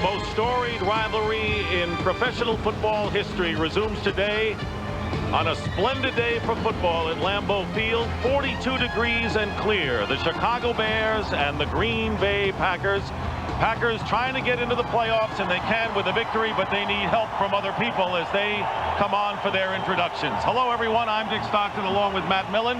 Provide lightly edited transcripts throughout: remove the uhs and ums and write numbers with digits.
most storied rivalry in professional football history resumes today on a splendid day for football at Lambeau Field. 42 degrees and clear. The Chicago Bears and the Green Bay Packers. Packers trying to get into the playoffs, and they can with a victory, but they need help from other people as they come on for their introductions. Hello, everyone. I'm Dick Stockton along with Matt Millen.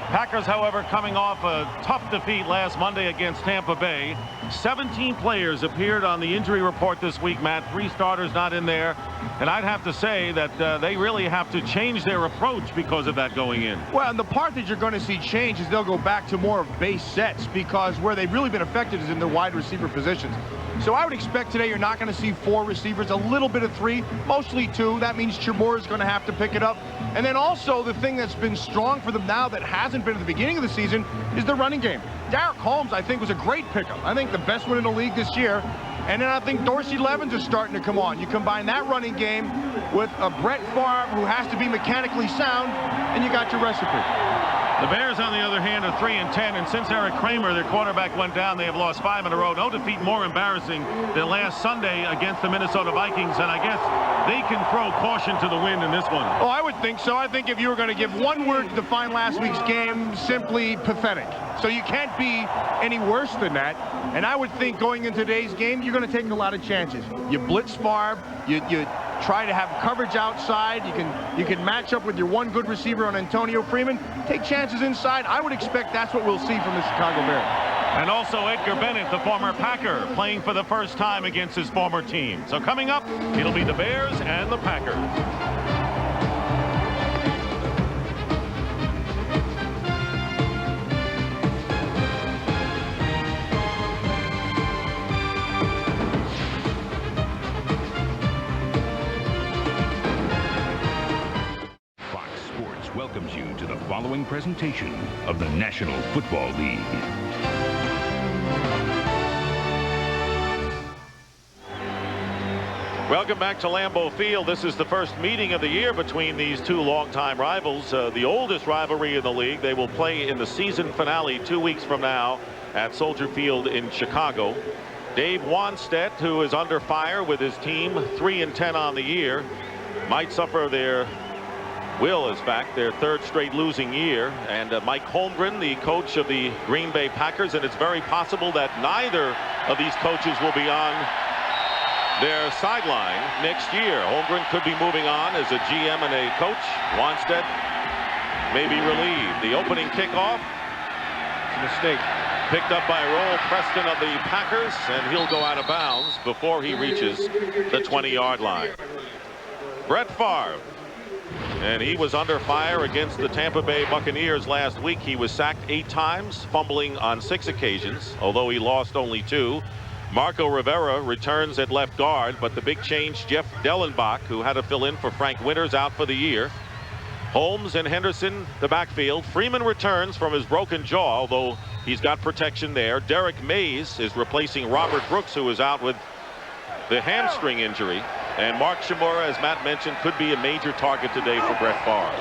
Packers, however, coming off a tough defeat last Monday against Tampa Bay. 17 players appeared on the injury report this week, Matt. 3 starters not in there. And I'd have to say that they really have to change their approach because of that going in. Well, and the part that you're going to see change is they'll go back to more of base sets, because where they've really been effective is in their wide receiver positions. So I would expect today you're not going to see 4 receivers, a little bit of 3, mostly 2. That means Chamorro is going to have to pick it up. And then also the thing that's been strong for them now that hasn't been at the beginning of the season is the running game. Derek Holmes, I think, was a great pickup. I think the best one in the league this year. And then I think Dorsey Levens is starting to come on. You combine that running game with a Brett Favre who has to be mechanically sound, and you got your recipe. The Bears, on the other hand, are 3-10, and since Eric Kramer, their quarterback, went down, they have lost 5 in a row. No defeat more embarrassing than last Sunday against the Minnesota Vikings, and I guess they can throw caution to the wind in this one. Oh, I would think so. I think if you were going to give one word to define last week's game, simply pathetic. So you can't be any worse than that. And I would think going into today's game, you're going to take a lot of chances. You blitz Favre, you try to have coverage outside. You can match up with your one good receiver on Antonio Freeman. Take chances inside. I would expect that's what we'll see from the Chicago Bears. And also Edgar Bennett, the former Packer, playing for the first time against his former team. So coming up, it'll be the Bears and the Packers. Welcomes you to the following presentation of the National Football League. Welcome back to Lambeau Field. This is the first meeting of the year between these 2 longtime rivals. The oldest rivalry in the league. They will play in the season finale 2 weeks from now at Soldier Field in Chicago. Dave Wanstedt, who is under fire with his team, 3-10 on the year, might suffer their their 3rd straight losing year. And Mike Holmgren, the coach of the Green Bay Packers, and it's very possible that neither of these coaches will be on their sideline next year. Holmgren could be moving on as a GM and a coach. Wanstedt may be relieved. The opening kickoff, It's a mistake. Picked up by Roll Preston of the Packers, and he'll go out of bounds before he reaches the 20-yard line. Brett Favre. And he was under fire against the Tampa Bay Buccaneers last week. He was sacked 8 times, fumbling on 6 occasions, although he lost only 2. Marco Rivera returns at left guard, but the big change, Jeff Dellenbach, who had to fill in for Frank Winters, out for the year. Holmes and Henderson, the backfield. Freeman returns from his broken jaw, although he's got protection there. Derek Mays is replacing Robert Brooks, who is out with the hamstring injury. And Mark Chamorro, as Matt mentioned, could be a major target today for Brett Favre.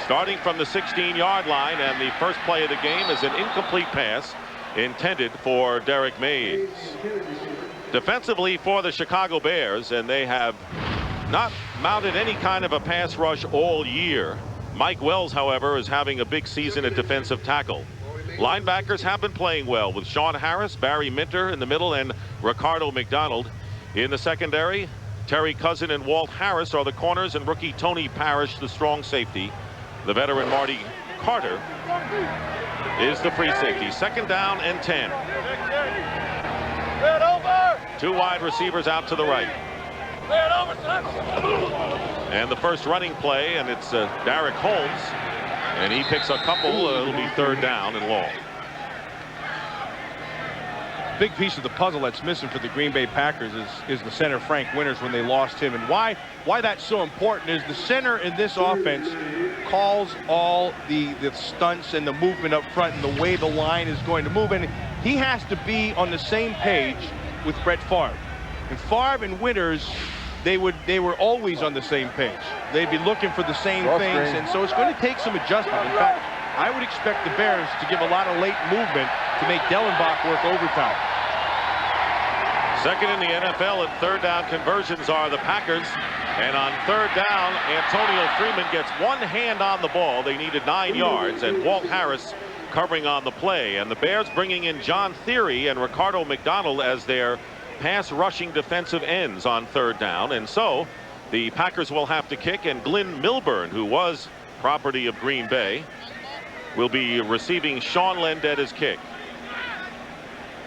Starting from the 16-yard line, and the first play of the game is an incomplete pass intended for Derek Mays. Defensively for the Chicago Bears, and they have not mounted any kind of a pass rush all year. Mike Wells, however, is having a big season at defensive tackle. Linebackers have been playing well with Sean Harris, Barry Minter in the middle, and Ricardo McDonald in the secondary. Terry Cousin and Walt Harris are the corners, and rookie Tony Parrish, the strong safety. The veteran Marty Carter is the free safety. 2nd down and 10. 2 wide receivers out to the right. And the first running play, and it's Derek Holmes, and he picks a couple. It'll be 3rd down and long. Big piece of the puzzle that's missing for the Green Bay Packers is the center Frank Winters when they lost him. And why that's so important is the center in this offense calls all the stunts and the movement up front and the way the line is going to move. And he has to be on the same page with Brett Favre. And Favre and Winters, they were always on the same page. They'd be looking for the same things, and so it's going to take some adjustment. In fact, I would expect the Bears to give a lot of late movement to make Dellenbach work overtime. Second in the NFL in third down conversions are the Packers. And on third down, Antonio Freeman gets one hand on the ball. They needed 9 yards, and Walt Harris covering on the play. And the Bears bringing in John Theory and Ricardo McDonald as their pass rushing defensive ends on third down. And so the Packers will have to kick, and Glenn Milburn, who was property of Green Bay, will be receiving Sean Landetta's kick.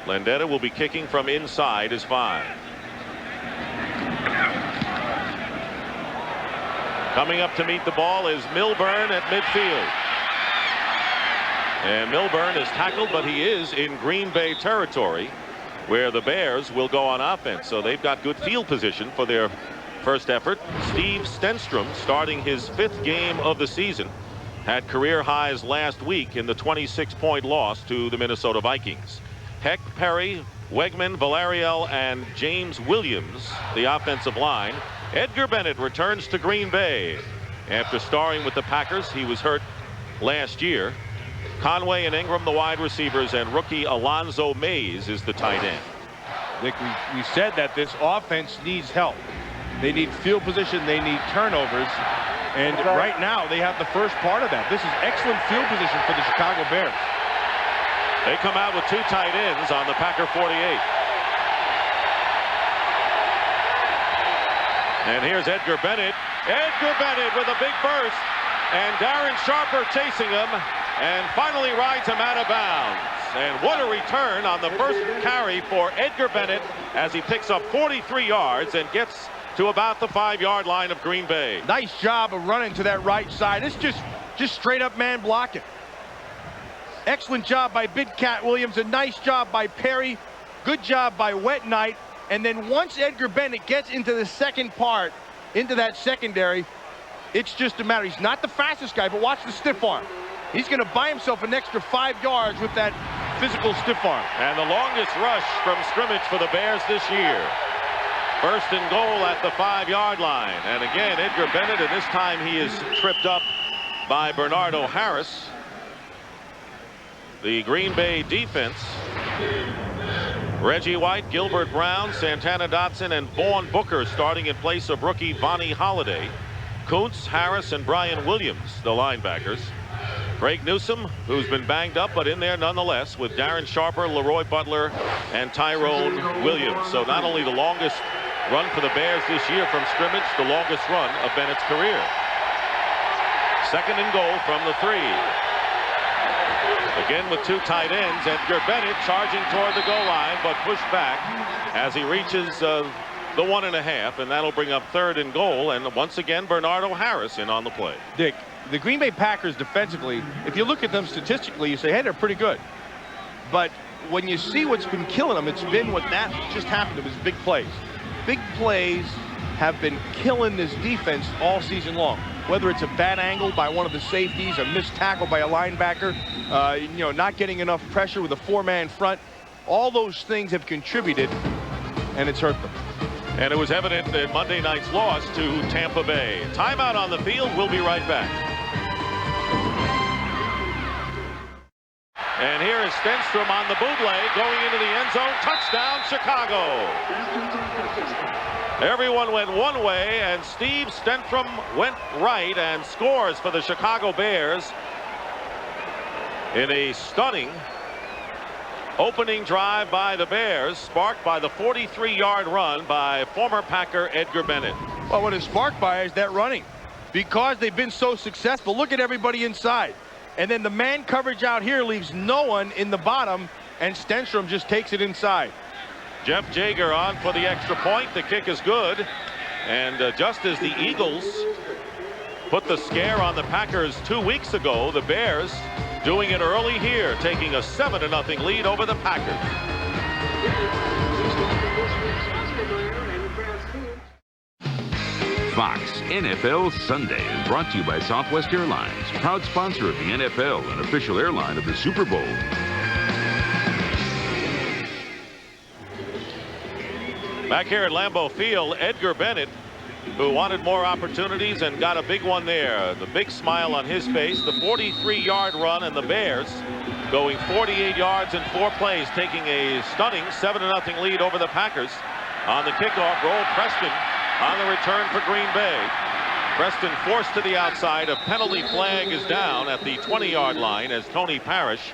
Landetta will be kicking from inside his 5. Coming up to meet the ball is Milburn at midfield. And Milburn is tackled, but he is in Green Bay territory where the Bears will go on offense. So they've got good field position for their first effort. Steve Stenstrom, starting his 5th game of the season, had career highs last week in the 26-point loss to the Minnesota Vikings. Heck, Perry, Wegman, Valeriel, and James Williams, the offensive line. Edgar Bennett returns to Green Bay after starring with the Packers. He was hurt last year. Conway and Ingram, the wide receivers, and rookie Alonzo Mays is the tight end. Nick, we said that this offense needs help. They need field position. They need turnovers. And right now, they have the first part of that. This is excellent field position for the Chicago Bears. They come out with 2 tight ends on the Packer 48. And here's Edgar Bennett. Edgar Bennett with a big burst. And Darren Sharper chasing him. And finally rides him out of bounds. And what a return on the first carry for Edgar Bennett as he picks up 43 yards and gets to about the 5-yard line of Green Bay. Nice job of running to that right side. It's just straight up man blocking. Excellent job by Big Cat Williams. A nice job by Perry. Good job by Wet Knight. And then once Edgar Bennett gets into the second part, into that secondary, it's just a matter. He's not the fastest guy, but watch the stiff arm. He's going to buy himself an extra 5 yards with that physical stiff arm. And the longest rush from scrimmage for the Bears this year. First and goal at the 5-yard line. And again, Edgar Bennett, and this time he is tripped up by Bernardo Harris. The Green Bay defense, Reggie White, Gilbert Brown, Santana Dotson, and Vaughn Booker starting in place of rookie Vonnie Holliday. Kuntz, Harris, and Brian Williams, the linebackers. Craig Newsome, who's been banged up, but in there nonetheless, with Darren Sharper, Leroy Butler, and Tyrone Williams. So not only the longest run for the Bears this year from scrimmage, the longest run of Bennett's career. Second and goal from the 3. Again with 2 tight ends. Edgar Bennett charging toward the goal line, but pushed back as he reaches the 1.5, and that'll bring up 3rd and goal. And once again, Bernardo Harris in on the play. Dick, the Green Bay Packers defensively, if you look at them statistically, you say, hey, they're pretty good. But when you see what's been killing them, it's been what that just happened. It was big plays. Big plays have been killing this defense all season long. Whether it's a bad angle by one of the safeties, a missed tackle by a linebacker, not getting enough pressure with a 4-man front, all those things have contributed, and it's hurt them. And it was evident in Monday night's loss to Tampa Bay. Timeout on the field. We'll be right back. And here is Stenstrom on the bootleg going into the end zone. Touchdown, Chicago. Everyone went one way, and Steve Stenstrom went right and scores for the Chicago Bears in a stunning opening drive by the Bears, sparked by the 43-yard run by former Packer Edgar Bennett. Well, what is sparked by is that running. Because they've been so successful, look at everybody inside. And then the man coverage out here leaves no one in the bottom, and Stenstrom just takes it inside. Jeff Jager on for the extra point. The kick is good. And just as the Eagles put the scare on the Packers 2 weeks ago, the Bears doing it early here, taking a 7-0 lead over the Packers. Fox NFL Sunday is brought to you by Southwest Airlines, proud sponsor of the NFL and official airline of the Super Bowl. Back here at Lambeau Field, Edgar Bennett, who wanted more opportunities and got a big one there. The big smile on his face, the 43-yard run, and the Bears going 48 yards in 4 plays, taking a stunning 7-0 lead over the Packers. On the kickoff roll, Preston on the return for Green Bay. Preston forced to the outside. A penalty flag is down at the 20-yard line as Tony Parrish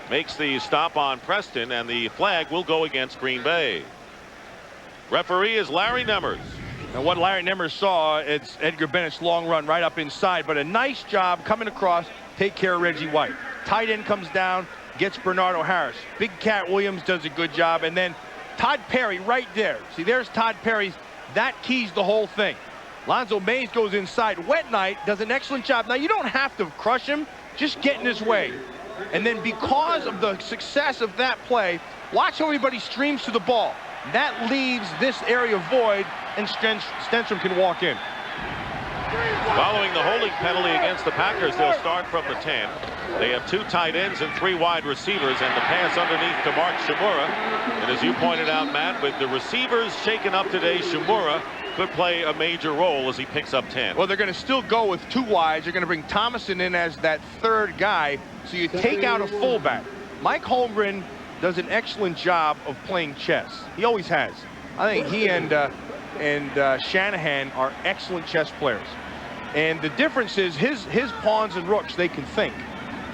makes the stop on Preston, and the flag will go against Green Bay. Referee is Larry Nemmers. And what Larry Nemmers saw, it's Edgar Bennett's long run right up inside, but a nice job coming across, take care of Reggie White. Tight end comes down, gets Bernardo Harris. Big Cat Williams does a good job, and then Todd Perry right there. See, there's Todd Perry's. That keys the whole thing. Lonzo Mays goes inside. Wet Knight does an excellent job. Now, you don't have to crush him. Just get in his way. And then because of the success of that play, watch how everybody streams to the ball. That leaves this area void, and Stenstrom can walk in. Following the holding penalty against the Packers, they'll start from the 10. They have 2 tight ends and 3 wide receivers, and the pass underneath to Mark Shimura. And as you pointed out, Matt, with the receivers shaken up today, Shimura could play a major role as he picks up 10. Well, they're going to still go with 2 wides. They're going to bring Thomason in as that 3rd guy, so you take out a fullback. Mike Holmgren does an excellent job of playing chess. He always has. I think he and Shanahan are excellent chess players. And the difference is his pawns and rooks, they can think.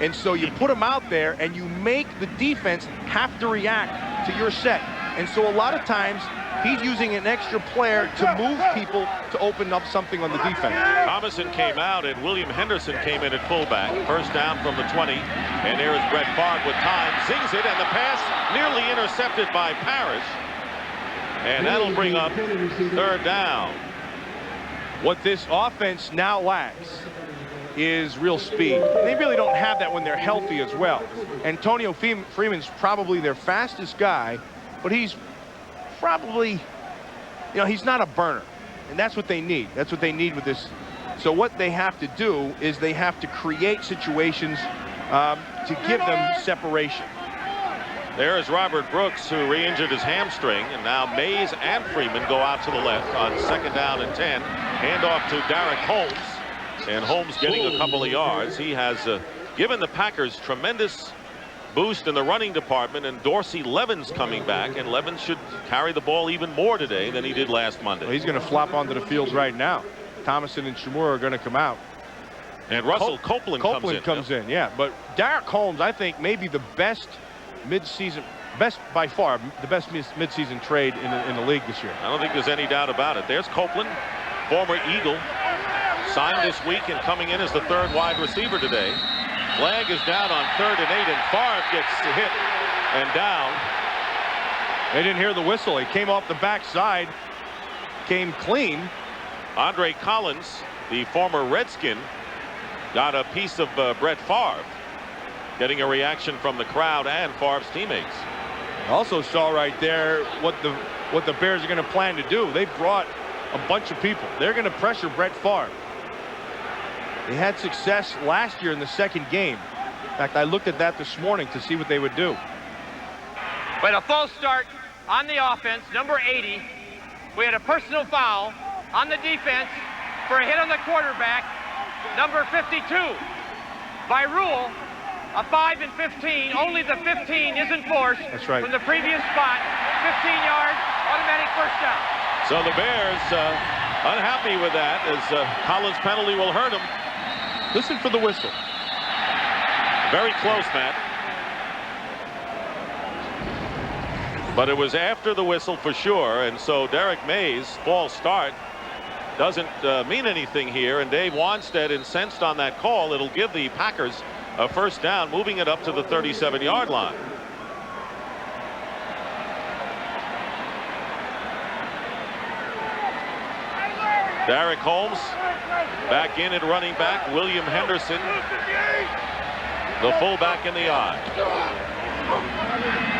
And so you put them out there and you make the defense have to react to your set. And so a lot of times he's using an extra player to move people to open up something on the defense. Thomason came out and William Henderson came in at fullback. First down from the 20. And there is Brett Favre with time. Zings it, and the pass nearly intercepted by Parrish. And that'll bring up 3rd down. What this offense now lacks is real speed. They really don't have that when they're healthy as well. Antonio Freeman's probably their fastest guy, but he's probably, you know, he's not a burner. And that's what they need. That's what they need with this. So what they have to do is they have to create situations to give them separation. There is Robert Brooks, who re-injured his hamstring, and now Mays and Freeman go out to the left on 2nd down and 10. Hand off to Derek Holmes, and Holmes getting a couple of yards. He has given the Packers tremendous boost in the running department, and Dorsey Levin's coming back, and Levin should carry the ball even more today than he did last Monday. Well, he's going to flop onto the field right now. Thomason and Shimura are going to come out. And Russell Copeland comes in, yeah. But Derek Holmes, I think, may be the best mid-season, by far, the best mid-season trade in the league this year. I don't think there's any doubt about it. There's Copeland, former Eagle, signed this week and coming in as the 3rd wide receiver today. Flag is down on 3rd and 8, and Favre gets hit and down. They didn't hear the whistle. He came off the backside, came clean. Andre Collins, the former Redskin, got a piece of Brett Favre, getting a reaction from the crowd and Favre's teammates. Also saw right there what the Bears are going to plan to do. They brought a bunch of people. They're going to pressure Brett Favre. They had success last year in the 2nd game. In fact, I looked at that this morning to see what they would do. But a false start on the offense, number 80. We had a personal foul on the defense for a hit on the quarterback, number 52. By rule, a 5 and 15, only the 15 is enforced. That's right. From the previous spot, 15 yards, automatic first down. So the Bears unhappy with that, as Collins' penalty will hurt him. Listen for the whistle. Very close, Matt. But it was after the whistle for sure, and so Derek Mays' false start doesn't mean anything here, and Dave Wanstead incensed on that call. It'll give the Packers a first down, moving it up to the 37-yard line. Derek Holmes back in at running back. William Henderson, the fullback in the eye.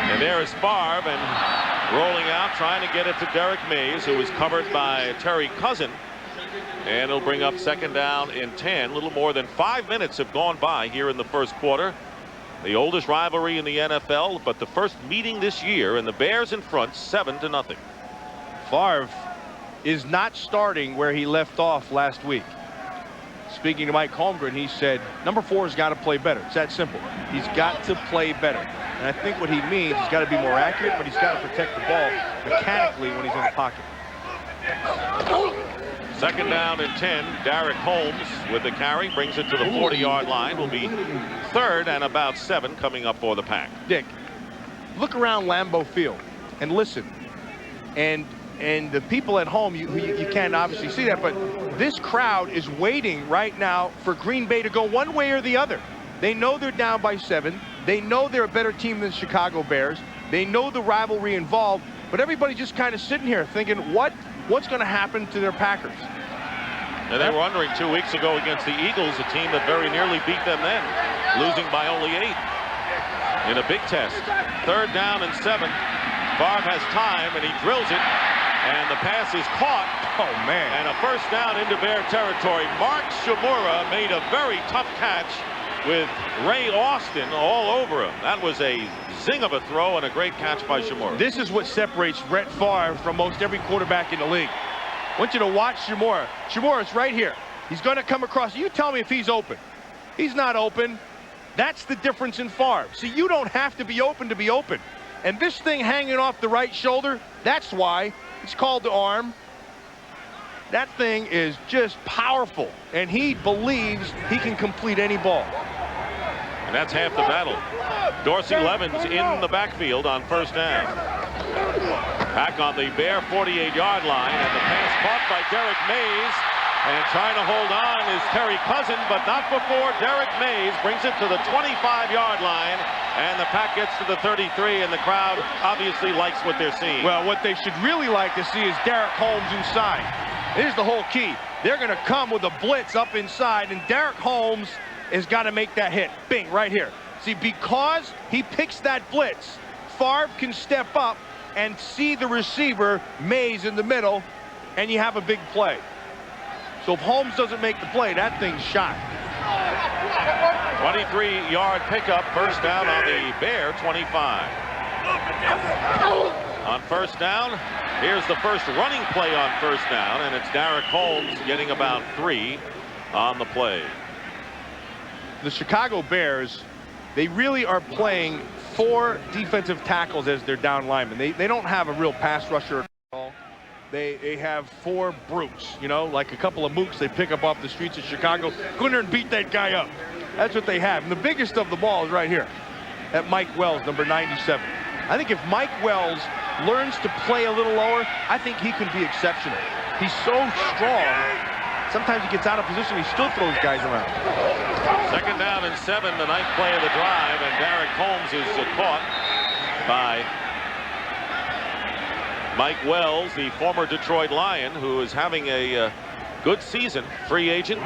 And there is Favre, and rolling out, trying to get it to Derek Mays, who was covered by Terry Cousin. And it'll bring up 2nd down and 10. A little more than 5 minutes have gone by here in the first quarter. The oldest rivalry in the NFL, but the first meeting this year, and the Bears in front 7-0. Favre is not starting where he left off last week. speaking to Mike Holmgren, he said, number 4's got to play better. It's that simple. He's got to play better. And I think what he means, he's got to be more accurate, but he's got to protect the ball mechanically when he's in the pocket. Second down and 10. Derek Holmes with the carry, brings it to the 40-yard line. Will be third and about 7 coming up for the Pack. Dick, look around Lambeau Field and listen. And the people at home, you can't obviously see that, but this crowd is waiting right now for Green Bay to go one way or the other. They know they're down by 7. They know they're a better team than the Chicago Bears. They know the rivalry involved, but everybody's just kind of sitting here thinking, what's going to happen to their Packers? And they were wondering 2 weeks ago against the Eagles, a team that very nearly beat them then, losing by only 8 in a big test. Third down and 7. Favre has time, and he drills it, and the pass is caught. Oh, man. And a first down into Bear territory. Mark Shimura made a very tough catch with Ray Austin all over him. That was a zing of a throw and a great catch by Shimura. This is what separates Brett Favre from most every quarterback in the league. I want you to watch Shimura. Shimura's right here. He's going to come across. You tell me if he's open. He's not open. That's the difference in Favre. See, you don't have to be open to be open. And this thing hanging off the right shoulder, that's why it's called the arm. That thing is just powerful, and he believes he can complete any ball. And that's half the battle. Dorsey Levens in the backfield on first down. Back on the Bear 48-yard line, and the pass caught by Derek Mays. And trying to hold on is Terry Cousin, but not before Derek Mays brings it to the 25-yard line. And the Pack gets to the 33, and the crowd obviously likes what they're seeing. Well, what they should really like to see is Derek Holmes inside. Here's the whole key. They're going to come with a blitz up inside, and Derek Holmes has got to make that hit. Bing, right here. See, because he picks that blitz, Favre can step up and see the receiver, Mays, in the middle, and you have a big play. So if Holmes doesn't make the play, that thing's shot. 23-yard pickup, first down on the Bear 25. On first down, here's the first running play on first down, and it's Derek Holmes getting about 3 on the play. The Chicago Bears, they really are playing 4 defensive tackles as their down linemen. They don't have a real pass rusher at all. They have 4 brutes, you know, like a couple of mooks they pick up off the streets of Chicago. Go in there and beat that guy up. That's what they have. And the biggest of the ball is right here at Mike Wells, number 97. I think if Mike Wells learns to play a little lower, I think he can be exceptional. He's so strong. Sometimes he gets out of position, he still throws guys around. Second down and 7, the 9th play of the drive, and Derek Holmes is caught by Mike Wells, the former Detroit Lion, who is having a good season, free agent.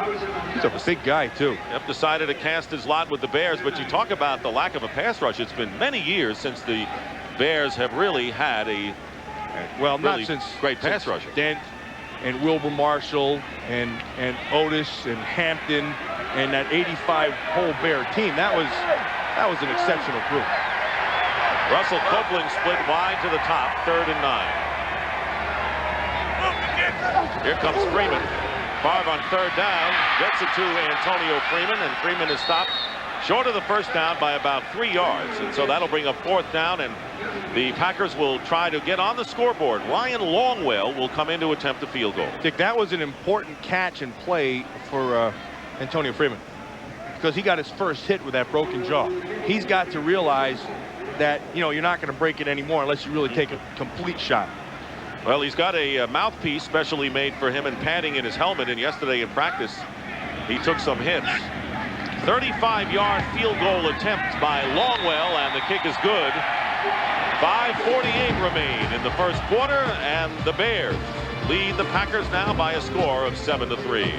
He's a big guy, too. Yep, decided to cast his lot with the Bears, but you talk about the lack of a pass rush. It's been many years since the Bears have really had a not since great pass rusher. Dent and Wilbur Marshall and Otis and Hampton and that 85 whole Bear team. That was an exceptional group. Russell Copeland split wide to the top, 3rd and 9. Here comes Freeman. Favre on 3rd down, gets it to Antonio Freeman, and Freeman is stopped short of the first down by about 3 yards. And so that'll bring up 4th down, and the Packers will try to get on the scoreboard. Ryan Longwell will come in to attempt a field goal. Dick, that was an important catch and play for Antonio Freeman, because he got his first hit with that broken jaw. He's got to realize that, you know, you're not going to break it anymore unless you really take a complete shot. Well, he's got a mouthpiece specially made for him and padding in his helmet, and yesterday in practice he took some hits. 35-yard field goal attempt by Longwell, and the kick is good. 5:48 remain in the first quarter, and the Bears lead the Packers now by a score of 7-3.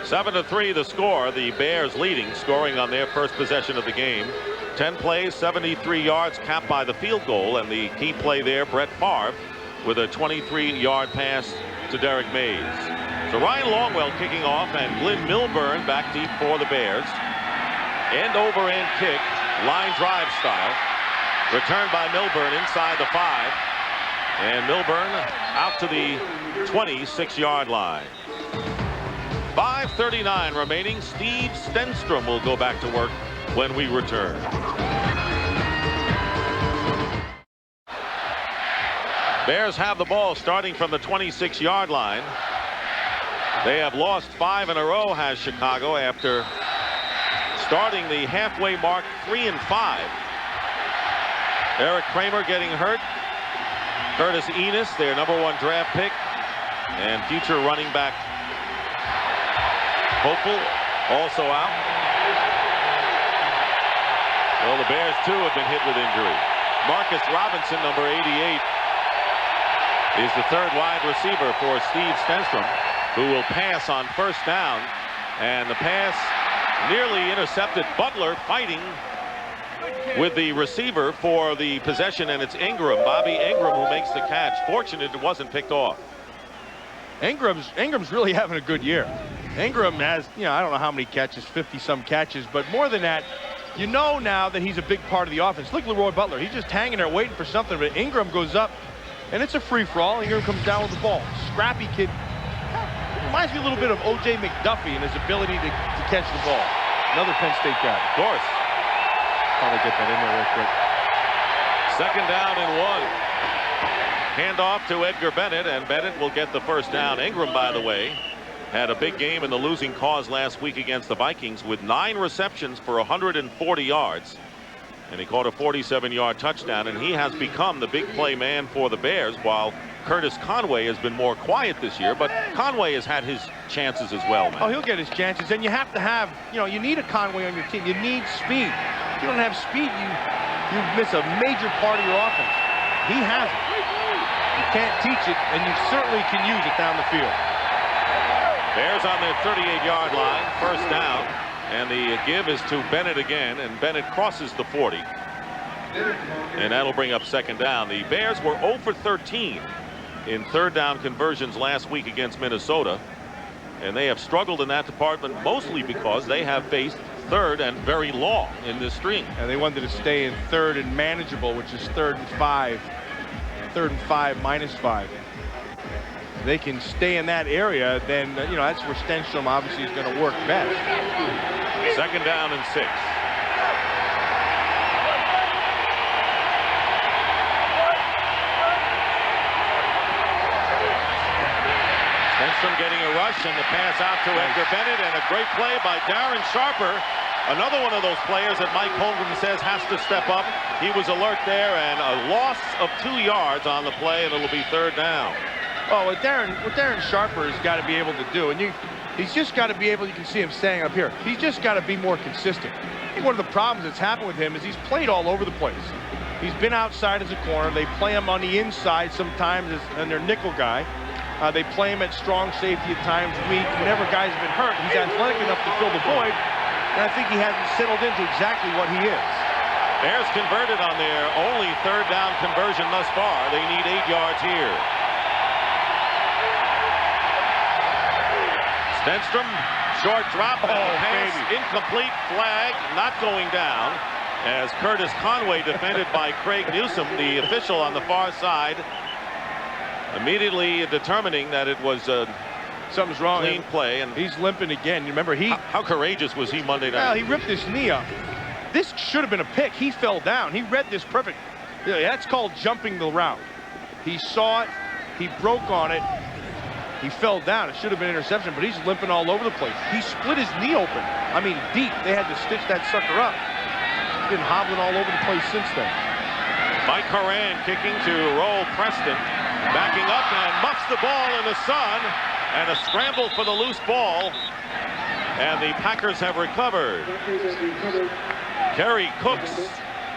Seven to 3 the score. The Bears leading, scoring on their first possession of the game. 10 plays, 73 yards, capped by the field goal, and the key play there, Brett Favre, with a 23-yard pass to Derek Mays. So Ryan Longwell kicking off, and Glenn Milburn back deep for the Bears. End over end kick, line drive style. Returned by Milburn inside the 5. And Milburn out to the 26-yard line. 5:39 remaining. Steve Stenstrom will go back to work when we return. Bears have the ball starting from the 26-yard line. They have lost 5 in a row, has Chicago, after starting the halfway mark 3-5. Eric Kramer getting hurt. Curtis Enos, their #1 draft pick, and future running back Hopeful also out. Well, the Bears too have been hit with injury. Marcus Robinson, number 88, is the 3rd wide receiver for Steve Stenstrom, who will pass on first down, and the pass nearly intercepted. Butler fighting with the receiver for the possession, and it's Ingram, Bobby Ingram, who makes the catch. Fortunate it wasn't picked off. Ingram's really having a good year. Ingram has, I don't know how many catches, 50-some catches, but more than that, you know now that he's a big part of the offense. Look at Leroy Butler. He's just hanging there waiting for something, but Ingram goes up, and it's a free-for-all. Ingram comes down with the ball. Scrappy kid. Reminds me a little bit of O.J. McDuffie in his ability to catch the ball. Another Penn State guy. Of course. Probably get that in there real quick. 2nd down and 1. Handoff to Edgar Bennett, and Bennett will get the first down. Ingram, by the way, had a big game in the losing cause last week against the Vikings with 9 receptions for 140 yards. And he caught a 47-yard touchdown, and he has become the big play man for the Bears, while Curtis Conway has been more quiet this year, but Conway has had his chances as well, man. Oh, he'll get his chances, and you have to have, you need a Conway on your team. You need speed. If you don't have speed, you miss a major part of your offense. He has it. You can't teach it, and you certainly can use it down the field. Bears on their 38-yard line, first down, and the give is to Bennett again, and Bennett crosses the 40. And that'll bring up 2nd down. The Bears were 0 for 13 in 3rd down conversions last week against Minnesota, and they have struggled in that department mostly because they have faced 3rd and very long in this string. And they wanted to stay in 3rd and manageable, which is 3rd and 5. 3rd and 5 -5. If they can stay in that area, then that's where Stenstrom obviously is going to work best. 2nd down and 6. Stenstrom getting a rush, and the pass out to Edgar Bennett, and a great play by Darren Sharper. Another one of those players that Mike Holmgren says has to step up. He was alert there, and a loss of 2 yards on the play, and it'll be 3rd down. Oh, what Darren Sharper has got to be able to do, and he's just got to be able, you can see him standing up here, he's just got to be more consistent. I think one of the problems that's happened with him is he's played all over the place. He's been outside as a corner. They play him on the inside sometimes as their nickel guy. They play him at strong safety at times, weak. Whenever guys have been hurt, he's athletic enough to fill the void, and I think he hasn't settled into exactly what he is. Bears converted on their only 3rd down conversion thus far. They need 8 yards here. Stenstrom, short drop, and the pass incomplete, flag not going down, as Curtis Conway, defended by Craig Newsom, the official on the far side, immediately determining that it was something's wrong. Clean play, and he's limping again. You remember how courageous was he Monday night? Well, he ripped his knee up. This should have been a pick. He fell down. He read this perfect. That's called jumping the route. He saw it. He broke on it. He fell down. It should have been an interception, but he's limping all over the place. He split his knee open. I mean, deep. They had to stitch that sucker up. He's been hobbling all over the place since then. Mike Horan kicking to roll Preston. Backing up and muffs the ball in the sun. And a scramble for the loose ball. And the Packers have recovered. Kerry Cooks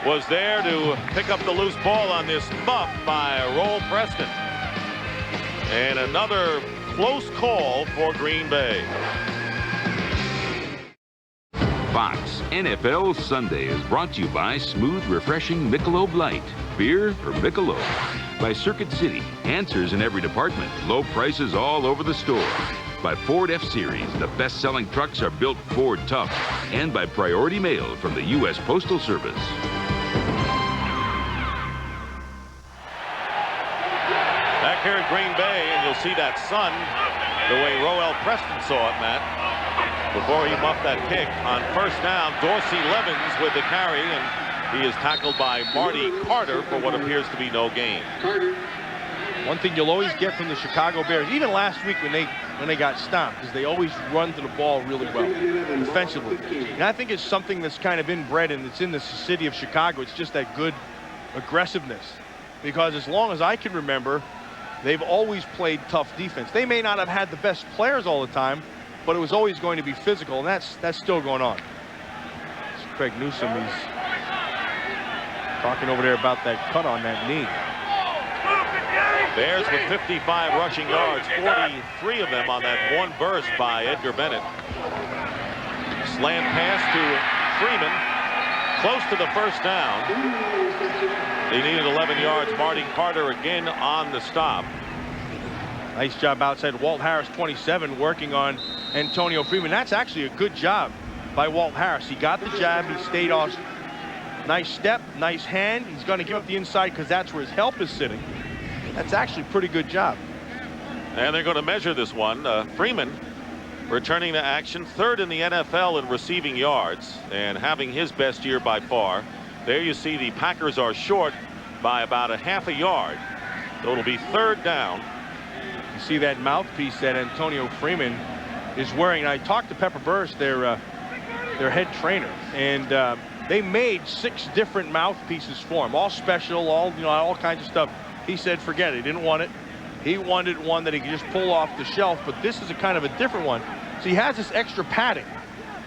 was there to pick up the loose ball on this muff by Roll Preston. And another close call for Green Bay. Fox NFL Sunday is brought to you by smooth, refreshing Michelob Light. Beer for Michelob. By Circuit City. Answers in every department. Low prices all over the store. By Ford F-Series. The best-selling trucks are built Ford tough. And by Priority Mail from the U.S. Postal Service. here at Green Bay, and you'll see that sun the way Roel Preston saw it, Matt, before he muffed that kick on first down. Dorsey Levens with the carry, and he is tackled by Marty Carter for what appears to be no gain. One thing you'll always get from the Chicago Bears, even last week when they got stomped, is they always run to the ball really well defensively. And I think it's something that's kind of inbred, and it's in the city of Chicago. It's just that good aggressiveness. Because as long as I can remember, they've always played tough defense. They may not have had the best players all the time, but it was always going to be physical, and that's still going on. It's Craig Newsome, he's talking over there about that cut on that knee. Bears with 55 rushing yards, 43 of them on that one burst by Edgar Bennett. Slant pass to Freeman, close to the first down. They needed 11 yards. Marty Carter again on the stop. Nice job outside. Walt Harris, 27, working on Antonio Freeman. That's actually a good job by Walt Harris. He got the jab, he stayed off. Nice step, nice hand. He's going to give up the inside because that's where his help is sitting. That's actually a pretty good job. And they're going to measure this one. Freeman returning to action, third in the NFL in receiving yards and having his best year by far. There you see the Packers are short by about a half a yard. So it'll be third down. You see that mouthpiece that Antonio Freeman is wearing. And I talked to Pepper Burris, their head trainer, and they made 6 different mouthpieces for him, all special, all kinds of stuff. He said forget it, he didn't want it. He wanted one that he could just pull off the shelf, but this is a kind of a different one. So he has this extra padding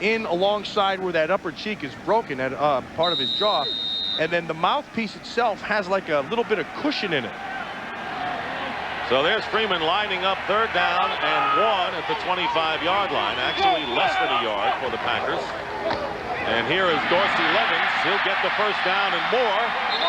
in alongside where that upper cheek is broken, that part of his jaw, and then the mouthpiece itself has like a little bit of cushion in it. So there's Freeman lining up third down and 1 at the 25-yard line, actually less than a yard for the Packers. And here is Dorsey Levens. He'll get the first down and more.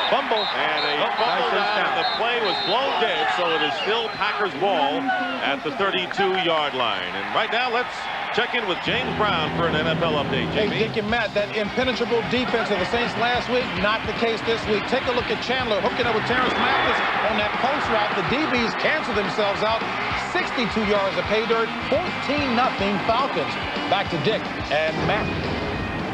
Fumble. And a fumble down, and the play was blown dead, so it is still Packers ball at the 32-yard line. And right now, let's check in with James Brown for an NFL update. Hey, JB. Dick and Matt, that impenetrable defense of the Saints last week, not the case this week. Take a look at Chandler hooking up with Terrence Mathis on that post route. The DBs cancel themselves out. 62 yards of pay dirt, 14-0 Falcons. Back to Dick and Matt.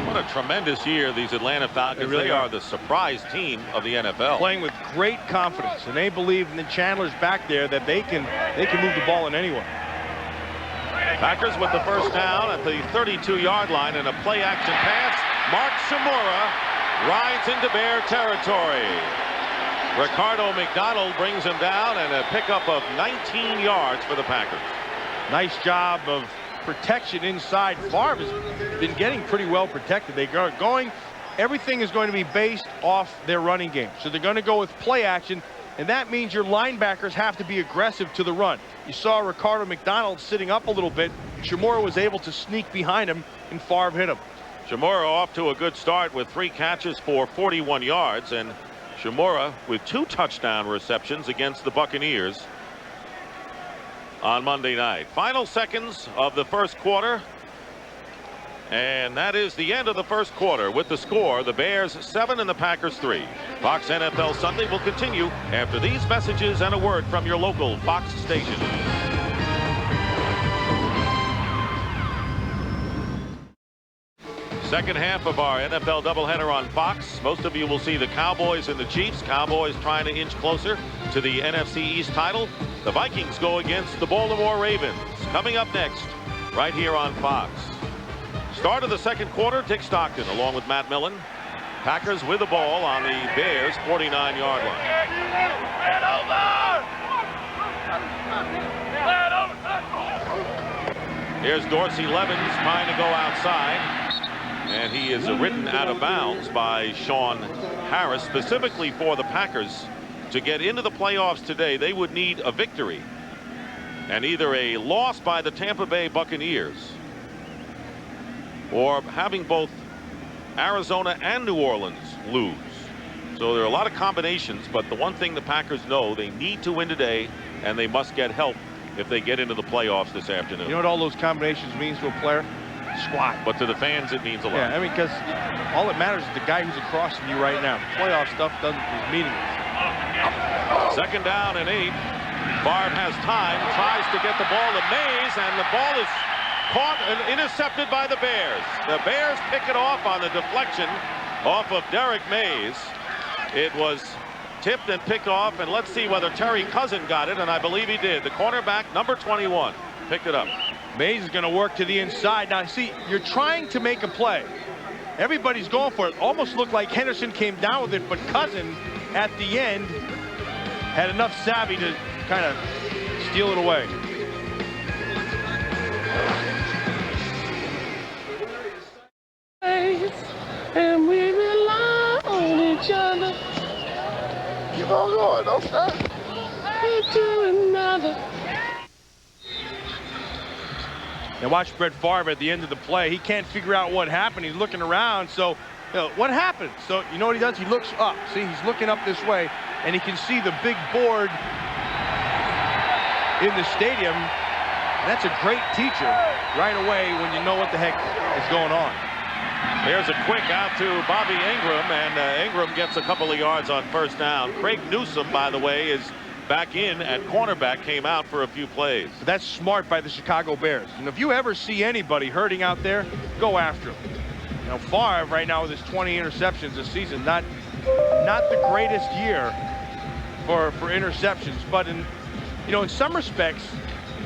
What a tremendous year, these Atlanta Falcons. They are the surprise team of the NFL. Playing with great confidence, and they believe in the Chandlers back there that they can move the ball in anywhere. Packers with the first down at the 32-yard line, and a play-action pass. Mark Shimura rides into Bear territory. Ricardo McDonald brings him down, and a pickup of 19 yards for the Packers. Nice job of protection inside. Favre has been getting pretty well protected. They are going, everything is going to be based off their running game. So they're going to go with play action, and that means your linebackers have to be aggressive to the run. You saw Ricardo McDonald sitting up a little bit. Shimura was able to sneak behind him, and Favre hit him. Shimura off to a good start with 3 catches for 41 yards, and Shimura with 2 touchdown receptions against the Buccaneers on Monday night. Final seconds of the first quarter, and that is the end of the first quarter with the score, the Bears 7 and the Packers 3. Fox NFL Sunday will continue after these messages and a word from your local Fox station. Second half of our NFL doubleheader on Fox. Most of you will see the Cowboys and the Chiefs. Cowboys trying to inch closer to the NFC East title. The Vikings go against the Baltimore Ravens. Coming up next, right here on Fox. Start of the second quarter, Dick Stockton along with Matt Millen. Packers with the ball on the Bears' 49-yard line. Here's Dorsey Levens trying to go outside. And he is written out of bounds by Sean Harris. Specifically for the Packers to get into the playoffs today, they would need a victory and either a loss by the Tampa Bay Buccaneers or having both Arizona and New Orleans lose. So there are a lot of combinations, but the one thing the Packers know, they need to win today, and they must get help if they get into the playoffs this afternoon. You know what all those combinations means to a player? Squat. But to the fans, it means a lot. Yeah, I mean, because all that matters is the guy who's across from you right now. The playoff stuff is meaningless. Second down and 8. Favre has time, tries to get the ball to Mays, and the ball is caught and intercepted by the Bears. The Bears pick it off on the deflection off of Derek Mays. It was tipped and picked off, and let's see whether Terry Cousin got it, and I believe he did. The cornerback, number 21, picked it up. Mays is going to work to the inside. Now, see, you're trying to make a play. Everybody's going for it. Almost looked like Henderson came down with it, but Cousin, at the end, had enough savvy to kind of steal it away. And we rely on each other. Keep on going, don't stop. To another. Now watch Brett Favre at the end of the play. He can't figure out what happened. He's looking around. So, you know, what happened? So, you know what he does? He looks up. See, he's looking up this way, and he can see the big board in the stadium. That's a great teacher right away when you know what the heck is going on. Here's a quick out to Bobby Ingram, and Ingram gets a couple of yards on first down. Craig Newsome, by the way, is back in at cornerback, came out for a few plays. That's smart by the Chicago Bears. And if you ever see anybody hurting out there, go after him. You know, Favre right now with his 20 interceptions this season, not the greatest year for interceptions, but in some respects,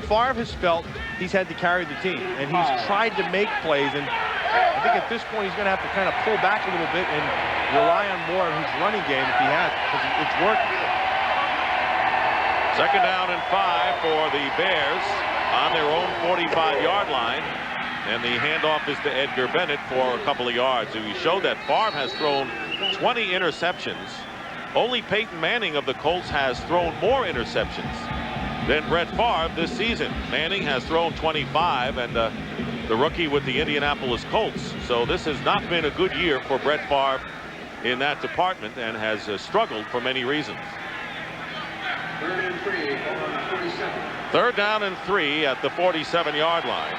Favre has felt he's had to carry the team, and he's tried to make plays, and I think at this point he's going to have to kind of pull back a little bit and rely on more of his running game if he has, because it's working. Second down and 5 for the Bears on their own 45-yard line, and the handoff is to Edgar Bennett for a couple of yards. We showed that Favre has thrown 20 interceptions. Only Peyton Manning of the Colts has thrown more interceptions than Brett Favre this season. Manning has thrown 25, and the rookie with the Indianapolis Colts. So this has not been a good year for Brett Favre in that department, and has struggled for many reasons. Third down and 3 at the 47-yard line.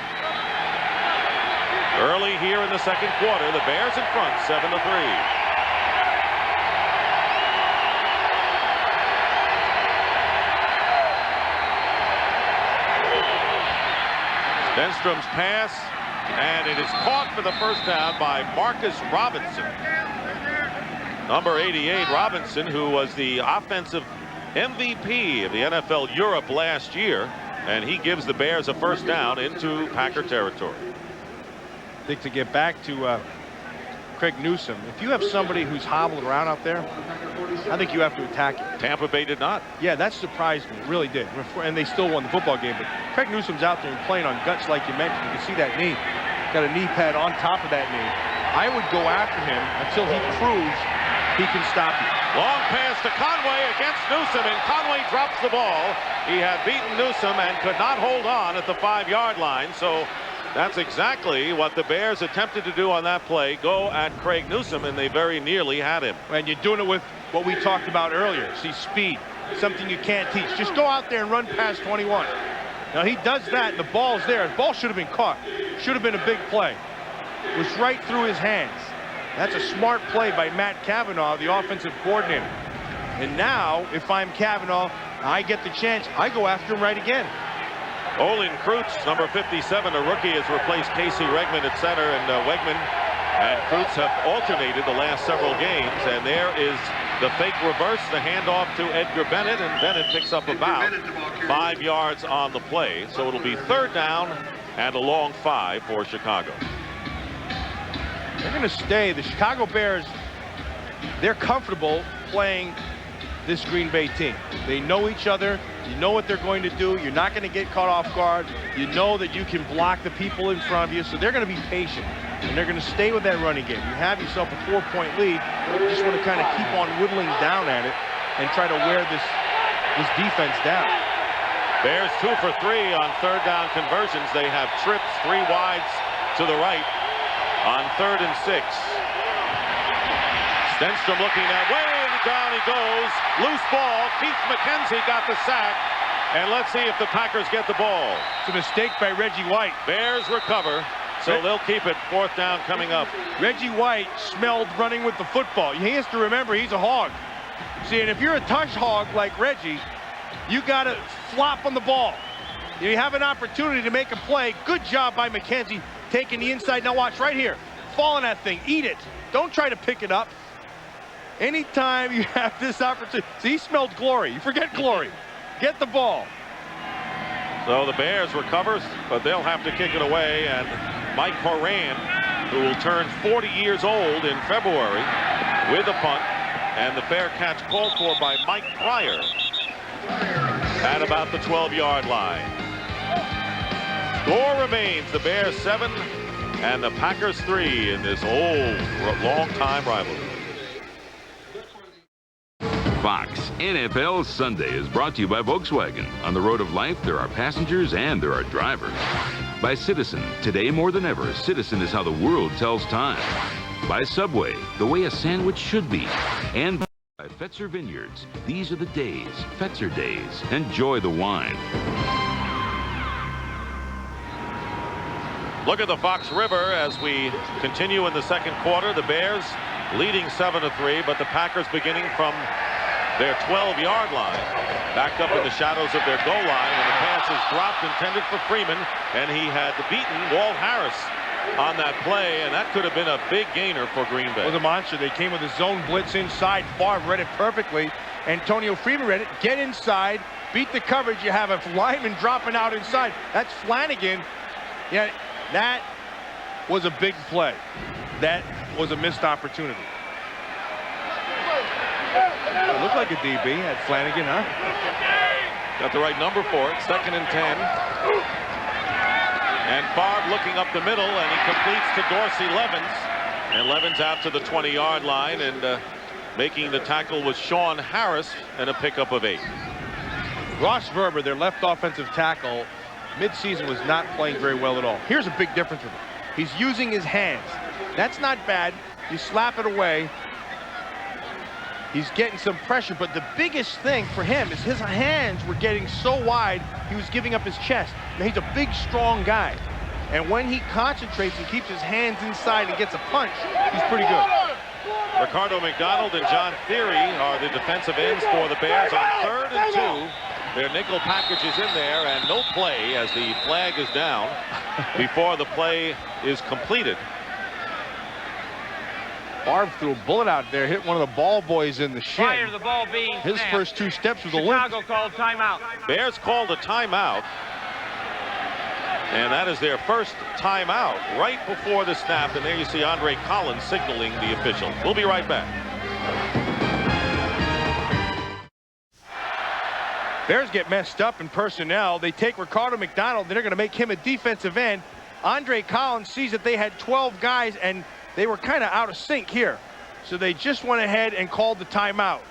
Early here in the second quarter, the Bears in front, 7-3. Denstrom's pass, and it is caught for the first down by Marcus Robinson. Number 88, Robinson, who was the offensive MVP of the NFL Europe last year, and he gives the Bears a first down into Packer territory. I think to get back to Craig Newsome, if you have somebody who's hobbled around out there, I think you have to attack it. Tampa Bay did not. Yeah, that surprised me, really did. And they still won the football game. But Craig Newsome's out there and playing on guts like you mentioned. You can see that knee. Got a knee pad on top of that knee. I would go after him until he proves he can stop you. Long pass to Conway against Newsome, and Conway drops the ball. He had beaten Newsome and could not hold on at the 5-yard line. So that's exactly what the Bears attempted to do on that play. Go at Craig Newsome, and they very nearly had him. And you're doing it with what we talked about earlier. See, speed, something you can't teach. Just go out there and run past 21. Now he does that, and the ball's there. The ball should have been caught. Should have been a big play. It was right through his hands. That's a smart play by Matt Cavanaugh, the offensive coordinator. And now, if I'm Cavanaugh, I get the chance. I go after him right again. Olin Kreutz, number 57, a rookie, has replaced Casey Regman at center, and Wegman and Kreutz have alternated the last several games. And there is the fake reverse, the handoff to Edgar Bennett, and Bennett picks up about 5 yards on the play. So it'll be third down and a long 5 for Chicago. They're going to stay. The Chicago Bears, they're comfortable playing this Green Bay team. They know each other. You know what they're going to do. You're not going to get caught off guard. You know that you can block the people in front of you, so they're going to be patient. And they're going to stay with that running game. You have yourself a 4-point lead. You just want to kind of keep on whittling down at it and try to wear this defense down. Bears 2 for 3 on third down conversions. They have trips 3 wides to the right on 3rd and 6. Stenstrom looking that way, and down he goes. Loose ball. Keith McKenzie got the sack. And let's see if the Packers get the ball. It's a mistake by Reggie White. Bears recover, so they'll keep it. Fourth down coming up. Reggie White smelled running with the football. He has to remember he's a hog. See, and if you're a touch hog like Reggie, you got to flop on the ball. You have an opportunity to make a play. Good job by McKenzie taking the inside. Now watch right here. Fall on that thing. Eat it. Don't try to pick it up. Anytime you have this opportunity. See, he smelled glory. You forget glory. Get the ball. So the Bears recovers, but they'll have to kick it away. And Mike Horan, who will turn 40 years old in February, with a punt. And the fair catch called for by Mike Pryor at about the 12-yard line. Score remains the Bears 7 and the Packers 3 in this old, long-time rivalry. Fox NFL Sunday is brought to you by Volkswagen. On the road of life, there are passengers and there are drivers. By Citizen, today more than ever, Citizen is how the world tells time. By Subway, the way a sandwich should be. And by Fetzer Vineyards, these are the days, Fetzer days. Enjoy the wine. Look at the Fox River as we continue in the second quarter. The Bears leading 7-3, but the Packers beginning from their 12-yard line, backed up in the shadows of their goal line, and the pass is dropped, intended for Freeman, and he had beaten Walt Harris on that play, and that could have been a big gainer for Green Bay. It was a monster. They came with a zone blitz inside. Favre read it perfectly. Antonio Freeman read it. Get inside, beat the coverage. You have a lineman dropping out inside. That's Flanagan. Yeah, that was a big play. That was a missed opportunity. It looked like a DB at Flanagan, huh? Got the right number for it. 2nd and 10. And Favre looking up the middle, and he completes to Dorsey Levens. And Levens out to the 20-yard line, and making the tackle was Sean Harris, and a pickup of 8. Ross Verber, their left offensive tackle, midseason was not playing very well at all. Here's a big difference with him. He's using his hands. That's not bad. You slap it away. He's getting some pressure, but the biggest thing for him is his hands were getting so wide, he was giving up his chest. Now, he's a big, strong guy. And when he concentrates and keeps his hands inside and gets a punch, he's pretty good. Ricardo McDonald and John Theory are the defensive ends for the Bears on 3rd and 2. Their nickel package is in there, and no play as the flag is down before the play is completed. Favre threw a bullet out there, hit one of the ball boys in the shin. Prior to the ball being His snapped, first 2 steps was a limp. Chicago called timeout. Bears called a timeout. And that is their first timeout right before the snap. And there you see Andre Collins signaling the official. We'll be right back. Bears get messed up in personnel. They take Ricardo McDonald. They're going to make him a defensive end. Andre Collins sees that they had 12 guys, and they were kind of out of sync here. So they just went ahead and called the timeout.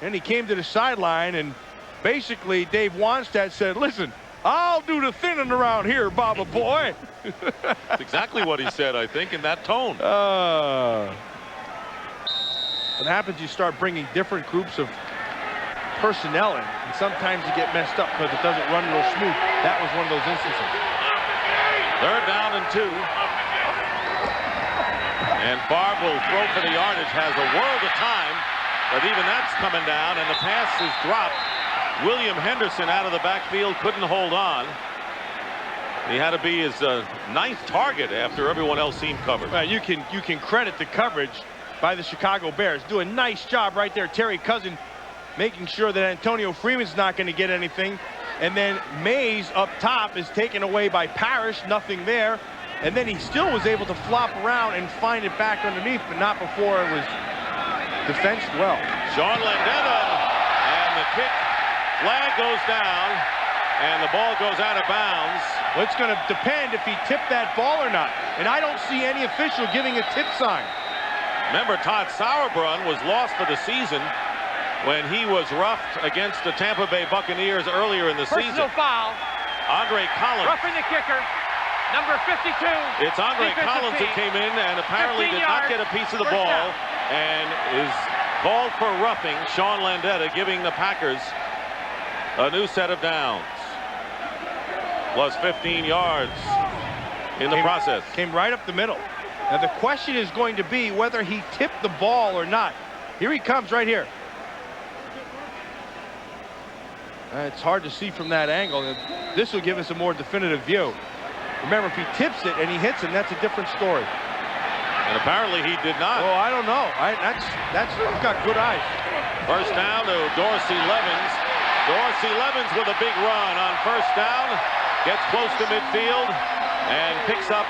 And he came to the sideline, and basically Dave Wanstead said, listen, I'll do the thinning around here, Baba boy. That's exactly what he said, I think, in that tone. What happens, you start bringing different groups of personnel in, and sometimes you get messed up because it doesn't run real smooth. That was one of those instances. 3rd down and 2. And Favre will throw for the yardage, has a world of time, but even that's coming down, and the pass is dropped. William Henderson out of the backfield couldn't hold on. He had to be his 9th target after everyone else seemed covered. You can credit the coverage by the Chicago Bears. Do a nice job right there. Terry Cousin making sure that Antonio Freeman's not going to get anything. And then Mays up top is taken away by Parrish, nothing there. And then he still was able to flop around and find it back underneath, but not before it was defensed well. Sean Landeta, and the kick flag goes down, and the ball goes out of bounds. Well, it's going to depend if he tipped that ball or not. And I don't see any official giving a tip sign. Remember, Todd Sauerbrunn was lost for the season when he was roughed against the Tampa Bay Buccaneers earlier in the season. Personal foul. Andre Collins. Roughing the kicker. Number 52. It's Andre Collins who came in and apparently did not get a piece of the ball and is called for roughing. Sean Landeta giving the Packers a new set of downs. Plus 15 yards in the process. Came right up the middle. Now the question is going to be whether he tipped the ball or not. Here he comes right here. It's hard to see from that angle. This will give us a more definitive view. Remember, if he tips it and he hits him, that's a different story. And apparently he did not. Oh, I don't know. He's got good eyes. First down to Dorsey Levens. Dorsey Levens with a big run on first down. Gets close to midfield and picks up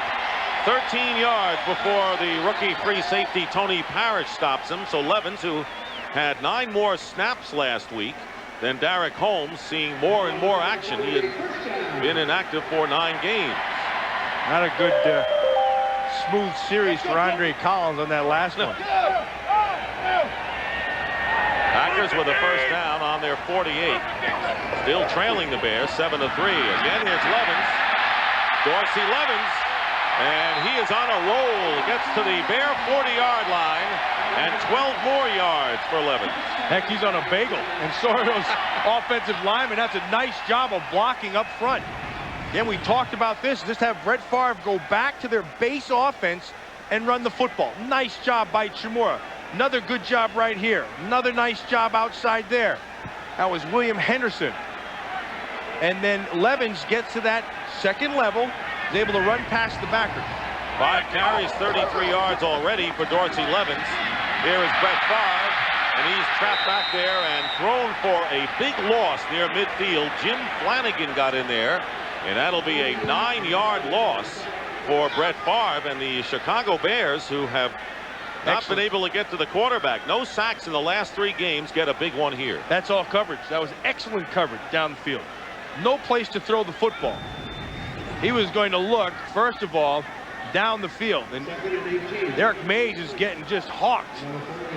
13 yards before the rookie free safety Tony Parrish stops him. So Levens, who had 9 more snaps last week than Derek Holmes, seeing more and more action. He had been inactive for 9 games. Not a good smooth series for Andre Collins on that last one. Packers with a first down on their 48. Still trailing the Bears 7-3. Again, here's Levens. Dorsey Levens. And he is on a roll. Gets to the Bear 40-yard line. And 12 more yards for Levens. Heck, he's on a bagel. And so are those offensive linemen. That's a nice job of blocking up front. Again, we talked about this. Just have Brett Favre go back to their base offense and run the football. Nice job by Chimura. Another good job right here. Another nice job outside there. That was William Henderson. And then Levens gets to that second level. Is able to run past the backer. 5 carries, 33 yards already for Dorsey Levens. Here is Brett Favre. And he's trapped back there and thrown for a big loss near midfield. Jim Flanagan got in there. And that'll be a 9-yard loss for Brett Favre and the Chicago Bears, who have not been able to get to the quarterback. No sacks in the last 3 games. Get a big one here. That's all coverage. That was excellent coverage down the field. No place to throw the football. He was going to look, first of all, down the field. And Derek Mays is getting just hawked.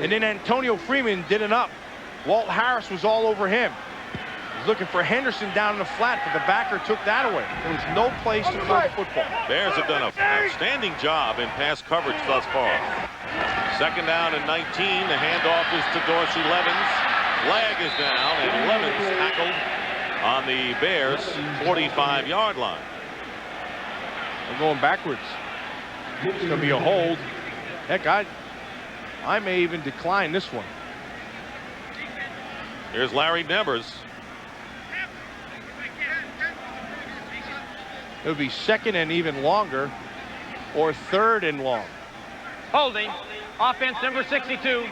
And then Antonio Freeman did an up. Walt Harris was all over him. Looking for Henderson down in the flat, but the backer took that away. There was no place to throw the football. Bears have done an outstanding job in pass coverage thus far. Second down and 19. The handoff is to Dorsey Levens. Flag is down, and Levens tackled on the Bears' 45-yard line. They're going backwards. It's going to be a hold. Heck, I may even decline this one. Here's Larry Nevers. It would be second and even longer, or third and long. Holding. Offense number 62.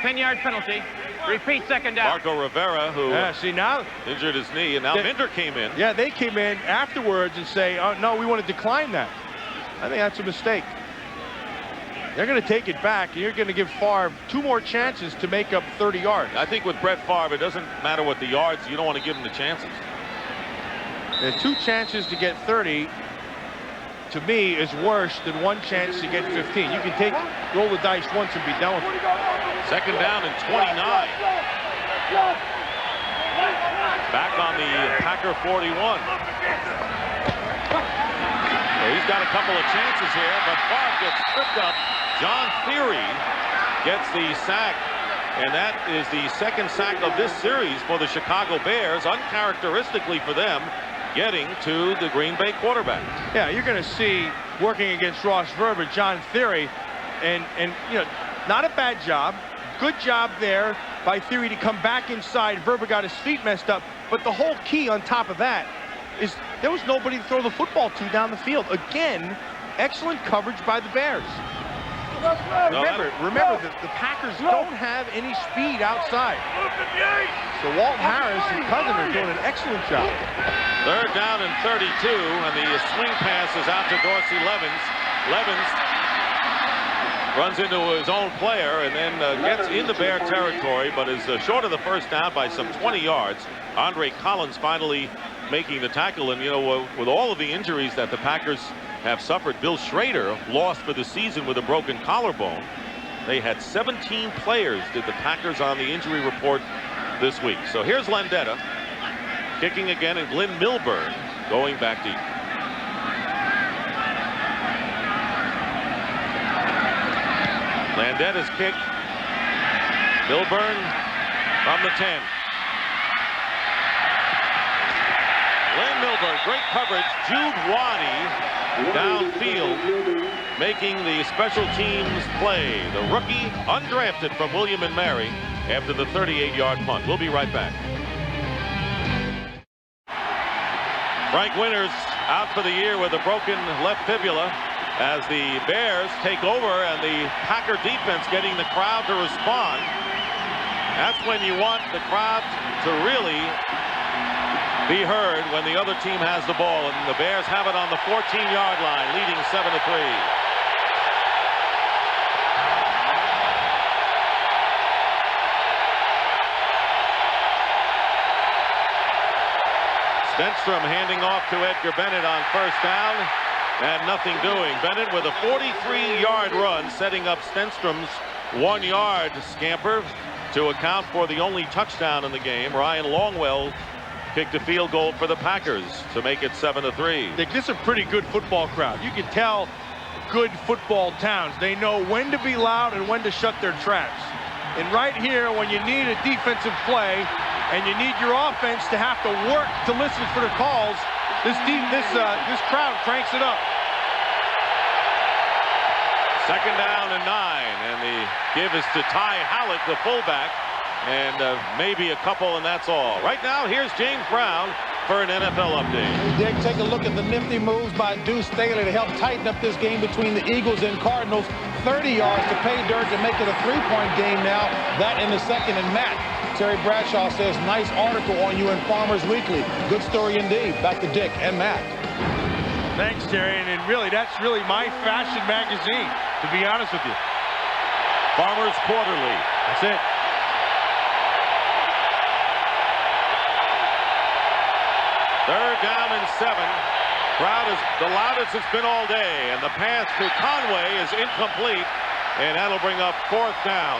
10-yard penalty. Repeat, second down. Marco Rivera, who see now injured his knee, and now Minder came in. Yeah, they came in afterwards and say, oh, no, we want to decline that. I think that's a mistake. They're going to take it back, and you're going to give Favre 2 more chances to make up 30 yards. I think with Brett Favre, it doesn't matter what the yards. You don't want to give him the chances. And 2 chances to get 30, to me, is worse than 1 chance to get 15. You can roll the dice once and be done with it. Second down and 29. Back on the Packer 41. So he's got a couple of chances here, but Favre gets tripped up. John Theory gets the sack, and that is the second sack of this series for the Chicago Bears, uncharacteristically for them, getting to the Green Bay quarterback. Yeah, you're going to see, working against Ross Verber, John Theory, and you know, not a bad job. Good job there by Theory to come back inside. Verber got his feet messed up, but the whole key on top of that is there was nobody to throw the football to down the field. Again, excellent coverage by the Bears. Remember that the Packers don't have any speed outside. So Walt Harris and Cousin are doing an excellent job. Third down and 32, and the swing pass is out to Dorsey Levens. Levens runs into his own player and then gets in the Bear territory, but is short of the first down by some 20 yards. Andre Collins finally making the tackle, and you know, with all of the injuries that the Packers have suffered, Bill Schrader lost for the season with a broken collarbone. They had 17 players, did the Packers, on the injury report this week. So here's Landetta kicking again, and Glenn Milburn going back deep. Landetta's kick. Milburn from the 10. Glenn Milburn, great coverage. Jude Waddy downfield, making the special teams play. The rookie, undrafted from William and Mary, after the 38-yard punt. We'll be right back. Frank Winters out for the year with a broken left fibula as the Bears take over, and the Packer defense getting the crowd to respond. That's when you want the crowd to really be heard when the other team has the ball, and the Bears have it on the 14-yard line, leading 7-3. Stenstrom handing off to Edgar Bennett on first down, and nothing doing. Bennett with a 43-yard run, setting up Stenstrom's 1-yard scamper to account for the only touchdown in the game. Ryan Longwell kicked a field goal for the Packers to make it 7-3. This is a pretty good football crowd. You can tell good football towns. They know when to be loud and when to shut their traps. And right here, when you need a defensive play and you need your offense to have to work to listen for the calls, this crowd cranks it up. Second down and 9, and the give is to Ty Hallett, the fullback, and maybe a couple, and that's all. Right now, here's James Brown for an NFL update. Dick, take a look at the nifty moves by Deuce Staley to help tighten up this game between the Eagles and Cardinals. 30 yards to pay dirt to make it a 3-point game now. That in the second, and Matt, Terry Bradshaw says, nice article on you in Farmers Weekly. Good story indeed. Back to Dick and Matt. Thanks, Terry, and really, that's really my fashion magazine, to be honest with you. Farmers Quarterly. That's it. Third down and 7. Crowd is the loudest it's been all day, and the pass to Conway is incomplete, and that'll bring up 4th down.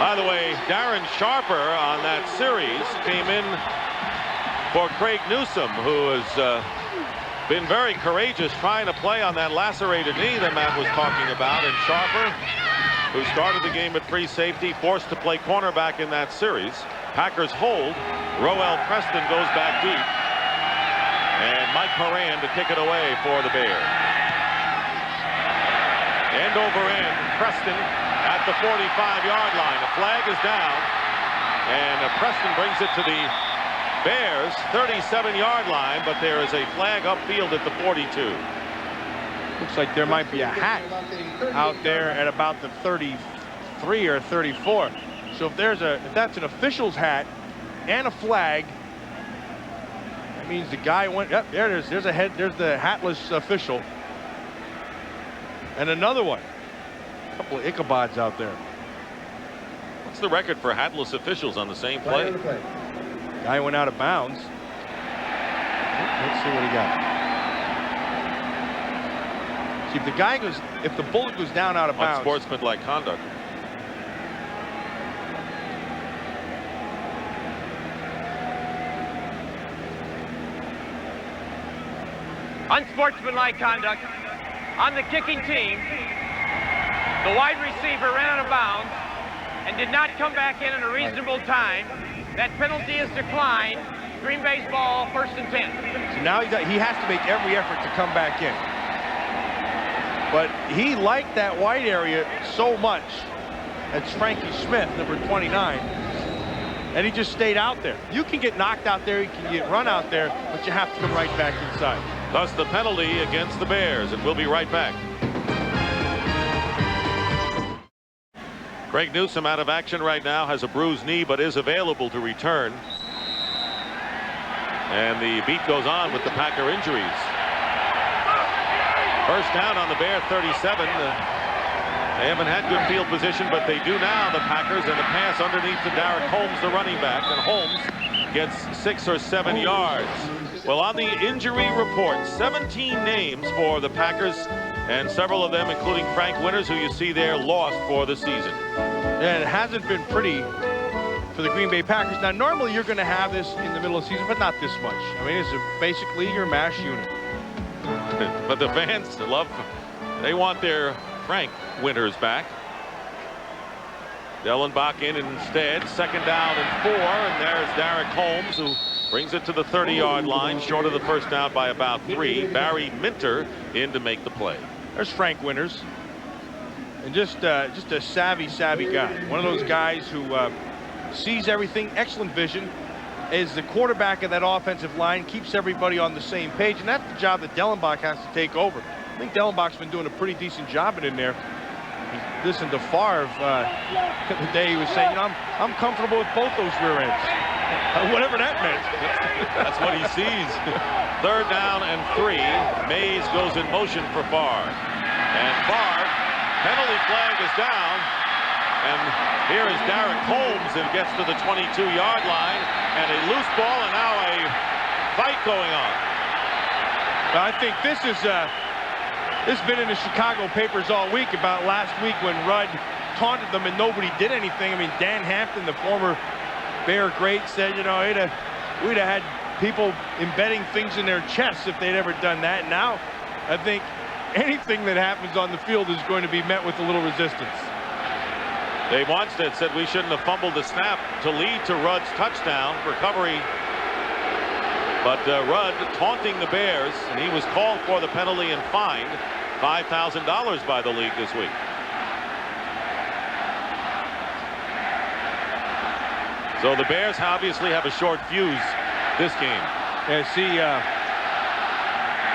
By the way, Darren Sharper on that series came in for Craig Newsome, who has been very courageous trying to play on that lacerated knee that Matt was talking about. And Sharper, who started the game at free safety, forced to play cornerback in that series. Packers hold. Roel Preston goes back deep. And Mike Moran to kick it away for the Bears. End over end, Preston at the 45-yard line. A flag is down, and Preston brings it to the Bears 37-yard line, but there is a flag upfield at the 42. Looks like there might be a hat out there at about the 33 or 34. So if that's an official's hat and a flag, that means the guy went. Yep, there it is. There's the hatless official, and another one. A couple of Ichabods out there. What's the record for hatless officials on the same play? Guy went out of bounds. Let's see what he got. See, if the bullet goes down out of bounds. Unsportsmanlike conduct. Unsportsmanlike conduct on the kicking team. The wide receiver ran out of bounds and did not come back in a reasonable time. That penalty is declined. Green Bay's ball, 1st and 10. So now he has to make every effort to come back in. But he liked that wide area so much. That's Frankie Smith, number 29. And he just stayed out there. You can get knocked out there, you can get run out there, but you have to come right back inside. Thus the penalty against the Bears, and we'll be right back. Craig Newsome out of action right now, has a bruised knee, but is available to return. And the beat goes on with the Packer injuries. First down on the Bear 37. They haven't had good field position, but they do now, the Packers, and the pass underneath to Derek Holmes, the running back, and Holmes gets 6 or 7 yards. Well, on the injury report, 17 names for the Packers, and several of them, including Frank Winters, who you see there, lost for the season. And it hasn't been pretty for the Green Bay Packers. Now, normally you're going to have this in the middle of the season, but not this much. I mean, it's basically your mash unit. But the fans they want their Frank Winters back. Dellenbach in instead. 2nd down and 4, and there's Derek Holmes, who brings it to the 30-yard line, short of the first down by about 3. Barry Minter in to make the play. There's Frank Winters, and just a savvy guy. One of those guys who sees everything, excellent vision, is the quarterback of that offensive line, keeps everybody on the same page, and that's the job that Dellenbach has to take over. I think Dellenbach's been doing a pretty decent job in there. He listened to Favre the day he was saying, you know, I'm comfortable with both those rear ends. Whatever that meant. That's what he sees. 3rd down and 3. Mays goes in motion for Favre. And Favre, penalty flag is down. And here is Derek Holmes and gets to the 22-yard line. And a loose ball, and now a fight going on. I think this has been in the Chicago papers all week about last week when Rudd taunted them and nobody did anything. I mean, Dan Hampton, the former Bear great, said, you know, we'd have had people embedding things in their chests if they'd ever done that. Now, I think anything that happens on the field is going to be met with a little resistance. Dave Wanstead said we shouldn't have fumbled the snap to lead to Rudd's touchdown recovery. But Rudd taunting the Bears, and he was called for the penalty and fined $5,000 by the league this week. So the Bears obviously have a short fuse this game. And see,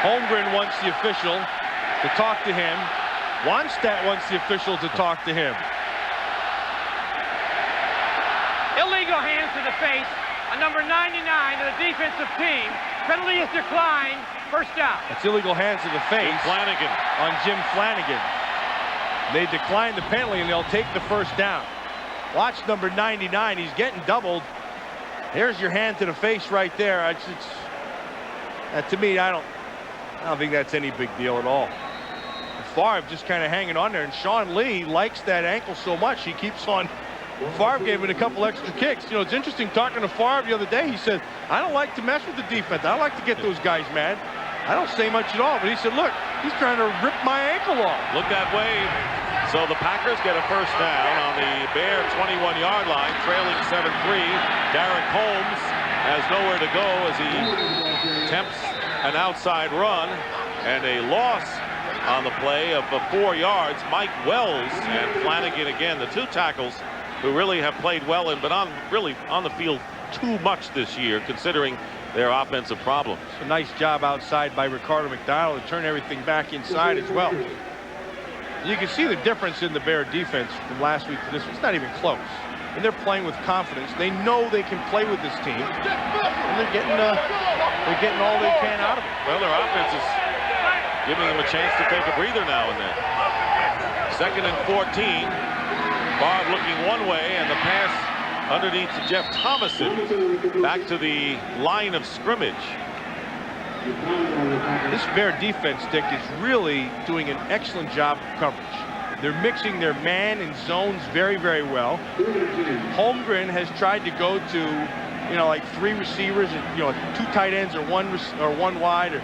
Holmgren wants the official to talk to him. Wanstead wants the official to talk to him. Illegal hands to the face on number 99 of the defensive team. Penalty is declined. First down. That's illegal hands to the face. Flanagan. On Jim Flanagan. They decline the penalty and they'll take the first down. Watch number 99. He's getting doubled. There's your hand to the face right there. To me, I don't think that's any big deal at all. Favre just kind of hanging on there, and Sean Lee likes that ankle so much he keeps on. Favre gave it a couple extra kicks. You know, it's interesting talking to Favre the other day. He said, I don't like to mess with the defense. I don't like to get those guys mad. I don't say much at all. But he said, look, he's trying to rip my ankle off. Look that way. So the Packers get a first down on the Bear 21-yard line, trailing 7-3. Derek Holmes has nowhere to go as he attempts an outside run, and a loss on the play of 4 yards. Mike Wells and Flanagan again, the two tackles who really have played well and been really on the field too much this year, considering their offensive problems. A nice job outside by Ricardo McDonald to turn everything back inside as well. You can see the difference in the Bear defense from last week to this. It's not even close. And they're playing with confidence. They know they can play with this team. And they're getting all they can out of it. Well, their offense is giving them a chance to take a breather now and then. 2nd and 14. Favre looking one way, and the pass underneath to Jeff Thomason back to the line of scrimmage. This Bear defense, Dick, is really doing an excellent job of coverage. They're mixing their man and zones very, very well. Holmgren has tried to go to, you know, like 3 receivers, and, you know, 2 tight ends or one wide. Or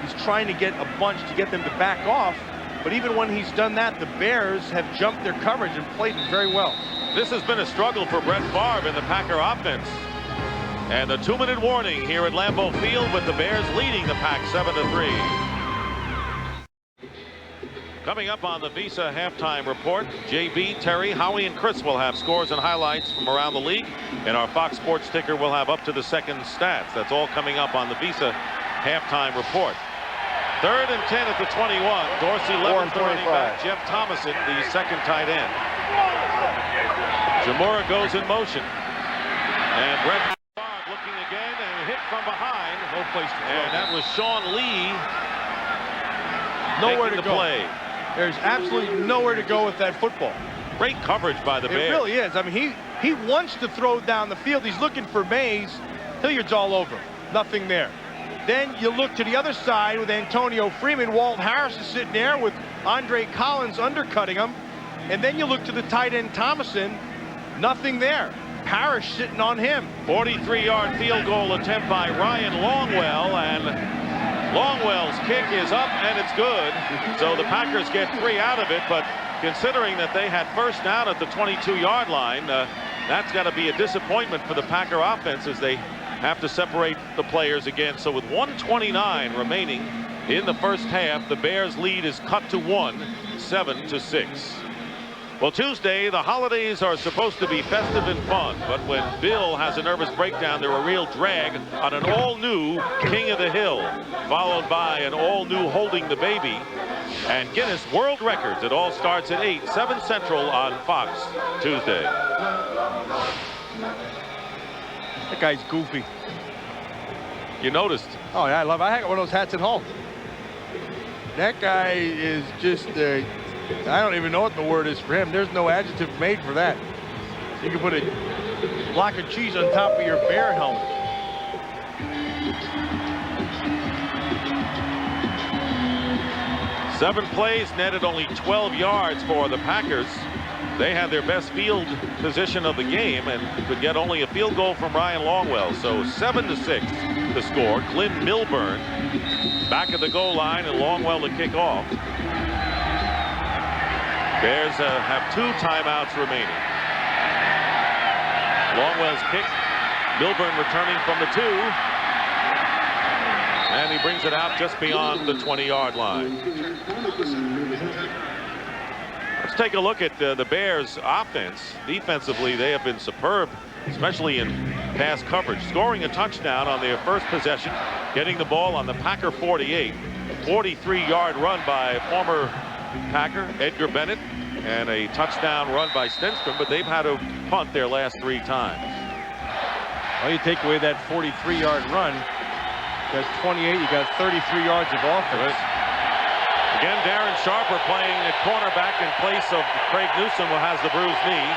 he's trying to get a bunch to get them to back off. But even when he's done that, the Bears have jumped their coverage and played it very well. This has been a struggle for Brett Favre in the Packer offense. And a 2-minute warning here at Lambeau Field with the Bears leading the Pack 7-3. Coming up on the Visa halftime report, JB, Terry, Howie, and Chris will have scores and highlights from around the league. And our Fox Sports ticker will have up to the second stats. That's all coming up on the Visa halftime report. 3rd and 10 at the 21. Dorsey levels the running back, Jeff Thomason, the second tight end. Jamura goes in motion. And Brett Favre looking again and hit from behind. No place to throw. And that was Sean Lee. Nowhere to go. Play. There's absolutely nowhere to go with that football. Great coverage by the Bears. It really is. I mean, he wants to throw down the field. He's looking for Mays. Hilliard's all over. Nothing there. Then you look to the other side with Antonio Freeman. Walt Harris is sitting there with Andre Collins undercutting him. And then you look to the tight end Thomason. Nothing there. Parrish sitting on him. 43-yard field goal attempt by Ryan Longwell, and Longwell's kick is up and it's good. So the Packers get 3 out of it, but considering that they had first down at the 22-yard line, that's got to be a disappointment for the Packer offense as they have to separate the players again. So with 1:29 remaining in the first half, the Bears lead is cut to 1, 7-6. Well, Tuesday, the holidays are supposed to be festive and fun, but when Bill has a nervous breakdown, they're a real drag on an all-new King of the Hill, followed by an all-new Holding the Baby, and Guinness World Records. It all starts at 8, 7 Central on Fox Tuesday. That guy's goofy. You noticed? Oh, yeah, I love it. I got one of those hats at home. That guy is just, I don't even know what the word is for him. There's no adjective made for that. You can put a block of cheese on top of your bear helmet. Seven plays, netted only 12 yards for the Packers. They had their best field position of the game and could get only a field goal from Ryan Longwell. So 7-6 the score. Glenn Milburn back at the goal line and Longwell to kick off. Bears have 2 timeouts remaining. Longwell's kick. Milburn returning from the 2. And he brings it out just beyond the 20-yard line. Let's take a look at the Bears' offense. Defensively, they have been superb, especially in pass coverage. Scoring a touchdown on their first possession, getting the ball on the Packer 48. 43-yard run by former Packer Edgar Bennett, and a touchdown run by Stenstrom, but they've had to punt their last 3 times. Well, you take away that 43-yard run, you got 28, you got 33 yards of offense. Again, Darren Sharper playing at cornerback in place of Craig Newsome, who has the bruised knee.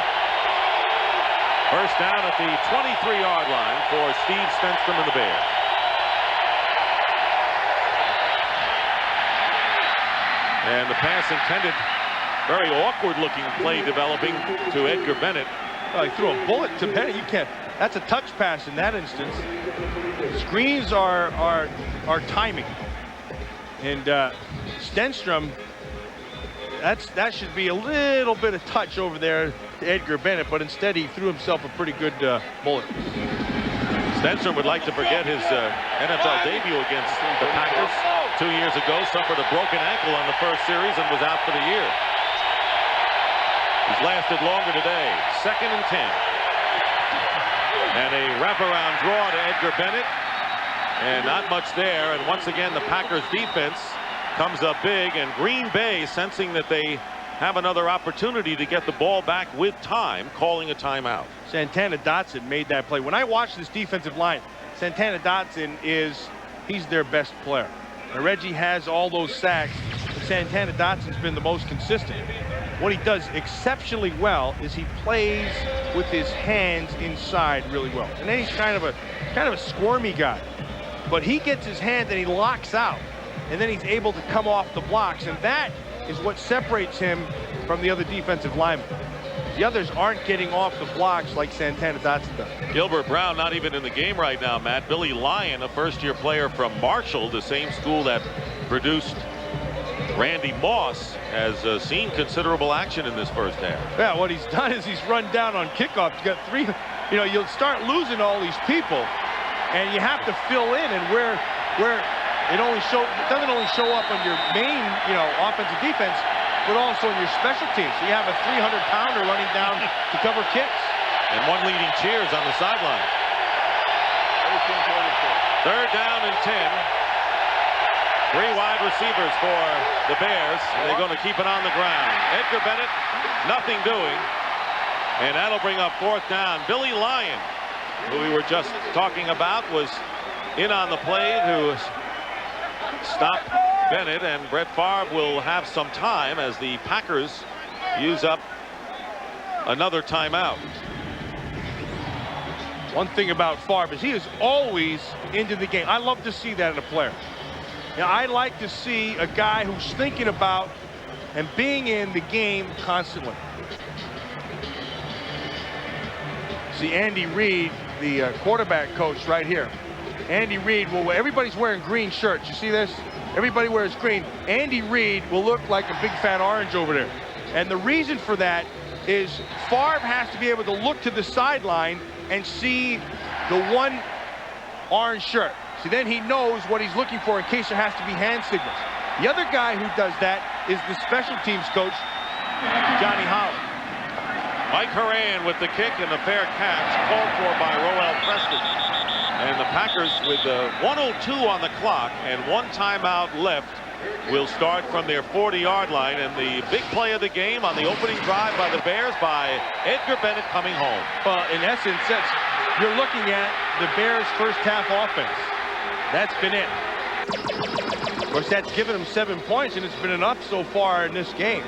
First down at the 23-yard line for Steve Stenstrom and the Bears. And the pass intended, very awkward looking play developing to Edgar Bennett. Well, he threw a bullet to Bennett. You can't. That's a touch pass in that instance. Screens are timing. And Stenstrom, that should be a little bit of touch over there to Edgar Bennett, but instead he threw himself a pretty good bullet. Stenstrom would like to forget his NFL debut against the Packers 2 years ago. Suffered a broken ankle on the first series and was out for the year. He's lasted longer today. 2nd and 10. And a wraparound draw to Edgar Bennett. And not much there. And once again, the Packers defense comes up big. And Green Bay, sensing that they have another opportunity to get the ball back with time, calling a timeout. Santana Dotson made that play. When I watch this defensive line, Santana Dotson he's their best player. Now, Reggie has all those sacks, but Santana Dotson's been the most consistent. What he does exceptionally well is he plays with his hands inside really well. And then he's kind of a squirmy guy. But he gets his hand and he locks out. And then he's able to come off the blocks. And that is what separates him from the other defensive linemen. The others aren't getting off the blocks like Santana Dotson does. Gilbert Brown not even in the game right now, Matt. Billy Lyon, a first-year player from Marshall, the same school that produced Randy Moss, has seen considerable action in this first half. Yeah, what he's done is he's run down on kickoff. You got 3, you'll start losing all these people, and you have to fill in, and where it doesn't only show up on your main, offensive defense, but also in your special teams. So you have a 300-pounder running down to cover kicks. And one leading cheers on the sideline. 3rd down and 10. 3 wide receivers for the Bears. They're going to keep it on the ground. Edgar Bennett, nothing doing. And that'll bring up 4th down. Billy Lyon, who we were just talking about, was in on the play to stop Bennett, and Brett Favre will have some time as the Packers use up another timeout. One thing about Favre is he is always into the game. I love to see that in a player. Now, I like to see a guy who's thinking about and being in the game constantly. See Andy Reid, the quarterback coach right here. Andy Reid everybody's wearing green shirts. You see this? Everybody wears green. Andy Reid will look like a big fat orange over there. And the reason for that is Favre has to be able to look to the sideline and see the one orange shirt. So then he knows what he's looking for in case there has to be hand signals. The other guy who does that is the special teams coach, Johnny Holland. Mike Horan with the kick and the fair catch called for by Roel Preston. And the Packers with 1:02 on the clock and 1 timeout left will start from their 40-yard line. And the big play of the game on the opening drive by the Bears by Edgar Bennett coming home. Well, in essence, you're looking at the Bears' first half offense. That's been it. Of course, that's given them 7 points, and it's been enough so far in this game.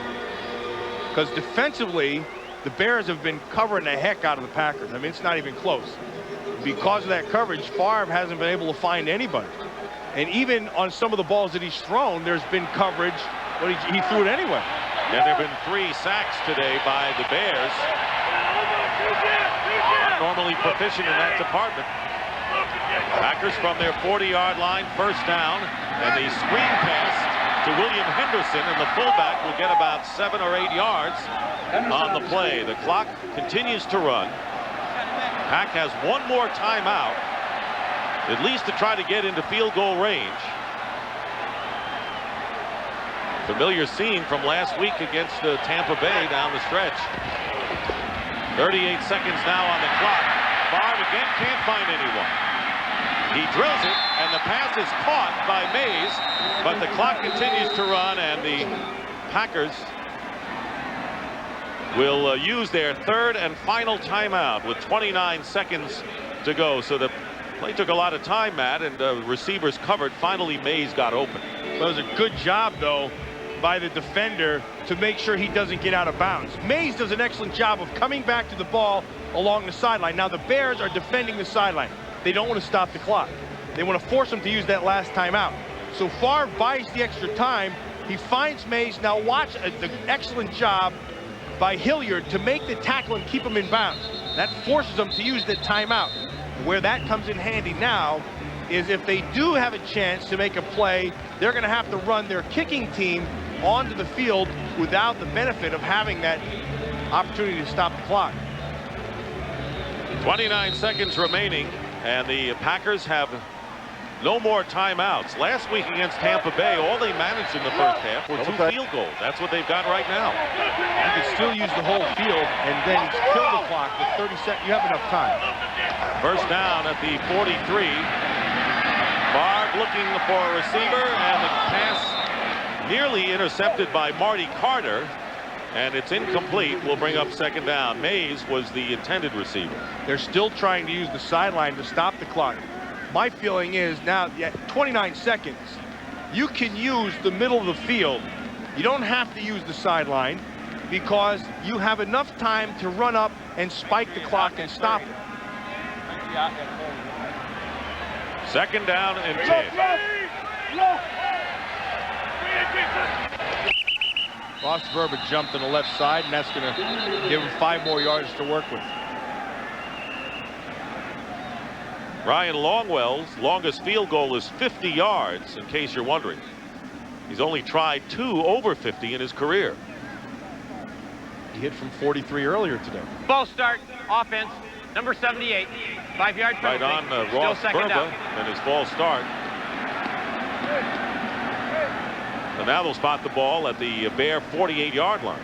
Because defensively, the Bears have been covering the heck out of the Packers. I mean, it's not even close. Because of that coverage, Favre hasn't been able to find anybody. And even on some of the balls that he's thrown, there's been coverage, but he threw it anyway. And there have been 3 sacks today by the Bears. Not normally proficient in that department. Packers from their 40-yard line, first down, and the screen pass to William Henderson, and the fullback will get about 7 or 8 yards on the play. The clock continues to run. Pack has 1 more timeout, at least to try to get into field goal range. Familiar scene from last week against Tampa Bay down the stretch. 38 seconds now on the clock. Favre again can't find anyone. He drills it, and the pass is caught by Mays, but the clock continues to run, and the Packers will use their 3rd and final timeout with 29 seconds to go. So the play took a lot of time, Matt, and receivers covered. Finally, Mays got open. Well, it was a good job, though, by the defender to make sure he doesn't get out of bounds. Mays does an excellent job of coming back to the ball along the sideline. Now, the Bears are defending the sideline. They don't want to stop the clock. They want to force him to use that last timeout. So Favre buys the extra time. He finds Mays. Now watch the excellent job by Hilliard to make the tackle and keep him in bounds. That forces them to use the timeout. Where that comes in handy now is if they do have a chance to make a play, they're going to have to run their kicking team onto the field without the benefit of having that opportunity to stop the clock. 29 seconds remaining, and the Packers have no more timeouts. Last week against Tampa Bay, all they managed in the first half were 2 field goals. That's what they've got right now. You can still use the whole field and then kill the clock with 30 seconds. You have enough time. First down at the 43. Favre looking for a receiver, and the pass nearly intercepted by Marty Carter, and it's incomplete. Will bring up 2nd down. Mays was the intended receiver. They're still trying to use the sideline to stop the clock. My feeling is now, 29 seconds, you can use the middle of the field. You don't have to use the sideline because you have enough time to run up and spike the clock and stop it. 2nd down and 10. Roethlisberger jumped on the left side, and that's going to give him 5 more yards to work with. Ryan Longwell's longest field goal is 50 yards, in case you're wondering. He's only tried 2 over 50 in his career. He hit from 43 earlier today. Ball start, offense, number 78, 5-yard penalty. Right on Roethlisberger and his false start. And now they'll spot the ball at the Bear 48-yard line.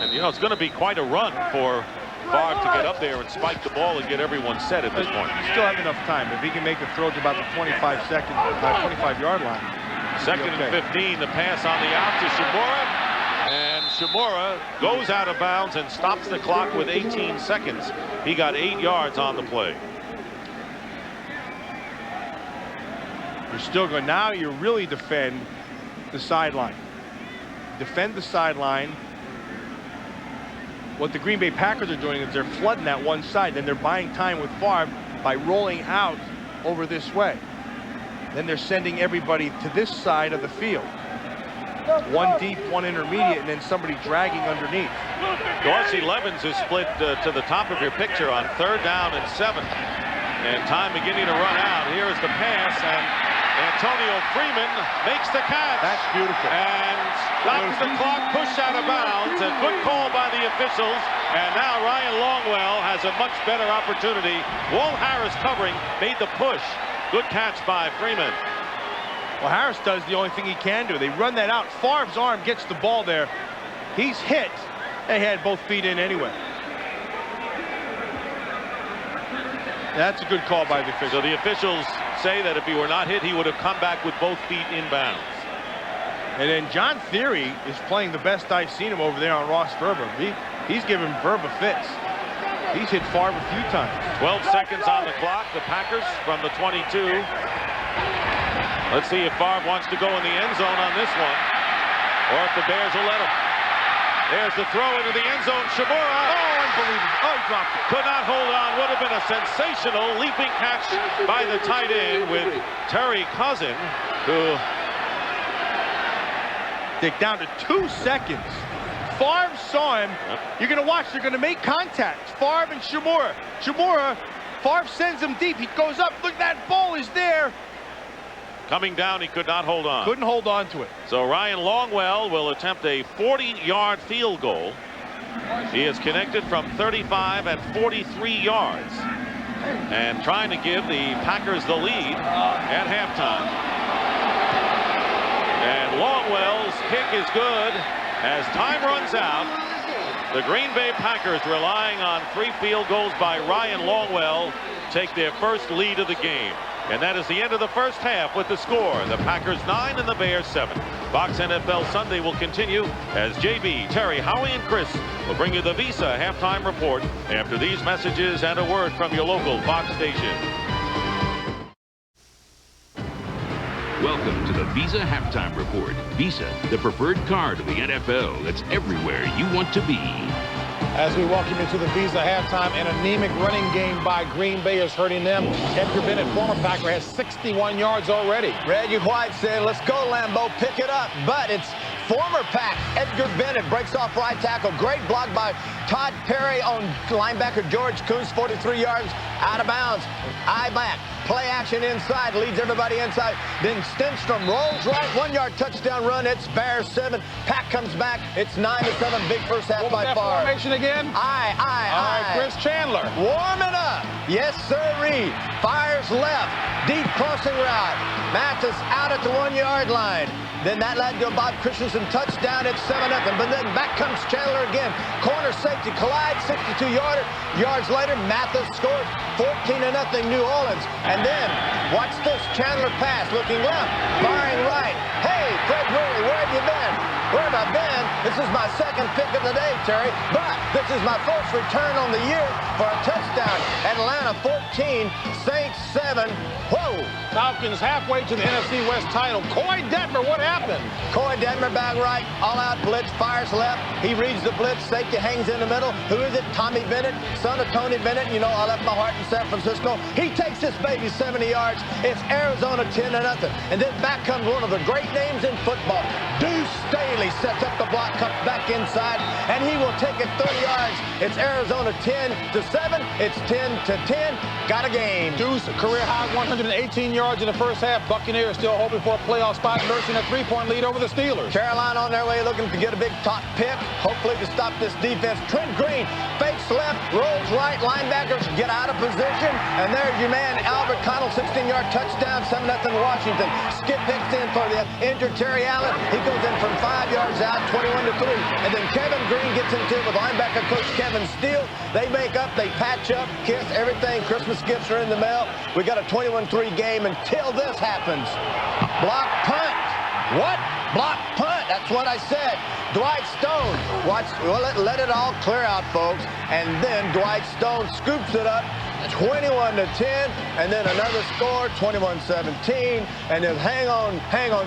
And, you know, it's going to be quite a run for Favre to get up there and spike the ball and get everyone set at this point. You still have enough time. If he can make a throw to about the 25-yard line. 2nd and 15, the pass on the out to Shimura. And Shimura goes out of bounds and stops the clock with 18 seconds. He got 8 yards on the play. You're still going. Now you really defend the sideline. Defend the sideline. What the Green Bay Packers are doing is they're flooding that one side. Then they're buying time with Favre by rolling out over this way. Then they're sending everybody to this side of the field. 1 deep, 1 intermediate, and then somebody dragging underneath. Dorsey Levens is split to the top of your picture on 3rd down and 7. And time beginning to run out. Here is the pass, and Antonio Freeman makes the catch. That's beautiful. And stops the clock, pushed out of bounds. A good call by the officials. And now Ryan Longwell has a much better opportunity. Walt Harris covering, made the push. Good catch by Freeman. Well, Harris does the only thing he can do. They run that out. Favre's arm gets the ball there. He's hit, They had both feet in anyway. That's a good call by the official. So the officials say that if he were not hit, he would have come back with both feet inbounds. And then John Theory is playing the best I've seen him over there on Ross Verba. He's giving Verba fits. He's hit Favre a few times. 12 seconds on the clock. The Packers from the 22. Let's see if Favre wants to go in the end zone on this one, or if the Bears will let him. There's the throw into the end zone. Shimura. Oh, unbelievable. Oh, he dropped it. Could not hold on. Would have been a sensational leaping catch by the tight end with Terry Cousin, who... They're down to 2 seconds. Favre saw him. You're going to watch. They're going to make contact. Favre and Shimura. Favre sends him deep. He goes up. Look, that ball is there. Coming down, he could not hold on. Couldn't hold on to it. So Ryan Longwell will attempt a 40-yard field goal. He is connected from 35 and 43 yards. And trying to give the Packers the lead at halftime. And Longwell's kick is good. As time runs out, the Green Bay Packers, relying on 3 field goals by Ryan Longwell, take their first lead of the game. And that is the end of the first half with the score. The Packers 9 and the Bears 7. Fox NFL Sunday will continue as JB, Terry, Howie, and Chris will bring you the Visa halftime report after these messages and a word from your local Fox station. Welcome to the Visa Halftime Report. Visa, the preferred card of the NFL that's everywhere you want to be. As we welcome you to the Visa halftime, an anemic running game by Green Bay is hurting them. Edgar Bennett, former Packer, has 61 yards already. Reggie White said, let's go, Lambeau, pick it up. But it's former Pack. Edgar Bennett breaks off right tackle. Great block by Todd Perry on linebacker George Kuntz, 43 yards out of bounds. Eye back. Play action inside, leads everybody inside. Then Stenstrom rolls right, 1-yard touchdown run. It's Bears 7. Pack comes back. It's 9-7. Big first half by far. Formation again? Aye. All right, Chris Chandler. Warming up. Yes, sirree. Fires left. Deep crossing route. Mathis out at the 1-yard line. Then that led to a Bob Christensen touchdown. It's 7-0. But then back comes Chandler again. Corner safety collide, 62-yarder. Yards later, Mathis scores 14-0 New Orleans. And then, watch this. Chandler pass, looking left, firing right. Hey, Fred Weary, where have you been? Where have I been? This is my second pick of the day, Terry. But this is my first return on the year for a touchdown. Atlanta 14, Saints 7. Whoa! Falcons halfway to the NFC West title. Coy Detmer, what happened? Coy Detmer back right, all-out blitz, fires left. He reads the blitz, safety hangs in the middle. Who is it? Tommy Bennett, son of Tony Bennett. You know, I left my heart in San Francisco. He takes this baby 70 yards. It's Arizona 10-0. And then back comes one of the great names in football. Deuce Staley sets up the block, comes back inside, and he will take it 30 yards. It's Arizona 10-7. It's 10-10. Got a game. Deuce, career high 118 yards in the first half. Buccaneers still hoping for a playoff spot, nursing a 3-point lead over the Steelers. Carolina on their way looking to get a big top pick, hopefully to stop this defense. Trent Green fakes left, rolls right, linebackers get out of position, and there's your man Albert Connell, 16-yard touchdown, 7-0 Washington. Skip Hicks in for the injured Terry Allen. He goes in from 5 yards out, 21-3. And then Kevin Green gets into it with linebacker coach Kevin Steele. They make up, they patch up, kiss, everything. Christmas gifts are in the mail. We got a 21-3 game until this happens. Block punt. What? Block punt. That's what I said. Dwight Stone. Watch. Well, let it all clear out, folks. And then Dwight Stone scoops it up. 21-10, and then another score, 21-17, and then hang on,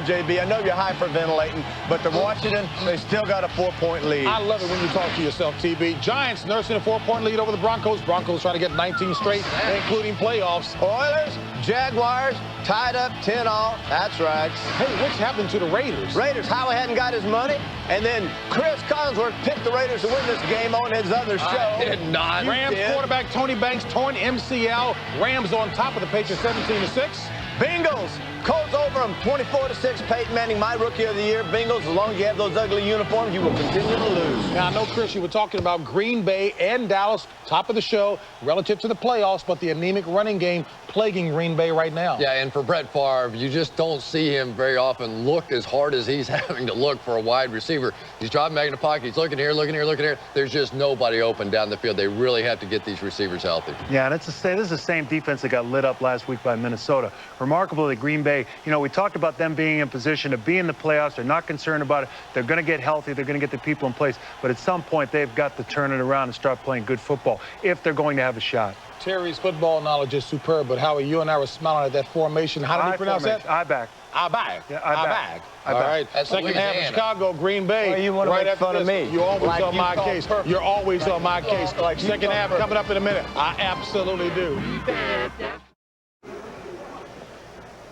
JB. I know you're hyperventilating, but the Washington, they still got a 4-point lead. I love it when you talk to yourself, TB. Giants nursing a 4-point lead over the Broncos. Broncos trying to get 19 straight, including playoffs. Oilers, Jaguars, tied up 10-all. That's right. Hey, what's happened to the Raiders? Raiders, Howie hadn't got his money, and then Chris Collinsworth picked the Raiders to win this game on his other show. I did not. Rams quarterback Tony Banks torn MCL. Rams on top of the Patriots 17-6. Bengals, Colts over over them 24-6. Peyton Manning, my rookie of the year. Bengals, as long as you have those ugly uniforms, you will continue to lose. Now, I know, Chris, you were talking about Green Bay and Dallas, top of the show, relative to the playoffs, but the anemic running game plaguing Green Bay right now. Yeah, and for Brett Favre, you just don't see him very often look as hard as he's having to look for a wide receiver. He's dropping back in the pocket. He's looking here, looking here, looking here. There's just nobody open down the field. They really have to get these receivers healthy. Yeah, and this is the same defense that got lit up last week by Minnesota. Remarkable that Green Bay, you know, we talked about them being in position to be in the playoffs. They're not concerned about it. They're going to get healthy. They're going to get the people in place. But at some point, they've got to turn it around and start playing good football if they're going to have a shot. Terry's football knowledge is superb, but Howie, you and I were smiling at that formation. How did he pronounce that? I-back. I-back. Yeah, I-back. All right. Second half of Chicago, Green Bay. Well, you want to right make after fun of this, me. You're always Like on you my call case. perfect. You're always on my case. Like you Second call half perfect. coming up in a minute. I absolutely do.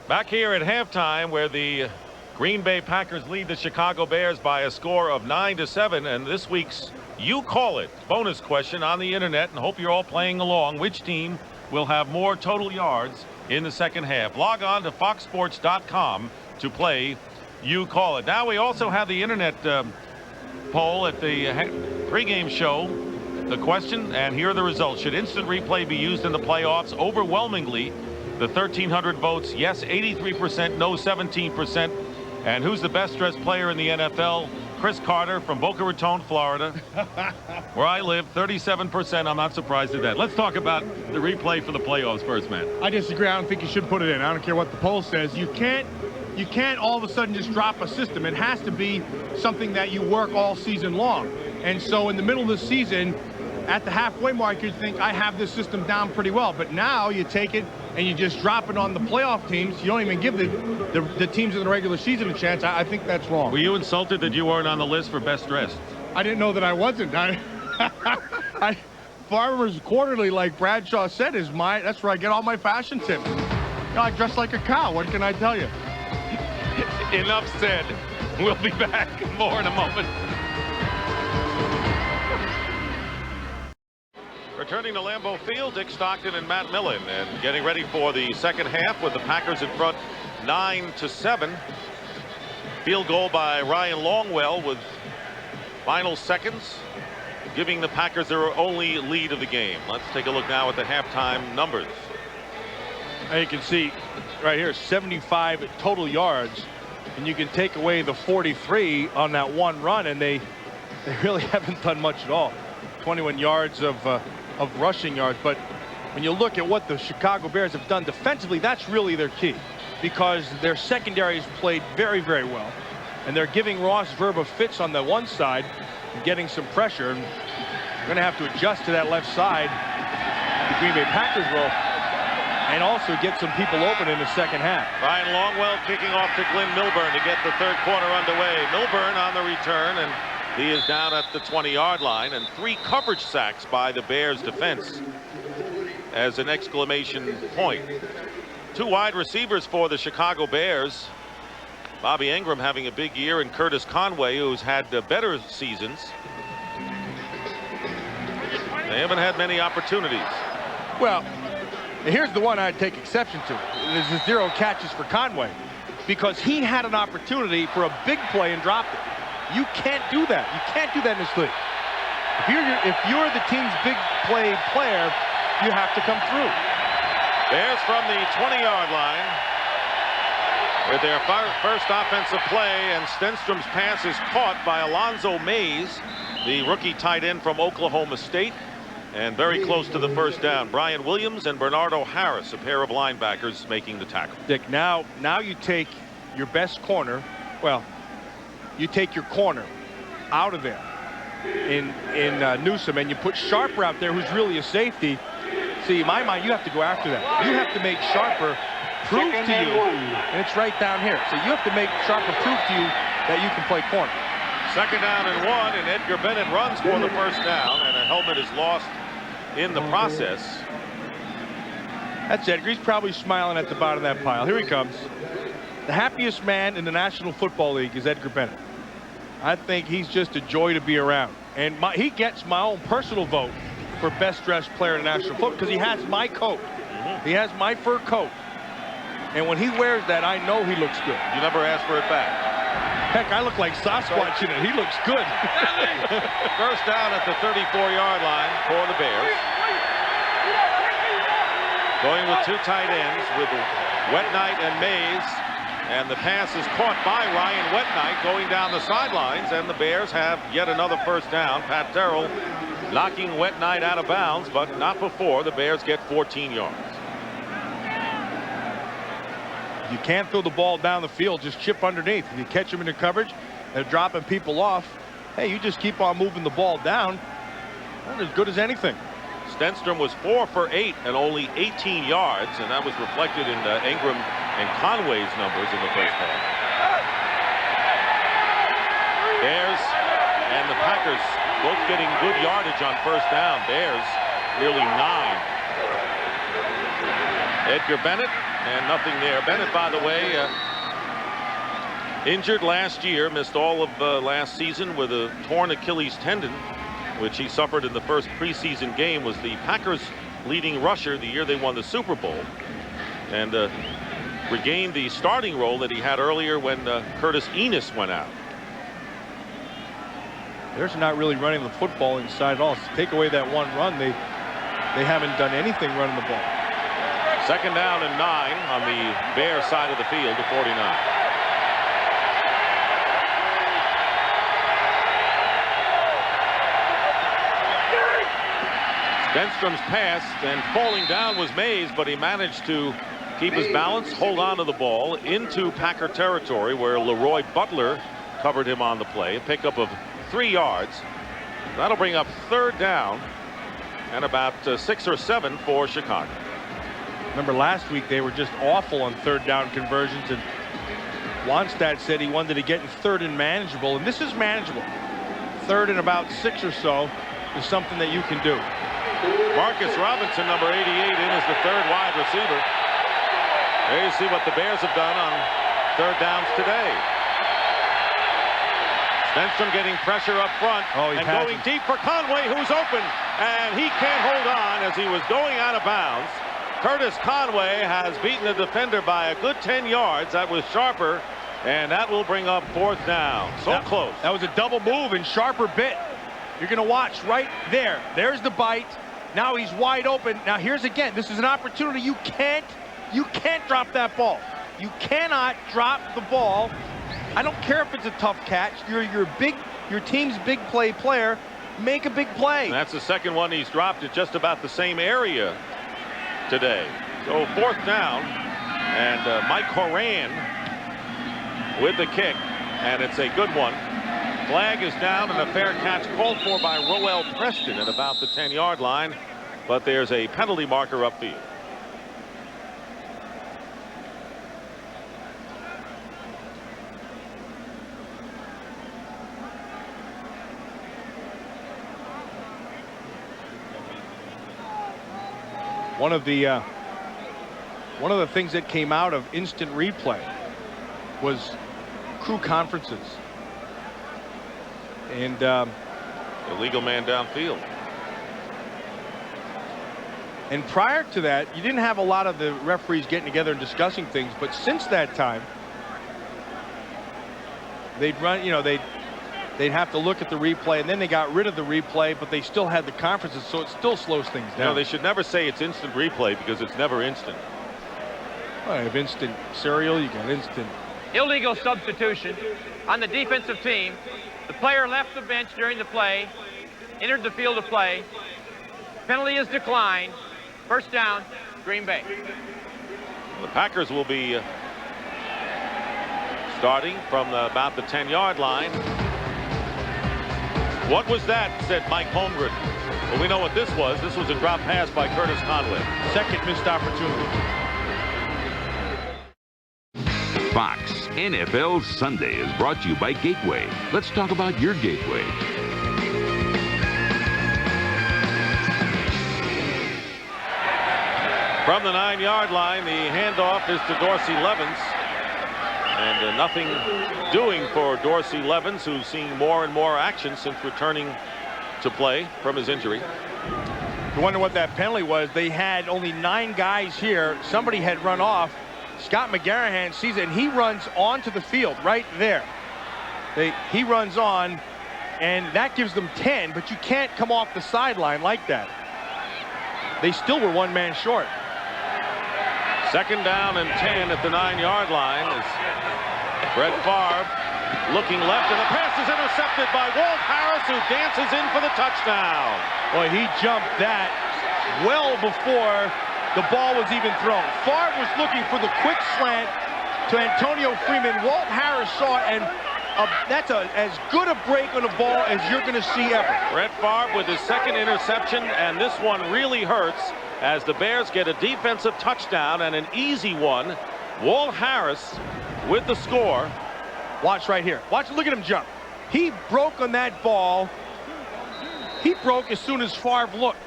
Back here at halftime, where the Green Bay Packers lead the Chicago Bears by a score of 9-7, and this week's You Call It bonus question on the internet, and hope you're all playing along. Which team will have more total yards in the second half? Log on to foxsports.com to play You Call It. Now we also have the internet poll at the pregame show. The question, and here are the results. Should instant replay be used in the playoffs? Overwhelmingly, the 1,300 votes, yes, 83%, no, 17%. And who's the best dressed player in the NFL? Chris Carter from Boca Raton, Florida, where I live. 37%. I'm not surprised at that. Let's talk about the replay for the playoffs first, man. I disagree. I don't think you should put it in. I don't care what the poll says. You can't all of a sudden just drop a system. It has to be something that you work all season long. And so in the middle of the season, at the halfway mark, you think, I have this system down pretty well. But now you take it and you just drop it on the playoff teams. You don't even give the teams in the regular season a chance. I think that's wrong. Were you insulted that you weren't on the list for best dressed? I didn't know that I wasn't. Farmers Quarterly, like Bradshaw said, that's where I get all my fashion tips. You know, I dress like a cow. What can I tell you? Enough said. We'll be back more in a moment. Returning to Lambeau Field, Dick Stockton and Matt Millen, and getting ready for the second half with the Packers in front 9-7. Field goal by Ryan Longwell with final seconds, giving the Packers their only lead of the game. Let's take a look now at the halftime numbers. Now you can see right here 75 total yards, and you can take away the 43 on that one run, and they really haven't done much at all. 21 yards of rushing yards. But when you look at what the Chicago Bears have done defensively, that's really their key, because their secondary has played very, very well, and they're giving Ross Verba fits on the one side and getting some pressure. And they're going to have to adjust to that left side, the Green Bay Packers will, and also get some people open in the second half. Ryan Longwell kicking off to Glenn Milburn to get the third quarter underway. Milburn on the return, and he is down at the 20-yard line, and 3 coverage sacks by the Bears defense as an exclamation point. 2 wide receivers for the Chicago Bears. Bobby Ingram having a big year, and Curtis Conway, who's had better seasons. They haven't had many opportunities. Well, here's the one I'd take exception to. There's the 0 catches for Conway, because he had an opportunity for a big play and dropped it. You can't do that. You can't do that in this league. If you're the team's big play player, you have to come through. Bears from the 20-yard line with their first offensive play, and Stenstrom's pass is caught by Alonzo Mays, the rookie tight end from Oklahoma State, and very close to the first down. Brian Williams and Bernardo Harris, a pair of linebackers, making the tackle. Dick, now you take your best corner. Well, you take your corner out of there in Newsome, and you put Sharper out there, who's really a safety. See, in my mind, you have to go after that. You have to make Sharper prove to you, and it's right down here. So you have to make Sharper prove to you that you can play corner. Second down and 1, and Edgar Bennett runs for the first down, and a helmet is lost in the process. That's Edgar. He's probably smiling at the bottom of that pile. Here he comes. The happiest man in the National Football League is Edgar Bennett. I think he's just a joy to be around. And he gets my own personal vote for best dressed player in the National Football, because he has my coat. He has my fur coat. And when he wears that, I know he looks good. You never asked for it back. Heck, I look like Sasquatch in it. He looks good. First down at the 34-yard line for the Bears. Going with two tight ends with Wetnight and Mays. And the pass is caught by Ryan Wetnight going down the sidelines. And the Bears have yet another first down. Pat Terrell knocking Wetnight out of bounds, but not before the Bears get 14 yards. You can't throw the ball down the field, just chip underneath. If you catch them in the coverage, they're dropping people off. Hey, you just keep on moving the ball down. Not as good as anything. Stenstrom was 4 for 8 and only 18 yards, and that was reflected in Ingram and Conway's numbers in the first half. Bears and the Packers both getting good yardage on first down. Bears nearly 9. Edgar Bennett, and nothing there. Bennett, by the way, injured last year, missed all of last season with a torn Achilles tendon, which he suffered in the first preseason game. Was the Packers' leading rusher the year they won the Super Bowl, and regained the starting role that he had earlier when Curtis Enos went out. Bears are not really running the football inside at all. So take away that one run, they haven't done anything running the ball. Second down and 9 on the Bear side of the field to 49. Stenstrom's pass, and falling down was Mays, but he managed to keep his balance, hold on to the ball into Packer territory where Leroy Butler covered him on the play. A pickup of 3 yards. That'll bring up third down and about 6 or 7 for Chicago. Remember last week they were just awful on third down conversions, and Wannstedt said he wanted to get in third and manageable, and this is manageable. Third and about 6 or so is something that you can do. Marcus Robinson, number 88, in as the third wide receiver. There you see what the Bears have done on third downs today. Stenstrom getting pressure up front and going deep for Conway, who's open, and he can't hold on as he was going out of bounds. Curtis Conway has beaten the defender by a good 10 yards. That was Sharper, and that will bring up fourth down. So close. That was a double move, and Sharper bit. You're going to watch right there. There's the bite. Now he's wide open. Now here's again. This is an opportunity. You can't drop that ball. You cannot drop the ball. I don't care if it's a tough catch. Your team's big play player. Make a big play. And that's the second one he's dropped at just about the same area today. So fourth down, and Mike Horan with the kick, and it's a good one. Flag is down, and a fair catch called for by Roel Preston at about the 10-yard line, but there's a penalty marker upfield. One of the things that came out of instant replay was crew conferences and illegal man downfield. And prior to that, you didn't have a lot of the referees getting together and discussing things, but since that time they'd run, they'd have to look at the replay, and then they got rid of the replay, but they still had the conferences, so it still slows things down. They should never say it's instant replay because it's never instant. Well, you have instant cereal, you got instant. Illegal substitution on the defensive team. The player left the bench during the play, entered the field of play. Penalty is declined. First down, Green Bay. The Packers will be starting from about the 10-yard line. What was that, said Mike Holmgren. Well, we know what this was. This was a drop pass by Curtis Conway. Second missed opportunity. Fox NFL Sunday is brought to you by Gateway. Let's talk about your Gateway. From the 9-yard line, the handoff is to Dorsey Levens. And nothing doing for Dorsey Levens, who's seeing more and more action since returning to play from his injury. You wonder what that penalty was. They had only 9 guys here. Somebody had run off. Scott McGarrahan sees it, and he runs onto the field right there. He runs on, and that gives them 10, but you can't come off the sideline like that. They still were 1 man short. 2nd down and 10 at the 9-yard line as Brett Favre looking left, and the pass is intercepted by Walt Harris, who dances in for the touchdown. Boy, he jumped that well before the ball was even thrown. Favre was looking for the quick slant to Antonio Freeman. Walt Harris saw it, and that's as good a break on a ball as you're going to see ever. Brett Favre with his 2nd interception, and this one really hurts as the Bears get a defensive touchdown, and an easy one. Walt Harris with the score. Watch right here. Watch, look at him jump. He broke on that ball. He broke as soon as Favre looked.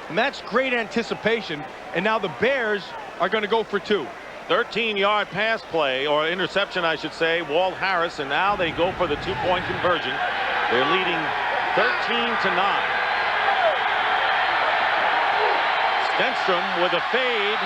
And that's great anticipation. And now the Bears are going to go for 2. 13-yard pass play, or interception, I should say. Walt Harris, and now they go for the 2-point conversion. They're leading 13-9. Stenstrom with a fade,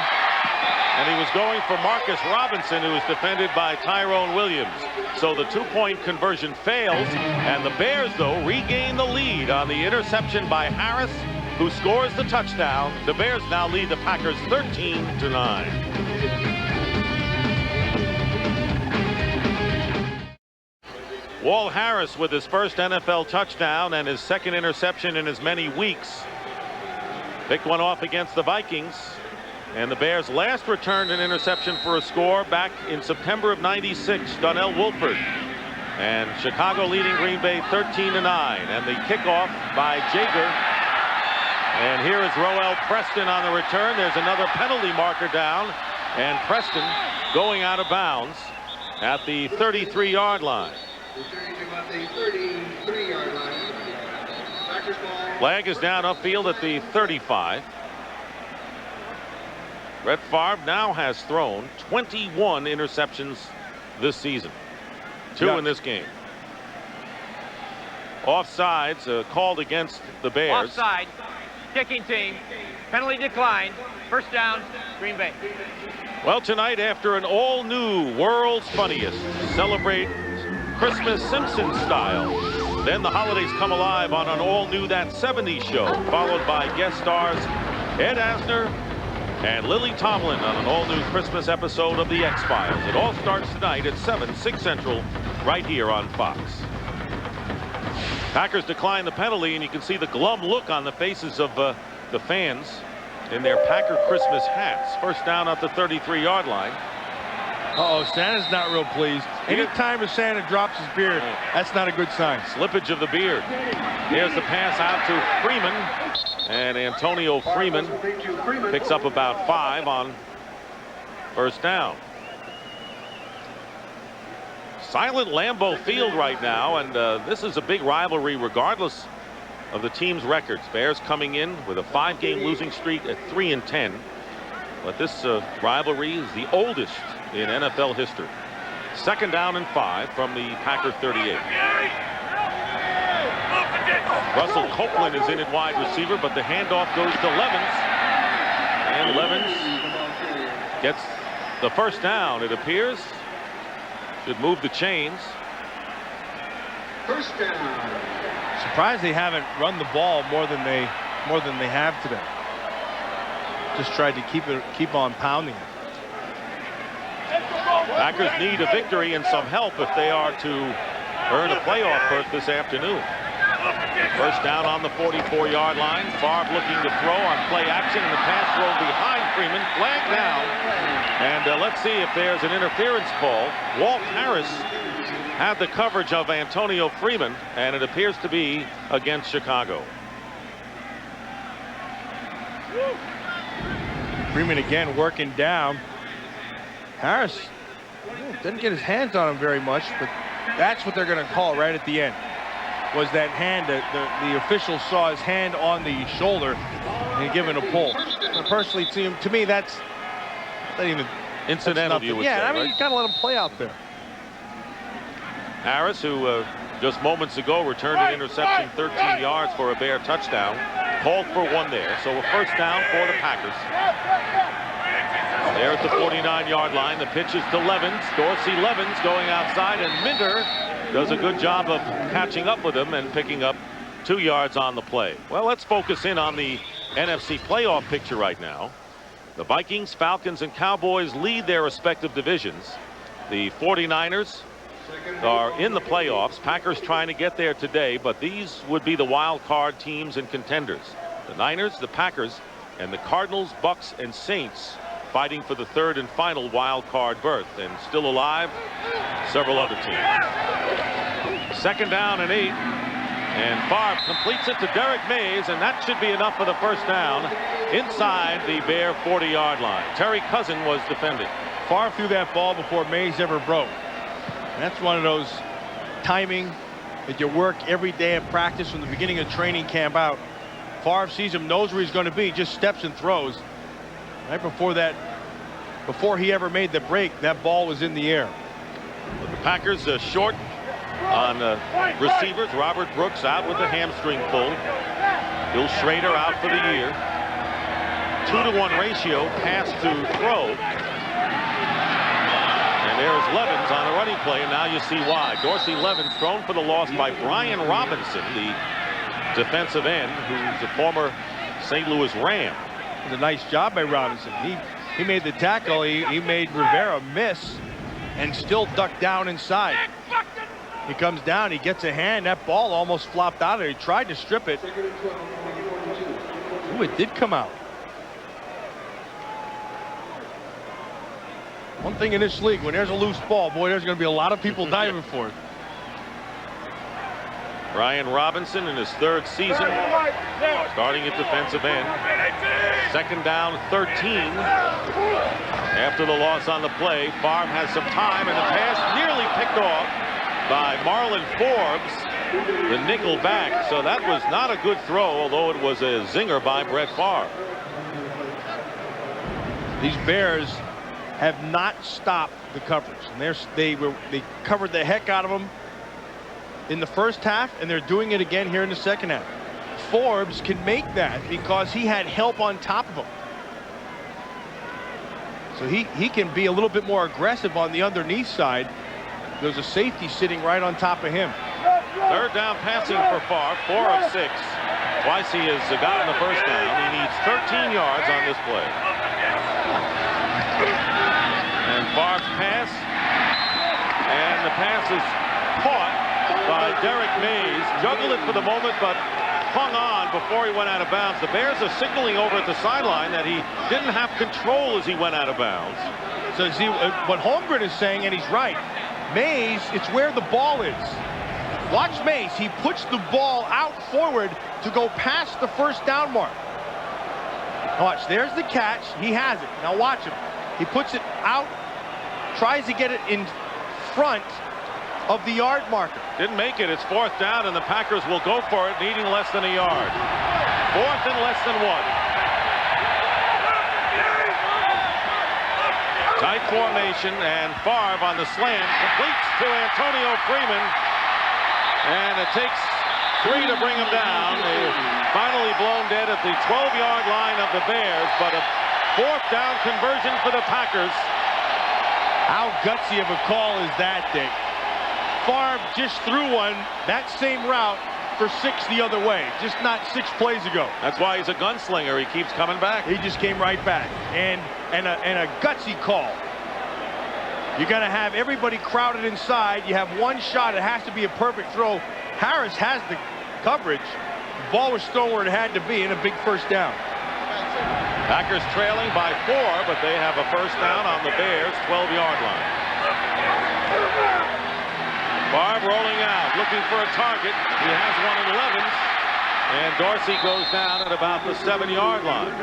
and he was going for Marcus Robinson, who was defended by Tyrone Williams. So the 2-point conversion fails, and the Bears, though, regain the lead on the interception by Harris, who scores the touchdown. The Bears now lead the Packers 13-9. Walt Harris with his first NFL touchdown and his 2nd interception in as many weeks. Picked one off against the Vikings, and the Bears last returned an interception for a score back in September of '96. Donnell Wolford, and Chicago leading Green Bay 13-9, and the kickoff by Jager. And here is Roel Preston on the return. There's another penalty marker down, and Preston going out of bounds at the 33-yard line. Flag is down upfield at the 35. Brett Favre now has thrown 21 interceptions this season. 2 in this game. Offsides called against the Bears. Offside. Kicking team. Penalty declined. 1st down, Green Bay. Well, tonight, after an all-new World's Funniest, celebrate Christmas Simpson style. Then the holidays come alive on an all-new That 70s Show, followed by guest stars Ed Asner and Lily Tomlin on an all-new Christmas episode of The X-Files. It all starts tonight at 7, 6 Central, right here on Fox. Packers decline the penalty, and you can see the glum look on the faces of the fans in their Packer Christmas hats. 1st down at the 33-yard line. Uh-oh, Santa's not real pleased. Anytime a Santa drops his beard, that's not a good sign. Slippage of the beard. Here's the pass out to Freeman, and Antonio Freeman picks up about 5 on 1st down. Silent Lambeau Field right now, and this is a big rivalry regardless of the team's records. Bears coming in with a 5-game losing streak at 3-10. But this rivalry is the oldest in NFL history. 2nd down and 5 from the Packer 38. Russell Copeland is in at wide receiver, but the handoff goes to Levens. And Levens gets the 1st down, it appears. Should move the chains. 1st down. Surprised they haven't run the ball more than they have today. Just tried to keep on pounding it. Packers need a victory and some help if they are to earn a playoff berth this afternoon. 1st down on the 44-yard line. Favre looking to throw on play action, and the pass throw behind Freeman. Flag down. And let's see if there's an interference call. Walt Harris had the coverage of Antonio Freeman, and it appears to be against Chicago. Freeman again working down. Harris didn't get his hands on him very much, but that's what they're going to call right at the end. Was that hand that the official saw his hand on the shoulder and given a pull. And personally, to me, that's not even incidental. You would say, I mean, right? you gotta let him play out there. Harris, who just moments ago returned an interception 13 yards for a Bear touchdown, called for 1 there. So a 1st down for the Packers. There at the 49-yard line. The pitch is to Levens. Dorsey Levens going outside, and Minter does a good job of catching up with him and picking up 2 yards on the play. Well, let's focus in on the NFC playoff picture right now. The Vikings, Falcons, and Cowboys lead their respective divisions. The 49ers are in the playoffs. Packers trying to get there today, but these would be the wild card teams and contenders. The Niners, the Packers, and the Cardinals, Bucks, and Saints fighting for the 3rd and final wild card berth. And still alive, several other teams. 2nd down and 8. And Favre completes it to Derek Mays, and that should be enough for the 1st down inside the Bear 40-yard line. Terry Cousin was defending. Favre threw that ball before Mays ever broke. And that's one of those timing that you work every day at practice from the beginning of training camp out. Favre sees him, knows where he's going to be, just steps and throws. Right before that, before he ever made the break, that ball was in the air. The Packers short on receivers. Robert Brooks out with the hamstring pull. Bill Schrader out for the year. 2-to-1 ratio, pass to throw. And there's Levens on a running play, and now you see why. Dorsey Levens thrown for the loss by Brian Robinson, the defensive end, who's a former St. Louis Ram. It was a nice job by Robinson. He made the tackle. He made Rivera miss and still ducked down inside. He comes down, he gets a hand. That ball almost flopped out of there. He tried to strip it. Ooh, it did come out. One thing in this league, when there's a loose ball, boy, there's going to be a lot of people diving for it. Brian Robinson in his 3rd season, starting at defensive end. 2nd down, 13. After the loss on the play, Favre has some time, and the pass nearly picked off by Marlon Forbes, the nickel back. So that was not a good throw, although it was a zinger by Brett Favre. These Bears have not stopped the coverage, and they covered the heck out of them in the 1st half, and they're doing it again here in the 2nd half. Forbes can make that because he had help on top of him. So he can be a little bit more aggressive on the underneath side. There's a safety sitting right on top of him. 3rd down passing for Favre, 4 of 6. Twice he has gotten the 1st down. He needs 13 yards on this play. And Favre's pass, and the pass is caught by Derek Mays. Juggled it for the moment, but hung on before he went out of bounds. The Bears are signaling over at the sideline that he didn't have control as he went out of bounds. So see what Holmgren is saying, and he's right. Mays, it's where the ball is. Watch Mays. He puts the ball out forward to go past the 1st down mark. Watch, there's the catch. He has it. Now watch him. He puts it out, tries to get it in front of the yard marker. Didn't make it. It's 4th down, and the Packers will go for it, needing less than a yard. 4th and less than 1. Tight formation, and Favre on the slant completes to Antonio Freeman, and it takes 3 to bring him down. They're finally blown dead at the 12-yard line of the Bears, but a 4th down conversion for the Packers. How gutsy of a call is that, Dick? Favre just threw one that same route for 6 the other way, just not 6 plays ago. That's why he's a gunslinger. He keeps coming back. He just came right back, and a gutsy call. You're going to have everybody crowded inside. You have one shot. It has to be a perfect throw. Harris has the coverage. The ball was thrown where it had to be, in a big 1st down. Packers trailing by 4, but they have a 1st down on the Bears' 12-yard line. Favre rolling out, looking for a target. He has one in Levens, and Dorsey goes down at about the 7-yard line.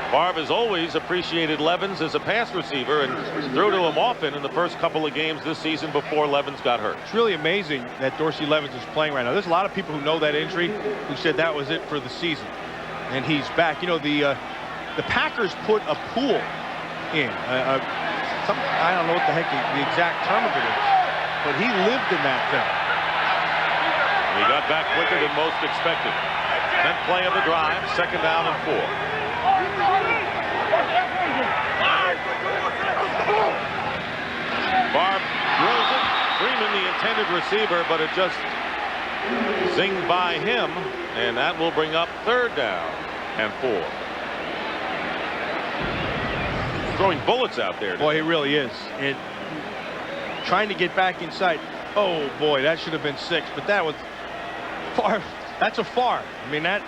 Favre has always appreciated Levens as a pass receiver and threw to him often in the first couple of games this season before Levens got hurt. It's really amazing that Dorsey Levens is playing right now. There's a lot of people who know that injury who said that was it for the season, and he's back. You know, the Packers put a pool in. I don't know what the heck the exact term of it is, but he lived in that thing. He got back quicker than most expected. 10th play of the drive, 2nd down and 4. Barb drills it. Freeman, the intended receiver, but it just zinged by him, and that will bring up 3rd down and 4. Throwing bullets out there. Boy, he really is. And trying to get back inside. Oh boy, that should have been 6, but that was far. That's a far. I mean, that,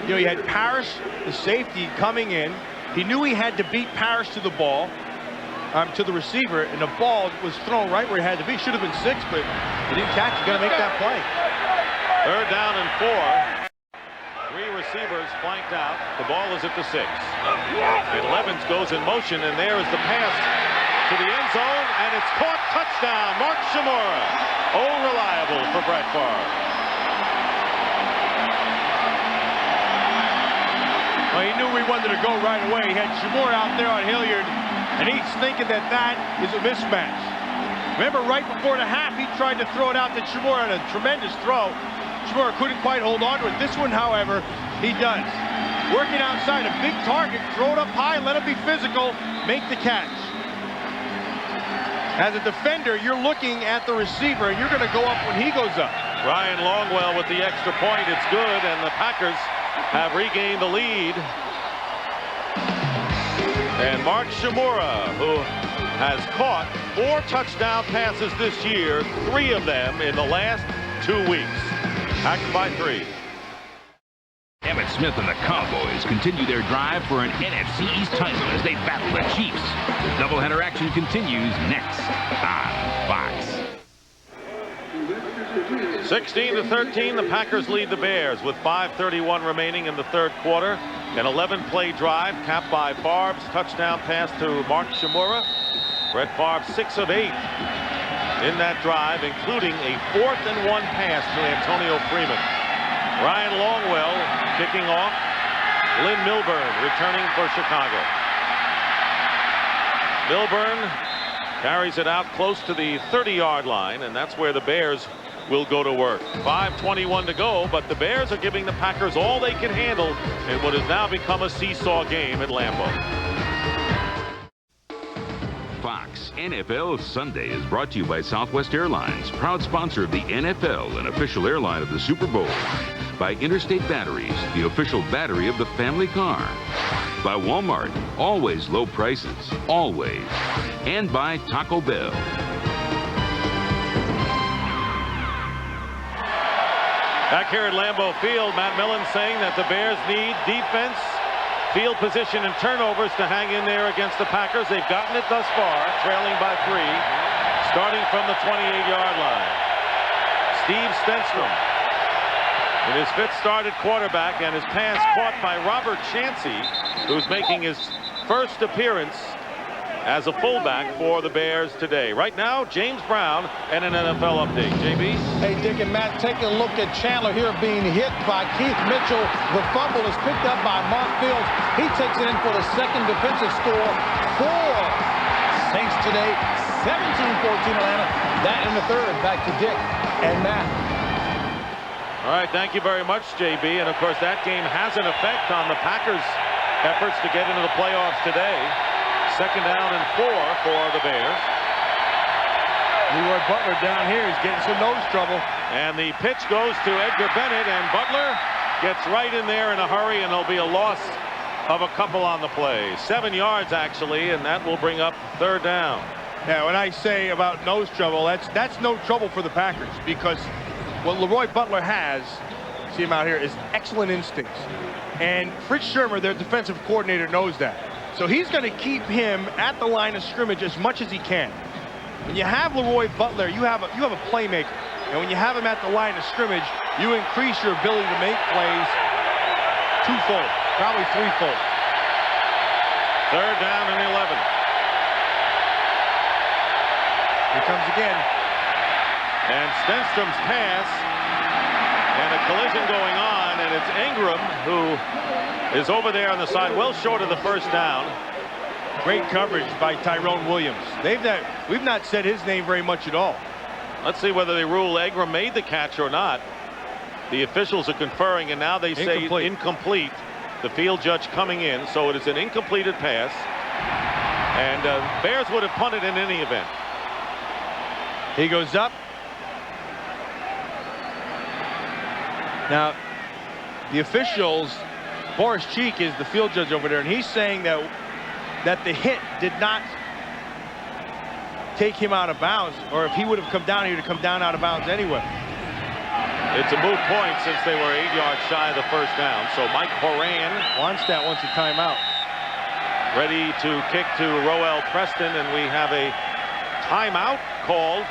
you know, he had Parrish, the safety, coming in. He knew he had to beat Parrish to the ball, to the receiver, and the ball was thrown right where it had to be. Should have been 6, but he didn't catch it. Got to make that play. 3rd down and 4. 3 receivers flanked out. The ball is at the 6. And Levens goes in motion, and there is the pass to the end zone, and it's caught. Touchdown, Mark Shimura. Oh, reliable for Brett Favre. Well, he knew we wanted to go right away. He had Shimura out there on Hilliard, and he's thinking that that is a mismatch. Remember, right before the half, he tried to throw it out to Shimura on a tremendous throw. Shimura couldn't quite hold on to it. This one, however, he does. Working outside, a big target, throw it up high, let him be physical, make the catch. As a defender, you're looking at the receiver, and you're going to go up when he goes up. Ryan Longwell with the extra point. It's good, and the Packers have regained the lead. And Mark Shimura, who has caught 4 touchdown passes this year, 3 of them in the last 2 weeks. Packers by 3. Emmitt Smith and the Cowboys continue their drive for an NFC East title as they battle the Chiefs. The doubleheader action continues next on Fox. 16-13, the Packers lead the Bears with 5:31 remaining in the 3rd quarter. An 11-play drive capped by Favre's touchdown pass to Mark Shimura. Brett Favre 6 of 8 in that drive, including a 4th and 1 pass to Antonio Freeman. Ryan Longwell kicking off. Lynn Milburn returning for Chicago. Milburn carries it out close to the 30-yard line, and that's where the Bears will go to work. 5:21 to go, but the Bears are giving the Packers all they can handle in what has now become a seesaw game at Lambeau. Fox NFL Sunday is brought to you by Southwest Airlines, proud sponsor of the NFL and official airline of the Super Bowl. By Interstate Batteries, the official battery of the family car. By Walmart, always low prices, always. And by Taco Bell. Back here at Lambeau Field, Matt Millen saying that the Bears need defense, field position, and turnovers to hang in there against the Packers. They've gotten it thus far, trailing by 3, starting from the 28-yard line. Steve Stenstrom in his 5th start at quarterback, and his pass caught by Robert Chansey, who's making his first appearance as a fullback for the Bears today. Right now, James Brown and an NFL update. JB? Hey, Dick and Matt, taking a look at Chandler here being hit by Keith Mitchell. The fumble is picked up by Mark Fields. He takes it in for the 2nd defensive score for Saints today. 17-14 Atlanta. That in the 3rd. Back to Dick and Matt. All right, thank you very much, JB. And, of course, that game has an effect on the Packers' efforts to get into the playoffs today. 2nd down and 4 for the Bears. Leroy Butler down here. He's getting some nose trouble. And the pitch goes to Edgar Bennett, and Butler gets right in there in a hurry, and there'll be a loss of a couple on the play. 7 yards, actually, and that will bring up 3rd down. Yeah, when I say about nose trouble, that's no trouble for the Packers, because what Leroy Butler has, see him out here, is excellent instincts. And Fritz Shermer, their defensive coordinator, knows that. So he's going to keep him at the line of scrimmage as much as he can. When you have Leroy Butler, you have a playmaker. And when you have him at the line of scrimmage, you increase your ability to make plays twofold, probably threefold. 3rd down and 11. Here comes again. And Stenstrom's pass, and a collision going on, and it's Ingram who is over there on the side, well short of the 1st down. Great coverage by Tyrone Williams. We've not said his name very much at all. Let's see whether they rule Ingram made the catch or not. The officials are conferring, and now they say incomplete. The field judge coming in, so it is an incompleted pass. And Bears would have punted in any event. He goes up. Now, the officials, Boris Cheek is the field judge over there, and he's saying that the hit did not take him out of bounds, or if he would have come down, he would have come down out of bounds anyway. It's a moot point since they were 8 yards shy of the first down. So Mike Horan wants a timeout. Ready to kick to Roel Preston, and we have a timeout called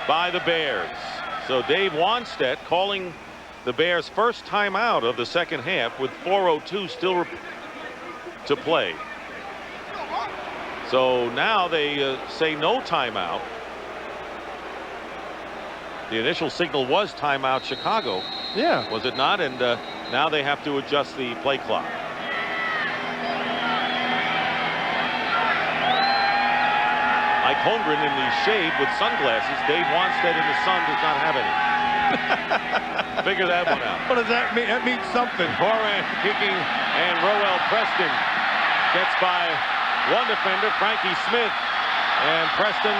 by the Bears. So Dave Wanstead calling the Bears' first timeout of the second half with 4:02 still to play. So now they say no timeout. The initial signal was timeout Chicago. Yeah. Was it not? And now they have to adjust the play clock. Mike Holmgren in the shade with sunglasses. Dave Wanstead in the sun does not have any. Figure that one out. What does that mean? That means something. Horan kicking, and Roel Preston gets by one defender, Frankie Smith, and Preston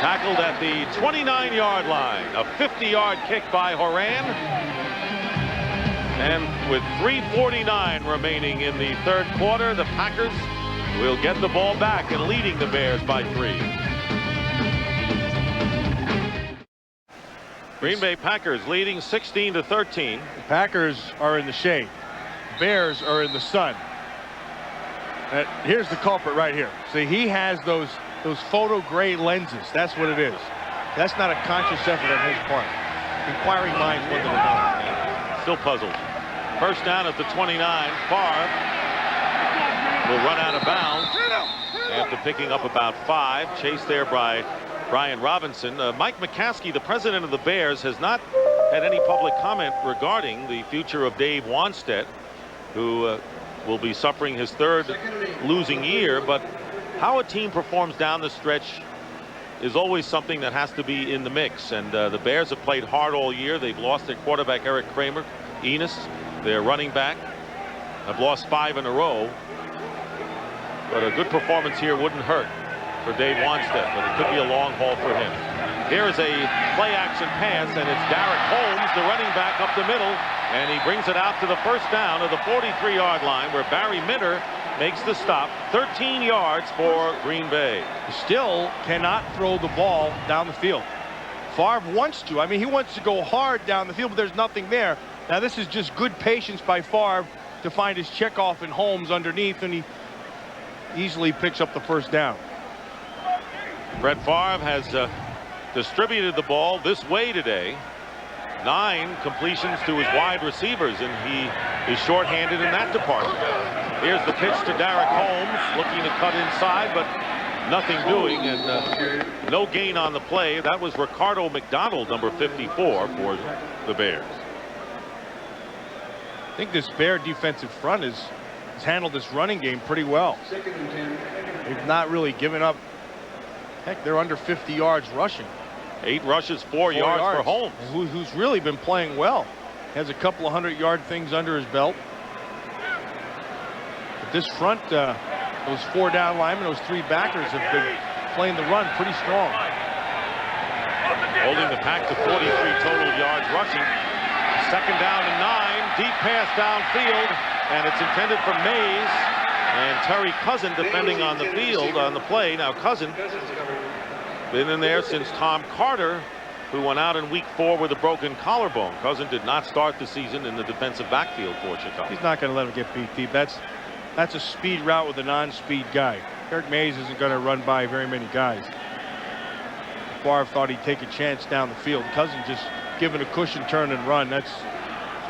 tackled at the 29-yard line. A 50-yard kick by Horan. And with 3:49 remaining in the third quarter, the Packers will get the ball back and leading the Bears by 3. Green Bay Packers leading 16-13. The Packers are in the shade. Bears are in the sun. Here's the culprit right here. See, he has those photo gray lenses. That's what it is. That's not a conscious effort on his part. Inquiring minds wonder about it. Still puzzled. First down at the 29. Favre will run out of bounds after picking up about 5. Chased there by Brian Robinson. Mike McCaskey, the president of the Bears, has not had any public comment regarding the future of Dave Wanstead, who will be suffering his 3rd losing year. But how a team performs down the stretch is always something that has to be in the mix. And the Bears have played hard all year. They've lost their quarterback Eric Kramer. Enos, their running back, have lost 5 in a row. But a good performance here wouldn't hurt for Dave Wanstead, but it could be a long haul for him. Here is a play-action pass, and it's Derek Holmes, the running back, up the middle, and he brings it out to the first down of the 43-yard line, where Barry Minter makes the stop. 13 yards for Green Bay. Still cannot throw the ball down the field. Favre wants to. I mean, he wants to go hard down the field, but there's nothing there. Now, this is just good patience by Favre to find his checkoff in Holmes underneath, and he easily picks up the first down. Brett Favre has distributed the ball this way today. 9 completions to his wide receivers, and he is shorthanded in that department. Here's the pitch to Derek Holmes, looking to cut inside, but nothing doing, and no gain on the play. That was Ricardo McDonald, number 54, for the Bears. I think this Bear defensive front has handled this running game pretty well. They've not really given up. Heck, they're under 50 yards rushing. 8 rushes, 4 yards for Holmes. Who's really been playing well. Has a couple of 100-yard things under his belt. But this front, those 4 down linemen, those 3 backers have been playing the run pretty strong. Holding the pack to 43 total yards rushing. Second down and 9. Deep pass downfield, and it's intended for Mays. And Terry Cousin defending on the field on the play. Now Cousin been in there since Tom Carter, who went out in week 4 with a broken collarbone. Cousin did not start the season in the defensive backfield for Chicago. He's not going to let him get beat deep. That's a speed route with a non-speed guy. Eric Mays isn't going to run by very many guys. Favre thought he'd take a chance down the field. Cousin just giving a cushion turn and run. That's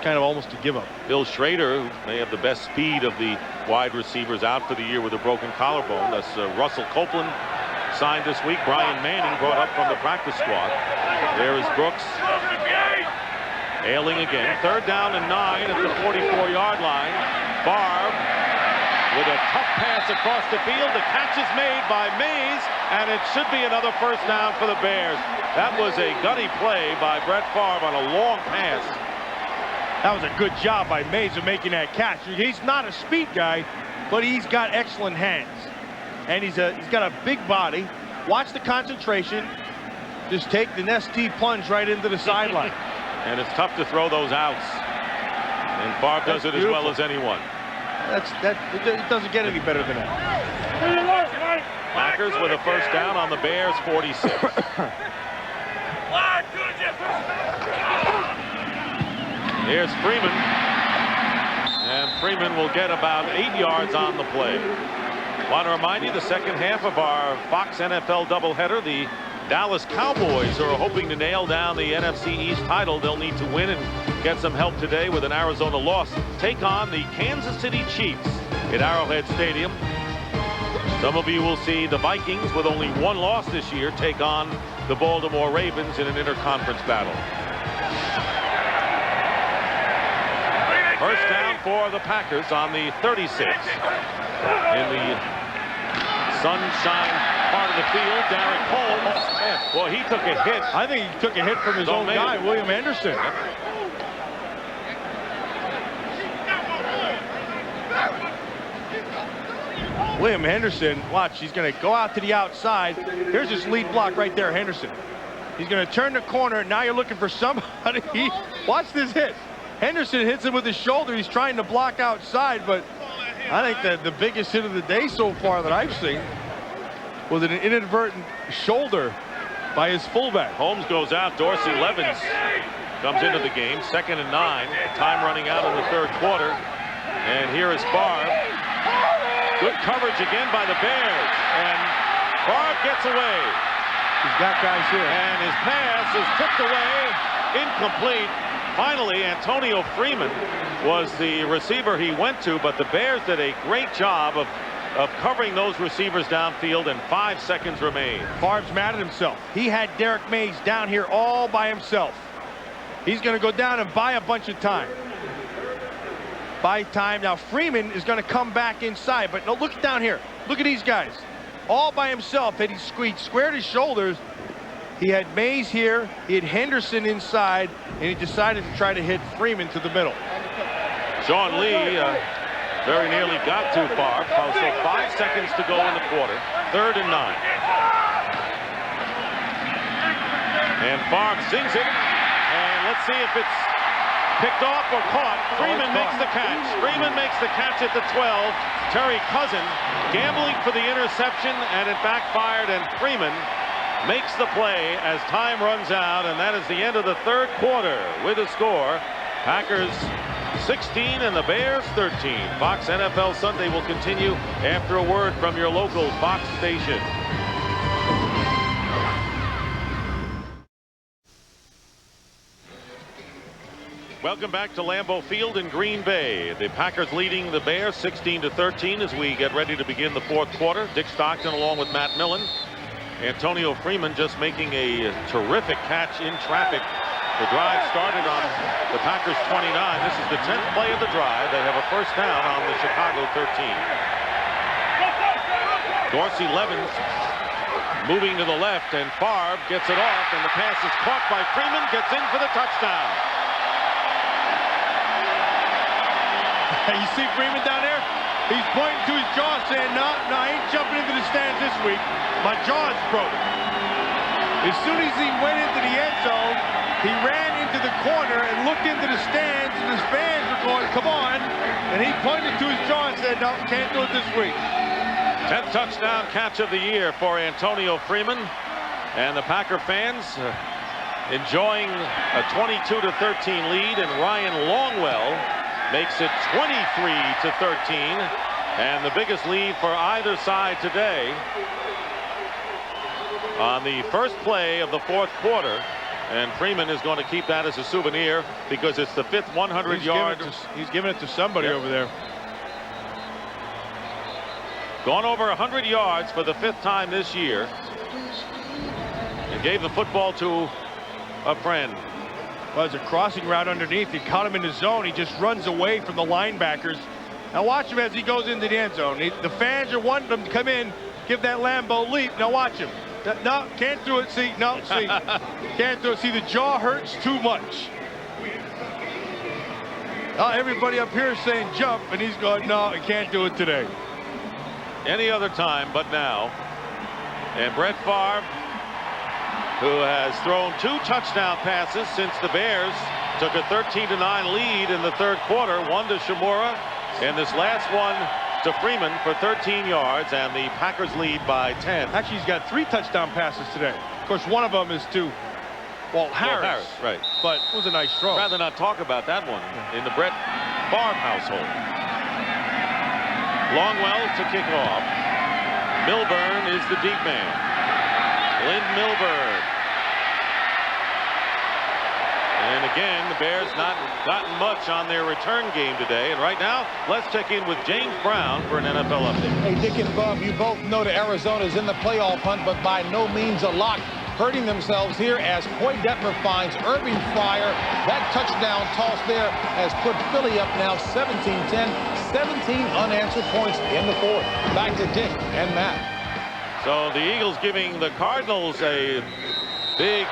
kind of almost a give up. Bill Schrader, who may have the best speed of the wide receivers, out for the year with a broken collarbone. That's Russell Copeland, signed this week. Brian Manning brought up from the practice squad. There is Brooks. Ailing again. Third down and 9 at the 44-yard line. Favre with a tough pass across the field. The catch is made by Mays, and it should be another first down for the Bears. That was a gutty play by Brett Favre on a long pass. That was a good job by Mays of making that catch. He's not a speed guy, but he's got excellent hands. and he's got a big body. Watch the concentration. Just take the nesty plunge right into the sideline. And it's tough to throw those outs. And Favre does it as well as anyone. It doesn't get any better than that. Packers with a first down on the Bears 46. Here's Freeman. And Freeman will get about 8 yards on the play. Want to remind you, the second half of our Fox NFL doubleheader, the Dallas Cowboys are hoping to nail down the NFC East title. They'll need to win and get some help today with an Arizona loss. Take on the Kansas City Chiefs at Arrowhead Stadium. Some of you will see the Vikings, with only one loss this year, take on the Baltimore Ravens in an interconference battle. First down for the Packers on the 36. In the sunshine part of the field, Derek Holmes. Well, he took a hit. I think he took a hit from his own guy, William Henderson. William Henderson, watch, he's going to go out to the outside. Here's his lead block right there, Henderson. He's going to turn the corner. Now you're looking for somebody. Watch this hit. Henderson hits him with his shoulder. He's trying to block outside, but I think that the biggest hit of the day so far that I've seen was an inadvertent shoulder by his fullback. Holmes goes out. Dorsey Levens comes into the game. 2nd and 9. Time running out in the third quarter. And here is Favre. Good coverage again by the Bears. And Favre gets away. He's got guys here. And his pass is tipped away. Incomplete. Finally, Antonio Freeman was the receiver he went to, but the Bears did a great job of covering those receivers downfield, and 5 seconds remain. Favre's mad at himself. He had Derek Mays down here all by himself. He's going to go down and buy a bunch of time. Buy time. Now Freeman is going to come back inside, but no, look down here. Look at these guys. All by himself, and he squared his shoulders. He had Mays here, he had Henderson inside, and he decided to try to hit Freeman to the middle. Sean Lee very nearly got too far. So 5 seconds to go in the quarter. 3rd and 9. And Favre sings it. And let's see if it's picked off or caught. Freeman makes the catch. Freeman makes the catch at the 12. Terry Cousin gambling for the interception, and it backfired, and Freeman makes the play as time runs out, and that is the end of the third quarter with a score. Packers 16 and the Bears 13. Fox NFL Sunday will continue after a word from your local Fox station. Welcome back to Lambeau Field in Green Bay. The Packers leading the Bears 16-13 as we get ready to begin the fourth quarter. Dick Stockton along with Matt Millen. Antonio Freeman just making a terrific catch in traffic. The drive started on the Packers 29. This is the 10th play of the drive. They have a first down on the Chicago 13. Dorsey Levens moving to the left, and Favre gets it off, and the pass is caught by Freeman, gets in for the touchdown. You see Freeman down there? He's pointing to his jaw saying, no, I ain't jumping into the stands this week. My jaw's broke. As soon as he went into the end zone, he ran into the corner and looked into the stands, and his fans were going, come on. And he pointed to his jaw and said, no, can't do it this week. 10th touchdown catch of the year for Antonio Freeman. And the Packer fans enjoying a 22-13 lead, and Ryan Longwell makes it 23-13, and the biggest lead for either side today on the first play of the fourth quarter. And Freeman is going to keep that as a souvenir because it's the 5th 100-yard. He's giving it to somebody over there. Gone over 100 yards for the 5th time this year, and gave the football to a friend. Well, it's a crossing route underneath. He caught him in the zone. He just runs away from the linebackers. Now watch him as he goes into the end zone. The fans are wanting him to come in, give that Lambeau leap. Now watch him. No, can't do it. See, no, see, can't do it. See, the jaw hurts too much. Everybody up here is saying jump, and he's going, no, I can't do it today. any other time but now. And Brett Favre, who has thrown 2 touchdown passes since the Bears took a 13-9 lead in the third quarter, one to Shimura, and this last one to Freeman for 13 yards, and the Packers lead by 10. Actually, he's got 3 touchdown passes today. Of course, one of them is to Harris. Right. But it was a nice throw. Rather not talk about that one in the Brett Favre household. Longwell to kick off. Milburn is the deep man. Lynn Milburn. And again, the Bears not gotten much on their return game today. And right now, let's check in with James Brown for an NFL update. Hey, Dick and Bub, you both know that Arizona's in the playoff hunt, but by no means a lock. Hurting themselves here as Coy Detmer finds Irving Fryer. That touchdown toss there has put Philly up now 17-10. 17 unanswered points in the fourth. Back to Dick and Matt. So the Eagles giving the Cardinals a big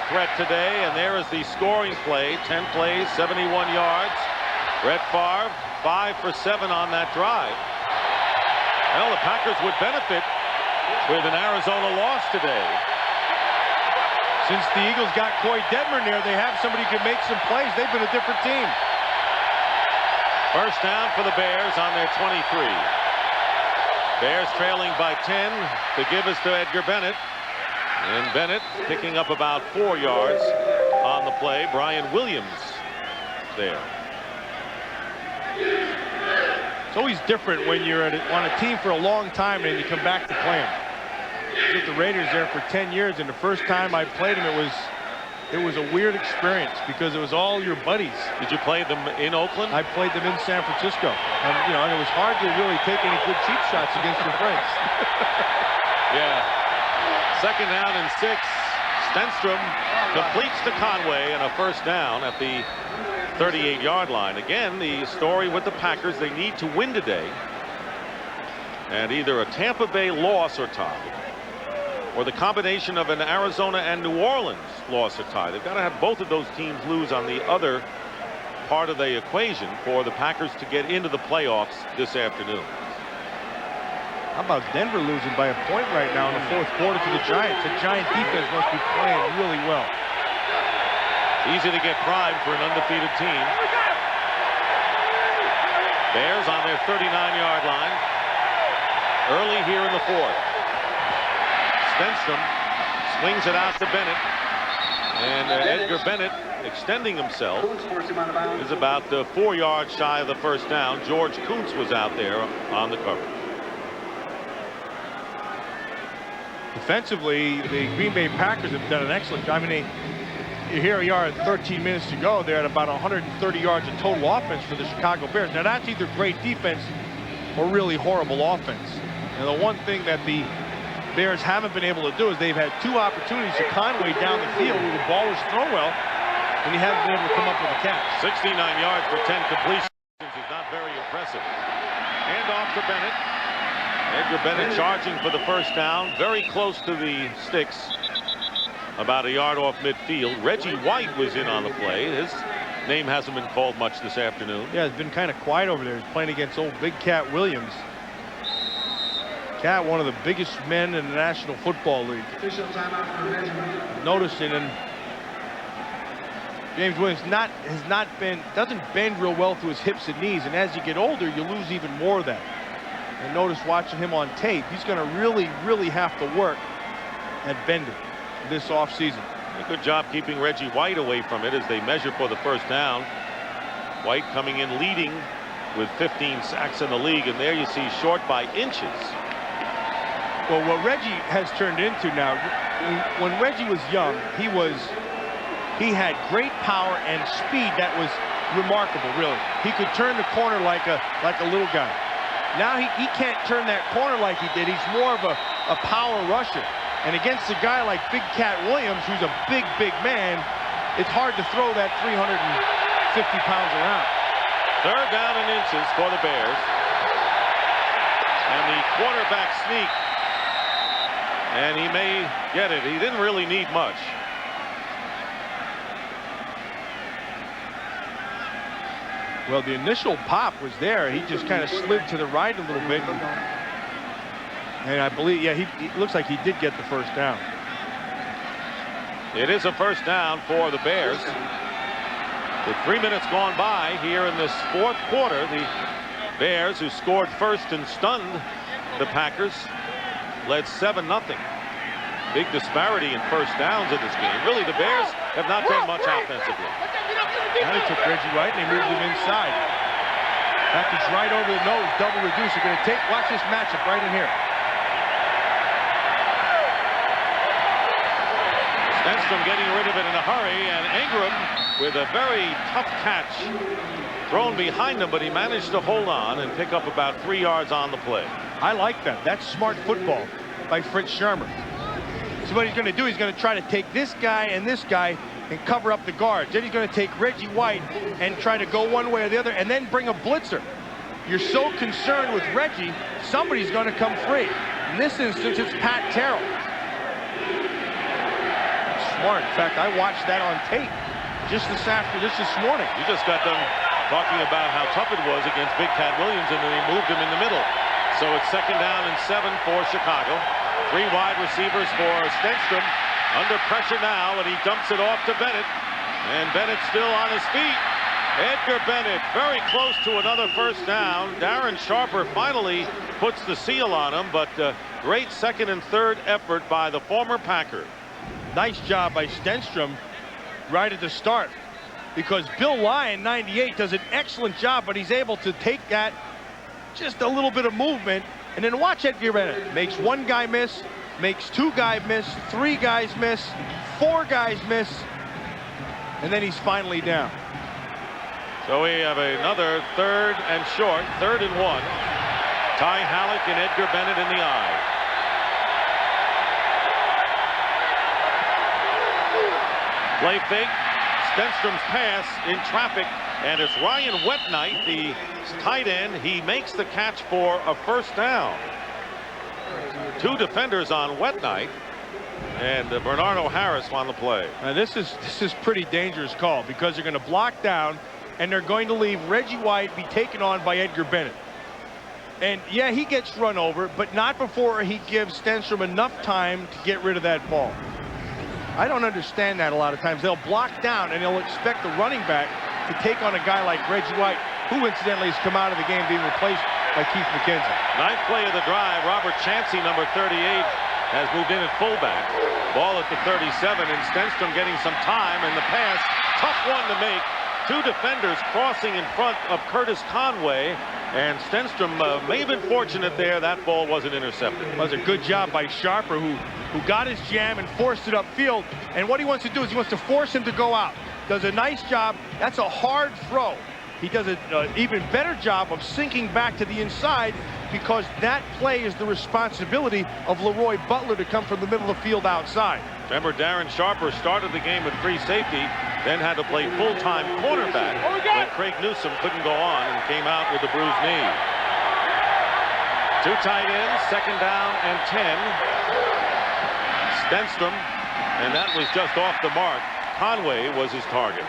threat today, and there is the scoring play. 10 plays, 71 yards. Brett Favre 5 for 7 on that drive. Well, the Packers would benefit with an Arizona loss today. Since the Eagles got Coy Detmer there, they have somebody who can make some plays. They've been a different team. First down for the Bears on their 23. Bears trailing by 10 to give us to Edgar Bennett. And Bennett picking up about 4 yards on the play. Brian Williams there. It's always different when you're on a team for a long time and you come back to play them. I was with the Raiders there for 10 years, and the first time I played them, it was a weird experience because it was all your buddies. Did you play them in Oakland? I played them in San Francisco. And, you know, and it was hard to really take any good cheap shots against your friends. Yeah. Second down and 6. Stenstrom completes to Conway and a first down at the 38-yard line. Again, the story with the Packers, they need to win today. And either a Tampa Bay loss or tie, or the combination of an Arizona and New Orleans loss or tie. They've got to have both of those teams lose on the other part of the equation for the Packers to get into the playoffs this afternoon. How about Denver losing by a point right now in the fourth quarter to the Giants? The Giant defense must be playing really well. Easy to get primed for an undefeated team. Bears on their 39-yard line. Early here in the fourth. Stenstrom swings it out to Bennett. And Edgar Bennett, extending himself, is about 4 yards shy of the first down. George Kuntz was out there on the cover. Defensively, the Green Bay Packers have done an excellent job. I mean, here we are at 13 minutes to go. They're at about 130 yards of total offense for the Chicago Bears. Now, that's either great defense or really horrible offense. And the one thing that the Bears haven't been able to do is they've had 2 opportunities to Conway down the field where the ball was thrown well, and he hasn't been able to come up with a catch. 69 yards for 10 completions is not very impressive. Hand off to Bennett. Edgar Bennett charging for the first down, very close to the sticks, about a yard off midfield. Reggie White was in on the play. His name hasn't been called much this afternoon. Yeah, it's been kind of quiet over there. He's playing against old Big Cat Williams. Cat, one of the biggest men in the National Football League. Noticing, and James Williams doesn't bend real well through his hips and knees, and as you get older, you lose even more of that. And notice watching him on tape, he's going to really have to work at bending this offseason. A good job keeping Reggie White away from it as they measure for the first down. White coming in leading with 15 sacks in the league, and there you see short by inches. Well, what Reggie has turned into now, when Reggie was young, he had great power and speed that was remarkable, really. He could turn the corner like a little guy. Now he can't turn that corner like he did. He's more of a power rusher. And against a guy like Big Cat Williams, who's a big man, it's hard to throw that 350 pounds around. Third down and inches for the Bears. And the quarterback sneak. And he may get it. He didn't really need much. Well, the initial pop was there. He just kind of slid to the right a little bit. And I believe, yeah, he looks like he did get the first down. It is a first down for the Bears. With 3 minutes gone by here in this fourth quarter, the Bears, who scored first and stunned the Packers, led 7-0. Big disparity in first downs in this game. Really, the Bears have not done much offensively. Now they took Reggie White and they moved him inside. Package right over the nose, double reduce. They're going to take, watch this matchup right in here. Stenstrom getting rid of it in a hurry, and Ingram with a very tough catch thrown behind him, but he managed to hold on and pick up about 3 yards on the play. I like that. That's smart football by Fritz Shermer. So what he's going to do, he's going to try to take this guy and cover up the guards. Then he's going to take Reggie White and try to go one way or the other and then bring a blitzer. You're so concerned with Reggie, somebody's going to come free. In this instance, it's Pat Terrell. Smart. In fact, I watched that on tape just this morning. You just got done talking about how tough it was against Big Cat Williams, and then he moved him in the middle. So it's 2nd down and 7 for Chicago. 3 wide receivers for Stenstrom. Under pressure now, and he dumps it off to Bennett. And Bennett still on his feet. Edgar Bennett very close to another first down. Darren Sharper finally puts the seal on him, but great 2nd and 3rd effort by the former Packer. Nice job by Stenstrom right at the start, because Bill Lyon, 98, does an excellent job, but he's able to take that, just a little bit of movement, and then watch Edgar Bennett. Makes 1 guy miss, makes 2 guys miss, 3 guys miss, 4 guys miss, and then he's finally down. So we have another 3rd and short, 3rd and 1. Ty Halleck and Edgar Bennett in the eye. Play fake. Stenstrom's pass in traffic, and it's Ryan Wetnight, the tight end. He makes the catch for a first down. 2 defenders on Wetnight, and Bernardo Harris on the play. Now this is pretty dangerous call, because they're going to block down, and they're going to leave Reggie White be taken on by Edgar Bennett. And yeah, he gets run over, but not before he gives Stenstrom enough time to get rid of that ball. I don't understand that a lot of times. They'll block down and they'll expect the running back to take on a guy like Reggie White, who incidentally has come out of the game being replaced by Keith McKenzie. 9th play of the drive. Robert Chansey, number 38, has moved in at fullback. Ball at the 37, and Stenstrom getting some time, and the pass, tough one to make. 2 defenders crossing in front of Curtis Conway, and Stenstrom may have been fortunate there. That ball wasn't intercepted. That was a good job by Sharper, who got his jam and forced it upfield. And what he wants to do is he wants to force him to go out. Does a nice job. That's a hard throw. He does an even better job of sinking back to the inside, because that play is the responsibility of Leroy Butler to come from the middle of the field outside. Remember, Darren Sharper started the game with free safety, then had to play full-time cornerback when Craig Newsome couldn't go on and came out with a bruised knee. 2 tight ends, 2nd down and 10. Stenstrom, and that was just off the mark. Conway was his target.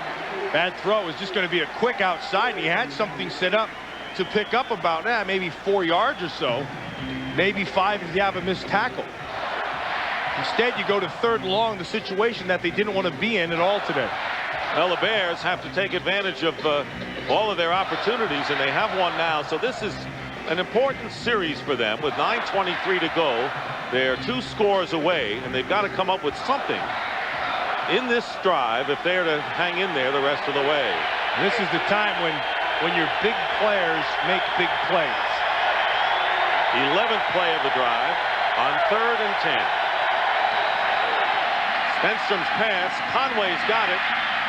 Bad throw. Was just going to be a quick outside, and he had something set up to pick up about maybe 4 yards or so, maybe 5 if you have a missed tackle. Instead, you go to 3rd and long, the situation that they didn't want to be in at all today. Well, the Bears have to take advantage of all of their opportunities, and they have one now. So this is an important series for them with 9:23 to go. They're 2 scores away, and they've got to come up with something in this drive if they're to hang in there the rest of the way. And this is the time when your big players make big plays. 11th play of the drive on 3rd and 10. Stenstrom's pass, Conway's got it,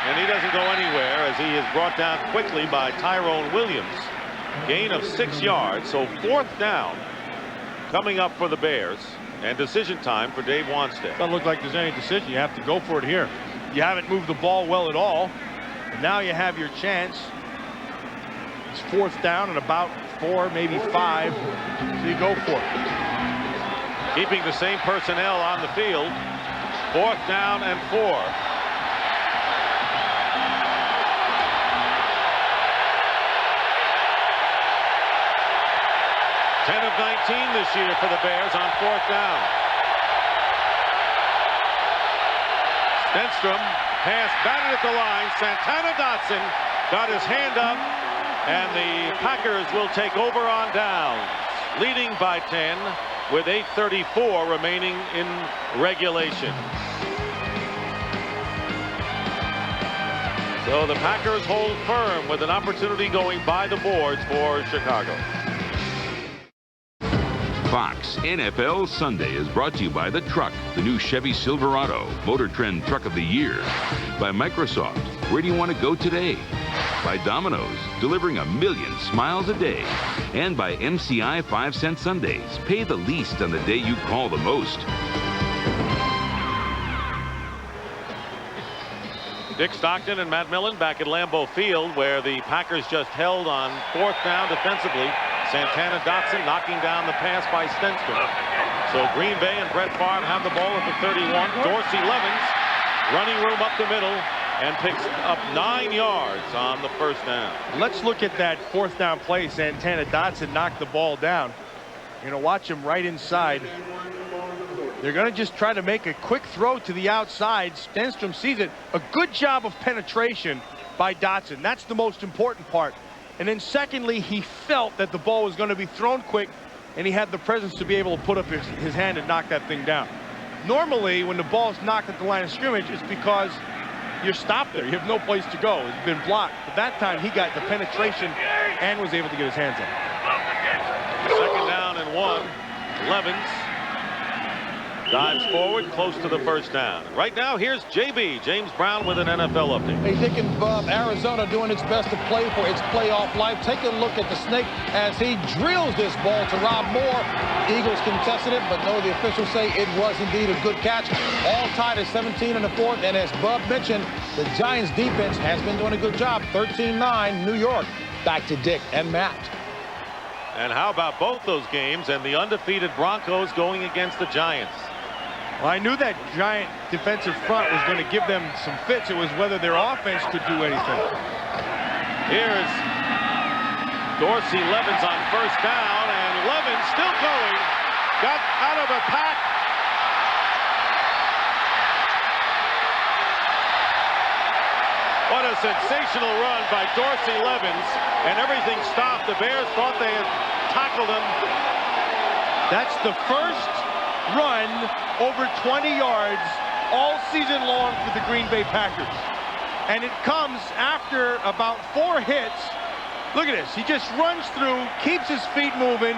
and he doesn't go anywhere as he is brought down quickly by Tyrone Williams. Gain of 6 yards, so 4th down coming up for the Bears, and decision time for Dave Wanstead. Doesn't look like there's any decision. You have to go for it here. You haven't moved the ball well at all, and now you have your chance. It's 4th down and about 4, maybe 5, so you go for it. Keeping the same personnel on the field. 4th down and 4. of 19 this year for the Bears on 4th down. Stenstrom pass batted at the line. Santana Dotson got his hand up, and the Packers will take over on downs, leading by 10 with 8:34 remaining in regulation. So the Packers hold firm with an opportunity going by the boards for Chicago. Fox NFL Sunday is brought to you by The Truck, the new Chevy Silverado, Motor Trend Truck of the Year. By Microsoft, where do you want to go today? By Domino's, delivering 1 million smiles a day. And by MCI 5-cent Sundays, pay the least on the day you call the most. Dick Stockton and Matt Millen back at Lambeau Field, where the Packers just held on 4th down defensively. Santana Dotson knocking down the pass by Stenstrom. So Green Bay and Brett Favre have the ball at the 31. Dorsey Levens running room up the middle and picks up 9 yards on the 1st down. Let's look at that 4th down play. Santana Dotson knocked the ball down. You're going to watch him right inside. They're going to just try to make a quick throw to the outside. Stenstrom sees it. A good job of penetration by Dotson. That's the most important part. And then secondly, he felt that the ball was going to be thrown quick, and he had the presence to be able to put up his hand and knock that thing down. Normally, when the ball's knocked at the line of scrimmage, it's because you're stopped there. You have no place to go. It's been blocked. But that time, he got the penetration and was able to get his hands up. 2nd down and 1. Levens dives forward close to the 1st down. Right now, here's JB, James Brown, with an NFL update. Hey, Dick and Bob, Arizona doing its best to play for its playoff life. Take a look at the snake as he drills this ball to Rob Moore. Eagles contested it, but no, the officials say it was indeed a good catch. All tied at 17 in the 4th, and as Bob mentioned, the Giants defense has been doing a good job. 13-9, New York. Back to Dick and Matt. And how about both those games and the undefeated Broncos going against the Giants? Well, I knew that Giant defensive front was going to give them some fits. It was whether their offense could do anything. Here's Dorsey Levens on 1st down, and Levens still going. Got out of a pack. What a sensational run by Dorsey Levens, and everything stopped. The Bears thought they had tackled him. That's the first run over 20 yards all season long for the Green Bay Packers. And it comes after about 4 hits. Look at this. He just runs through, keeps his feet moving,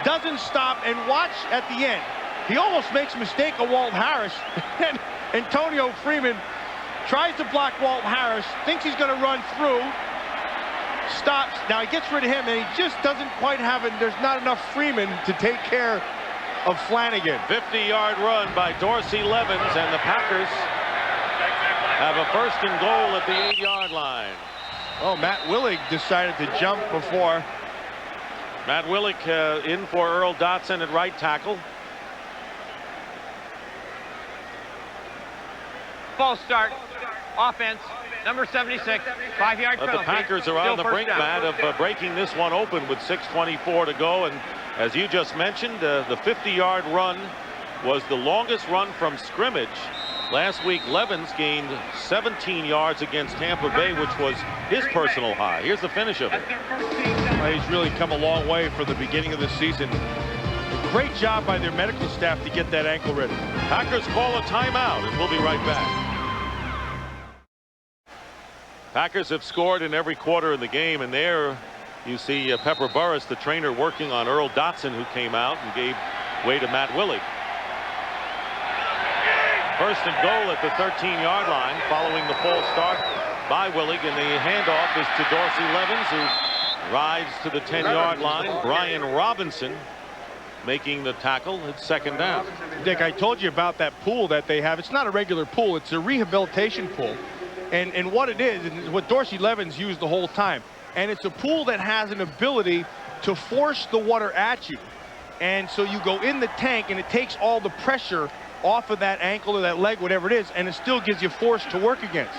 doesn't stop, and watch at the end. He almost makes a mistake of Walt Harris. And Antonio Freeman tries to block Walt Harris, thinks he's going to run through, stops. Now he gets rid of him, and he just doesn't quite have it. There's not enough Freeman to take care of Flanagan. 50-yard run by Dorsey Levens, and the Packers have a 1st and goal at the 8-yard line. Oh, Matt Willig decided to jump before. Matt Willig in for Earl Dotson at right tackle. False start. Offense. Number 76. 5-yard But penalty. the Packers are on the brink, Matt, of breaking this one open with 6:24 to go. And as you just mentioned, the 50-yard run was the longest run from scrimmage. Last week, Levens gained 17 yards against Tampa Bay, which was his personal high. Here's the finish of it. Well, he's really come a long way from the beginning of the season. A great job by their medical staff to get that ankle ready. Packers call a timeout, and we'll be right back. Packers have scored in every quarter of the game, and there you see Pepper Burris, the trainer, working on Earl Dotson, who came out and gave way to Matt Willig. 1st and goal at the 13-yard line following the false start by Willig, and the handoff is to Dorsey Levens, who rides to the 10-yard line. Brian Robinson making the tackle. It's 2nd down. Dick, I told you about that pool that they have. It's not a regular pool. It's a rehabilitation pool. And what it is what Dorsey Levens used the whole time. And it's a pool that has an ability to force the water at you. And so you go in the tank, and it takes all the pressure off of that ankle or that leg, whatever it is, and it still gives you force to work against.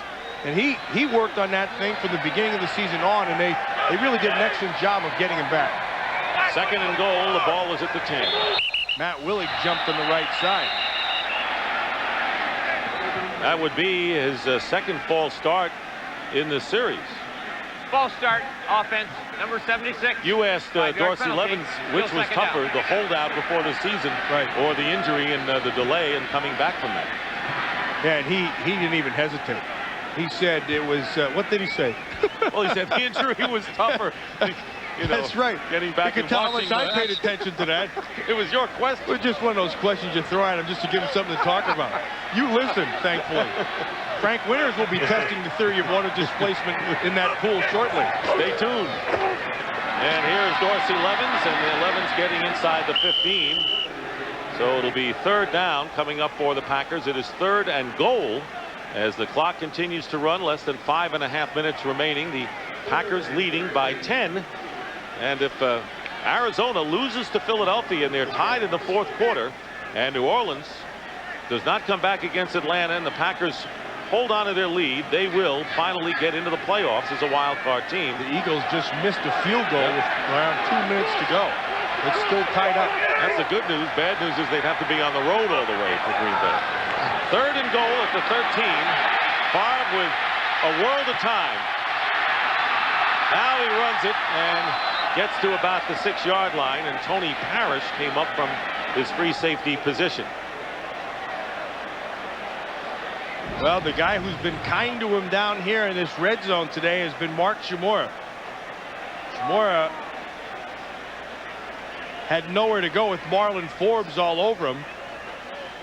And he worked on that thing from the beginning of the season on, and they really did an excellent job of getting him back. Second and goal. The ball is at the 10. Matt Willig jumped on the right side. That would be his second false start in the series. False start, offense, number 76. You asked Dorsey Levens which was tougher, the holdout before the season, or the injury and the delay and coming back from that. Yeah, and he didn't even hesitate. He said it was, what did he say? Well, he said the injury was tougher. You know, that's right. Getting back you and can tell how watching much I paid attention to that. It was your question. It was just one of those questions you throw at him just to give him something to talk about. You listen, thankfully. Frank Winters will be testing the theory of water displacement in that pool shortly. Stay tuned. And here's Dorsey Levens, and the Levens getting inside the 15. So it'll be third down coming up for the Packers. It is third and goal as the clock continues to run. Less than 5.5 minutes remaining. The Packers leading by 10. And if Arizona loses to Philadelphia and they're tied in the fourth quarter, and New Orleans does not come back against Atlanta, and the Packers hold on to their lead, they will finally get into the playoffs as a wild card team. The Eagles just missed a field goal with around 2 minutes to go. It's still tied up. That's the good news. Bad news is they'd have to be on the road all the way for Green Bay. Third and goal at the 13. Favre with a world of time. Now he runs it and gets to about the 6-yard line, and Tony Parrish came up from his free safety position. Well, the guy who's been kind to him down here in this red zone today has been Mark Shimura. Shimura had nowhere to go with Marlon Forbes all over him.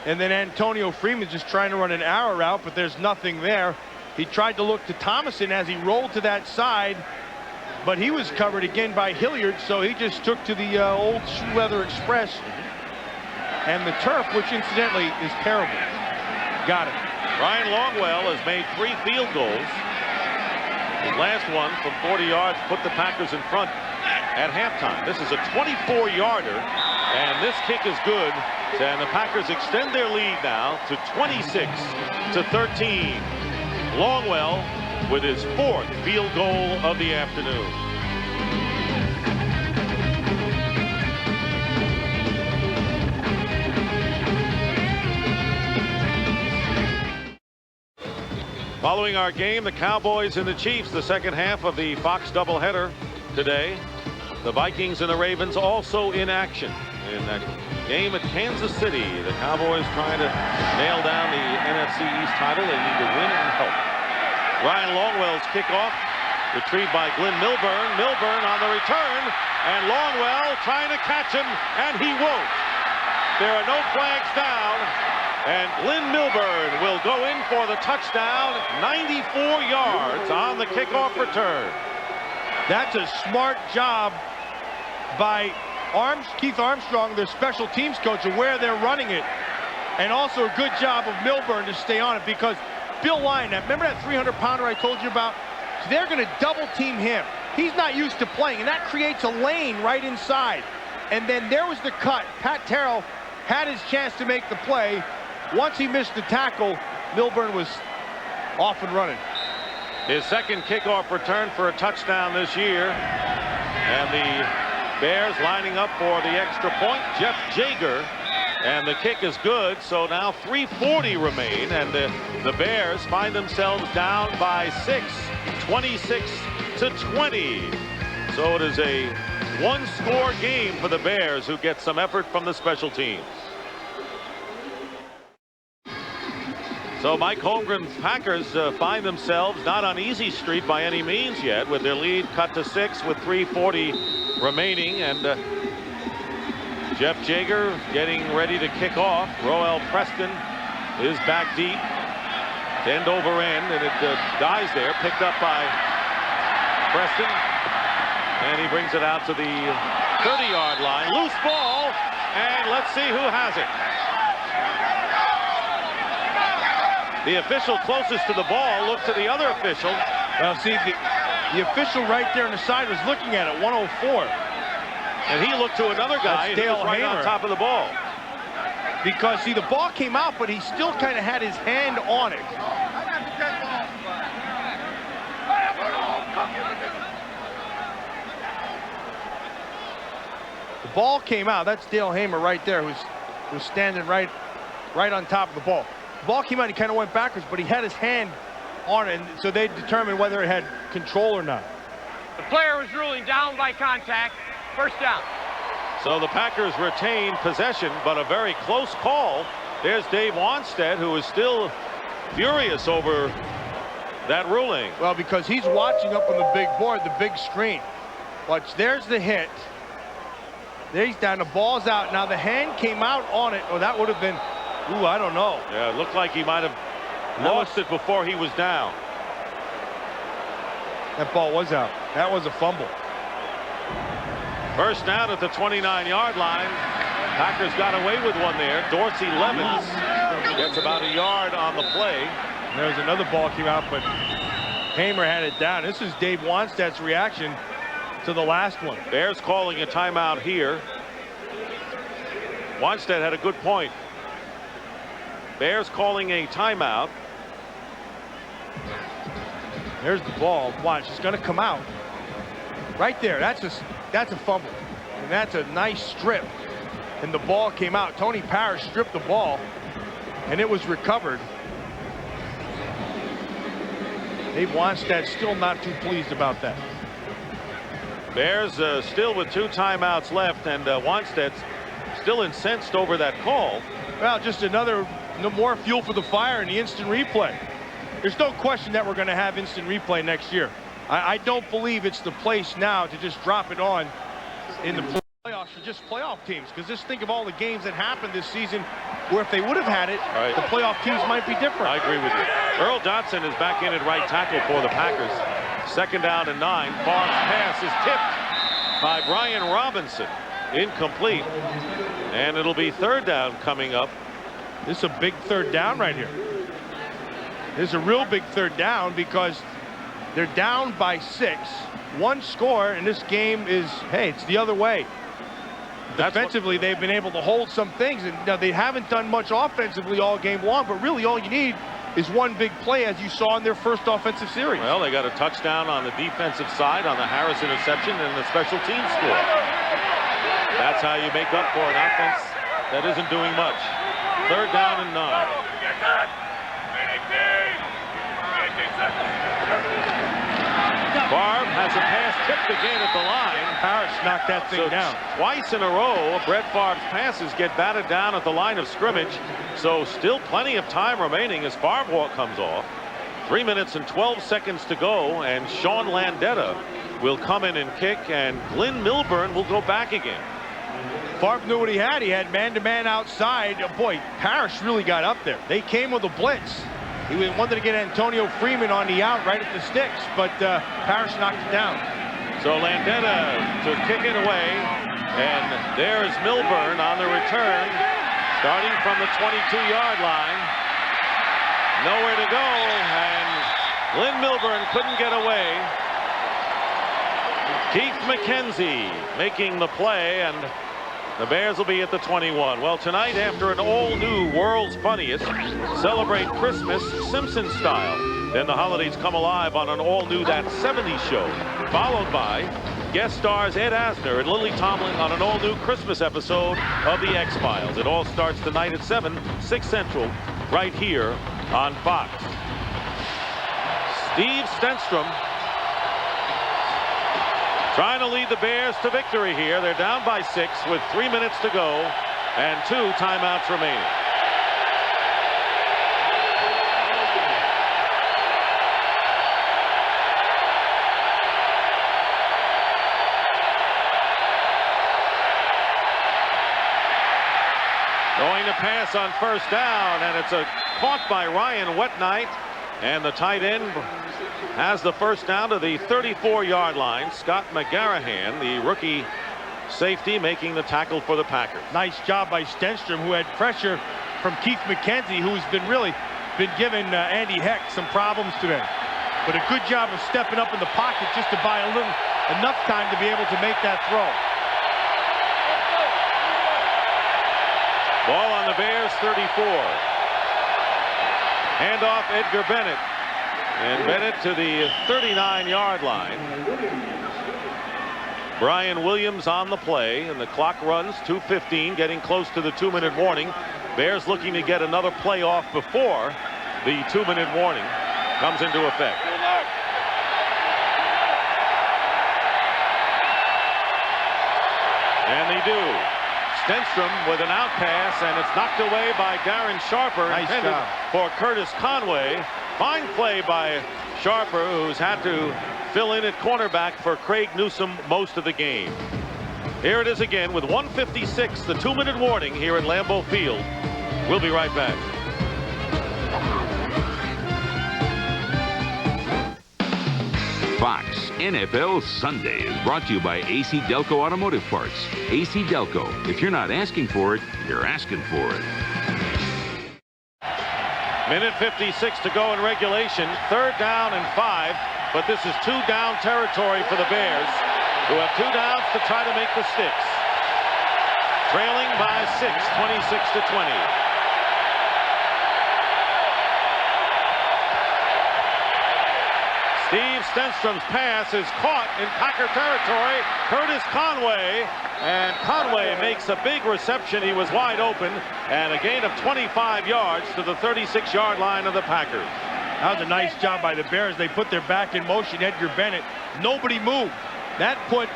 And then Antonio Freeman just trying to run an arrow route, but there's nothing there. He tried to look to Thomason as he rolled to that side, but he was covered again by Hilliard, so he just took to the old shoe leather express and the turf, which incidentally is terrible. Got it. Ryan Longwell has made 3 field goals. His last one from 40 yards put the Packers in front at halftime. This is a 24-yarder, and this kick is good, and the Packers extend their lead now to 26-13. Longwell with his 4th field goal of the afternoon. Following our game, the Cowboys and the Chiefs, the second half of the Fox doubleheader today. The Vikings and the Ravens also in action in that game at Kansas City. The Cowboys trying to nail down the NFC East title. They need to win and help. Ryan Longwell's kickoff retrieved by Glenn Milburn. Milburn on the return, and Longwell trying to catch him, and he won't. There are no flags down, and Glenn Milburn will go in for the touchdown. 94 yards on the kickoff return. That's a smart job by Keith Armstrong, their special teams coach, of where they're running it, and also a good job of Milburn to stay on it, because Bill Lyon, remember that 300-pounder I told you about? They're going to double team him. He's not used to playing, and that creates a lane right inside. And then there was the cut. Pat Terrell had his chance to make the play. Once he missed the tackle, Milburn was off and running. His second kickoff return for a touchdown this year. And the Bears lining up for the extra point. Jeff Jager. And the kick is good, so now 3:40 remain, and the Bears find themselves down by 6, 26-20. So it is a one-score game for the Bears, who get some effort from the special teams. So Mike Holmgren's Packers find themselves not on easy street by any means yet, with their lead cut to 6 with 3:40 remaining, and Jeff Jager getting ready to kick off. Roel Preston is back deep, end over end, and it dies there, picked up by Preston, and he brings it out to the 30-yard line. Loose ball, and let's see who has it. The official closest to the ball looked to the other official. Well, see, the official right there on the side was looking at it, 104. And he looked to another guy who was right on top of the ball. Because, see, the ball came out, but he still kind of had his hand on it. The ball came out. That's Dale Hamer right there, who's standing right on top of the ball. The ball came out, he kind of went backwards, but he had his hand on it, and so they determined whether it had control or not. The player was ruling down by contact. First down. So the Packers retain possession, but a very close call. There's Dave Wanstead, who is still furious over that ruling. Well, because he's watching up on the big board, the big screen. Watch, there's the hit. There he's down, the ball's out. Now the hand came out on it. Oh, that would have been, ooh, I don't know. Yeah, it looked like he might have lost it before he was down. That ball was out. That was a fumble. First down at the 29-yard line. Packers got away with one there. Dorsey Levens gets about a yard on the play. And there's another ball came out, but Hamer had it down. This is Dave Wanstead's reaction to the last one. Bears calling a timeout here. Wanstead had a good point. Bears calling a timeout. There's the ball. Watch, it's going to come out. Right there. That's a fumble. And that's a nice strip. And the ball came out. Tony Parrish stripped the ball, and it was recovered. Dave Wanstead still not too pleased about that. Bears still with 2 timeouts left, and Wanstead's still incensed over that call. Well, just no more fuel for the fire in the instant replay. There's no question that we're going to have instant replay next year. I don't believe it's the place now to just drop it on in the playoffs for just playoff teams, because just think of all the games that happened this season where if they would have had it, the playoff teams might be different. I agree with you. Earl Dotson is back in at right tackle for the Packers. 2nd down and 9. Favre's pass is tipped by Brian Robinson. Incomplete. And it'll be 3rd down coming up. This is a big 3rd down right here. This is a real big 3rd down because they're down by 6. 1 score, and this game is, hey, it's the other way. Defensively, they've been able to hold some things, and now they haven't done much offensively all game long, but really all you need is one big play, as you saw in their first offensive series. Well, they got a touchdown on the defensive side on the Harris interception and the special teams score. That's how you make up for an offense that isn't doing much. 3rd down and 9. Favre has a pass tipped again at the line. Parrish knocked that thing down. Twice in a row, Brett Favre's passes get batted down at the line of scrimmage. So still plenty of time remaining as Favre comes off. 3 minutes and 12 seconds to go, and Sean Landeta will come in and kick, and Glenn Milburn will go back again. Favre knew what he had. He had man-to-man outside. Oh, boy, Parrish really got up there. They came with a blitz. He wanted to get Antonio Freeman on the out right at the sticks, but Parrish knocked it down. So Landeta to kick it away, and there's Milburn on the return, starting from the 22-yard line. Nowhere to go, and Glenn Milburn couldn't get away. Keith McKenzie making the play, and the Bears will be at the 21. Well, tonight, after an all-new World's Funniest, celebrate Christmas Simpson style. Then the holidays come alive on an all-new That 70s Show, followed by guest stars Ed Asner and Lily Tomlin on an all-new Christmas episode of The X-Files. It all starts tonight at 7, 6 Central, right here on Fox. Steve Stenstrom trying to lead the Bears to victory here. They're down by 6 with 3 minutes to go and 2 timeouts remaining. Going to pass on 1st down, and it's caught by Ryan Wetnight, and the tight end has the 1st down to the 34-yard line. Scott McGarrahan, the rookie safety, making the tackle for the Packers. Nice job by Stenstrom, who had pressure from Keith McKenzie, who's been giving Andy Heck some problems today. But a good job of stepping up in the pocket just to buy enough time to be able to make that throw. Ball on the Bears 34. Handoff Edgar Bennett. And Bennett to the 39-yard line. Brian Williams on the play, and the clock runs 2:15, getting close to the 2-minute warning. Bears looking to get another play off before the 2-minute warning comes into effect. And they do. Stenstrom with an out pass, and it's knocked away by Darren Sharper. Nice job for Curtis Conway. Fine play by Sharper, who's had to fill in at cornerback for Craig Newsome most of the game. Here it is again with 1:56, the 2-minute warning here at Lambeau Field. We'll be right back. Fox NFL Sunday is brought to you by AC Delco Automotive Parts. AC Delco. If you're not asking for it, you're asking for it. Minute 56 to go in regulation. 3rd down and 5. But this is 2-down territory for the Bears, who have 2 downs to try to make the sticks. Trailing by 6, 26-20. Steve Stenstrom's pass is caught in Packer territory. Curtis Conway, and Conway makes a big reception. He was wide open, and a gain of 25 yards to the 36-yard line of the Packers. That was a nice job by the Bears. They put their back in motion. Edgar Bennett, nobody moved. That put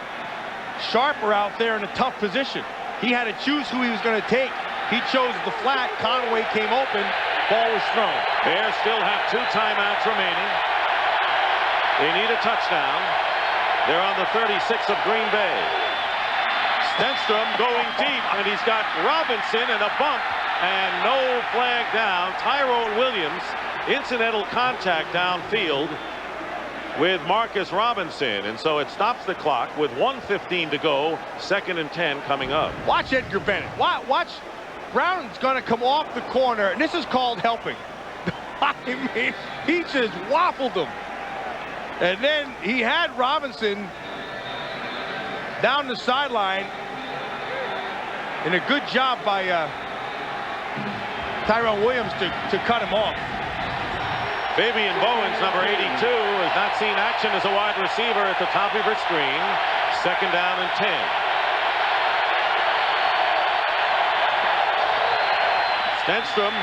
Sharper out there in a tough position. He had to choose who he was going to take. He chose the flat. Conway came open. Ball was thrown. Bears still have 2 timeouts remaining. They need a touchdown. They're on the 36 of Green Bay. Stenstrom going deep, and he's got Robinson and a bump, and no flag down. Tyrone Williams, incidental contact downfield with Marcus Robinson, and so it stops the clock with 1:15 to go. 2nd and 10 coming up. Watch Edgar Bennett. Watch. Brown's going to come off the corner, and this is called helping. I mean, he just waffled him. And then he had Robinson down the sideline, and a good job by Tyrone Williams to cut him off. Fabian Bowens, number 82, has not seen action as a wide receiver at the top of your screen. 2nd down and 10. Stenstrom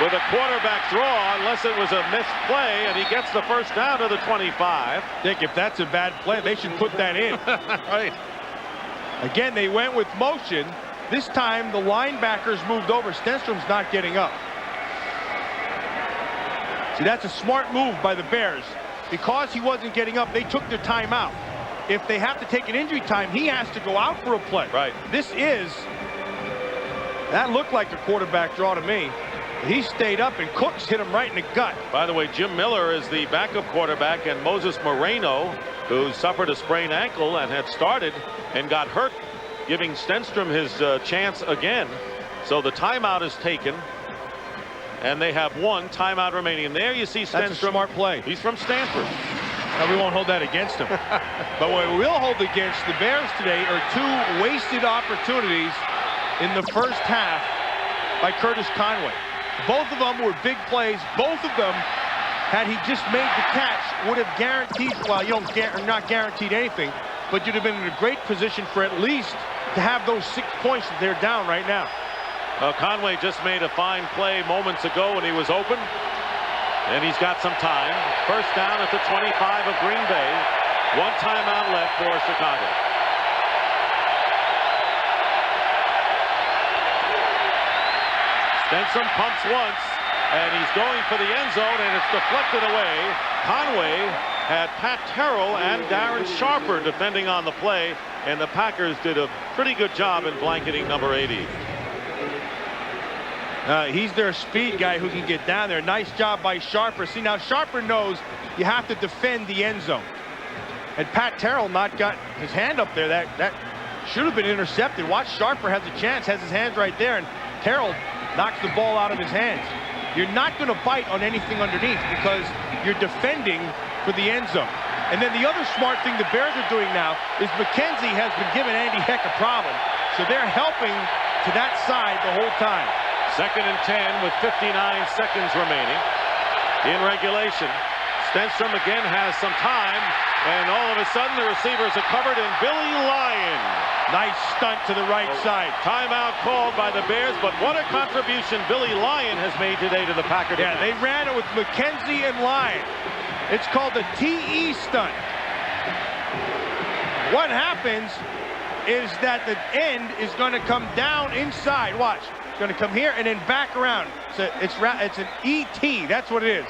with a quarterback draw, unless it was a missed play, and he gets the 1st down to the 25. Dick, if that's a bad play, they should put that in. Right. Again, they went with motion. This time, the linebackers moved over. Stenstrom's not getting up. See, that's a smart move by the Bears. Because he wasn't getting up, they took their timeout. If they have to take an injury time, he has to go out for a play. Right. That looked like a quarterback draw to me. He stayed up, and Cooks hit him right in the gut. By the way, Jim Miller is the backup quarterback, and Moses Moreno, who suffered a sprained ankle and had started and got hurt, giving Stenstrom his chance again. So the timeout is taken, and they have 1 timeout remaining. And there you see Stenstrom. That's a smart play. He's from Stanford. Now, we won't hold that against him. But what we will hold against the Bears today are 2 wasted opportunities in the first half by Curtis Conway. Both of them were big plays. Both of them, had he just made the catch, would have guaranteed, well, you don't not guaranteed anything, but you'd have been in a great position for at least to have those 6 points that they're down right now. Conway just made a fine play moments ago when he was open, and he's got some time. 1st down at the 25 of Green Bay. 1 timeout left for Chicago. Stenstrom pumps once, and he's going for the end zone, and it's deflected away. Conway had Pat Terrell and Darren Sharper defending on the play, and the Packers did a pretty good job in blanketing number 80. He's their speed guy who can get down there. Nice job by Sharper. See, now Sharper knows you have to defend the end zone. And Pat Terrell not got his hand up there. That should have been intercepted. Watch, Sharper has a chance, has his hands right there, and Terrell knocks the ball out of his hands. You're not going to bite on anything underneath because you're defending for the end zone. And then the other smart thing the Bears are doing now is McKenzie has been giving Andy Heck a problem. So they're helping to that side the whole time. 2nd and 10 with 59 seconds remaining in regulation. Stenstrom again has some time, and all of a sudden the receivers are covered, and Billy Lyon. Nice stunt to the right side. Timeout called by the Bears, but what a contribution Billy Lyon has made today to the Packer defense. Yeah, they ran it with McKenzie and Lyon. It's called the TE stunt. What happens is that the end is going to come down inside. Watch. It's going to come here and then back around. So it's an ET. That's what it is.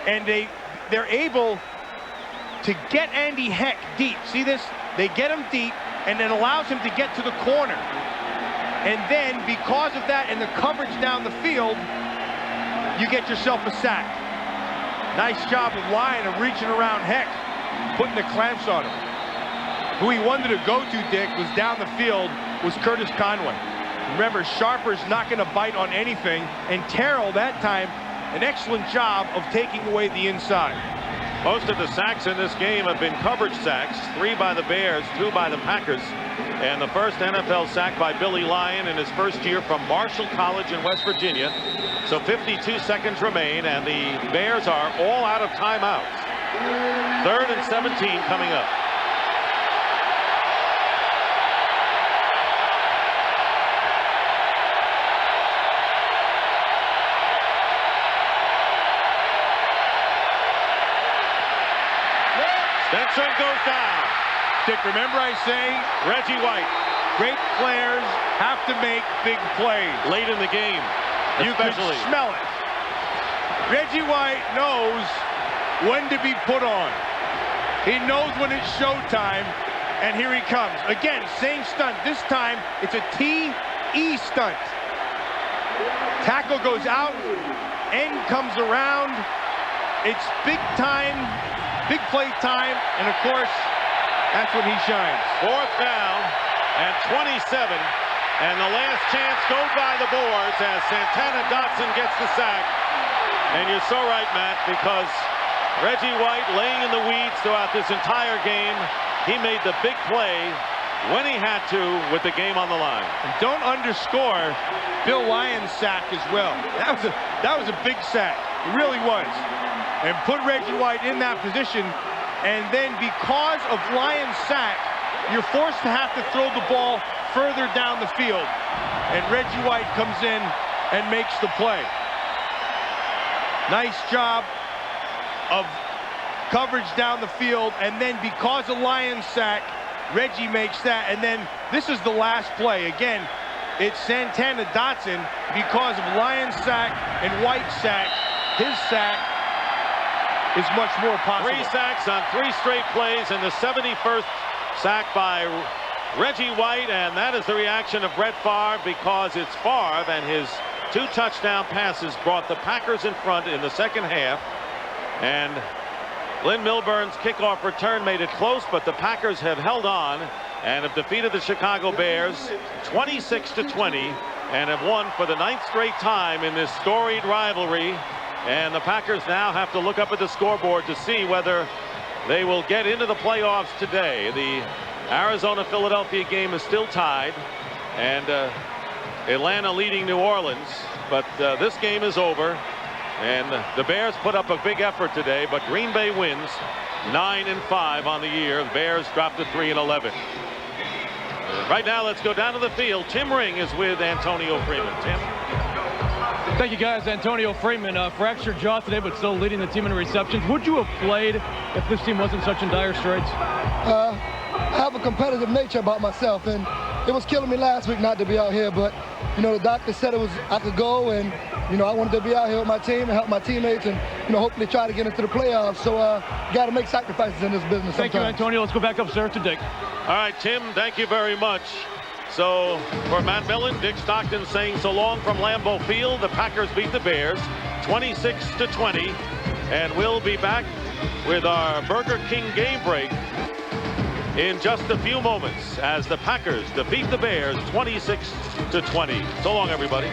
And they're able to get Andy Heck deep. See this? They get him deep, and it allows him to get to the corner. And then, because of that and the coverage down the field, you get yourself a sack. Nice job of Lyon of reaching around Heck, putting the clamps on him. Who he wanted to go to, Dick, was down the field, was Curtis Conway. Remember, Sharper's not going to bite on anything, and Terrell, that time, an excellent job of taking away the inside. Most of the sacks in this game have been coverage sacks, 3 by the Bears, 2 by the Packers. And the first NFL sack by Billy Lyon in his first year from Marshall College in West Virginia. So 52 seconds remain, and the Bears are all out of timeouts. 3rd and 17 coming up. Stenstrom goes down. Dick, remember I say, Reggie White. Great players have to make big plays. Late in the game, You can especially. smell it. Reggie White knows when to be put on. He knows when it's showtime, and here he comes. Again, same stunt. This time, it's a TE stunt. Tackle goes out, end comes around. It's big time. Big play time, and of course, that's when he shines. 4th down and 27, and the last chance goes by the Boars as Santana Dotson gets the sack. And you're so right, Matt, because Reggie White laying in the weeds throughout this entire game. He made the big play when he had to with the game on the line. And don't underscore Bill Lyon's sack as well. That was a big sack. It really was. And put Reggie White in that position, and then because of Lyon's sack, you're forced to have to throw the ball further down the field. And Reggie White comes in and makes the play. Nice job of coverage down the field, and then because of Lyon's sack, Reggie makes that, and then this is the last play. Again, it's Santana Dotson because of Lyon's sack and White's sack. His sack is much more possible. 3 sacks on 3 straight plays, and the 71st sack by Reggie White, and that is the reaction of Brett Favre, because it's Favre and his 2 touchdown passes brought the Packers in front in the second half. And Lynn Milburn's kickoff return made it close, but the Packers have held on and have defeated the Chicago Bears 26-20 and have won for the 9th straight time in this storied rivalry. And the Packers now have to look up at the scoreboard to see whether they will get into the playoffs today. The Arizona-Philadelphia game is still tied, and Atlanta leading New Orleans. But this game is over, and the Bears put up a big effort today, but Green Bay wins 9-5 on the year. The Bears dropped to 3-11. Right now, let's go down to the field. Tim Ring is with Antonio Freeman. Tim? Thank you, guys. Antonio Freeman, fractured jaw today, but still leading the team in receptions. Would you have played if this team wasn't such in dire straits? I have a competitive nature about myself, and it was killing me last week not to be out here, but, you know, the doctor said I could go, and, you know, I wanted to be out here with my team and help my teammates and, you know, hopefully try to get into the playoffs. So, got to make sacrifices in this business Thank you, sometimes. Antonio. Let's go back upstairs to Dick. All right, Tim, thank you very much. So for Matt Millen, Dick Stockton saying so long from Lambeau Field. The Packers beat the Bears 26-20, and we'll be back with our Burger King game break in just a few moments as the Packers defeat the Bears 26-20. So long, everybody.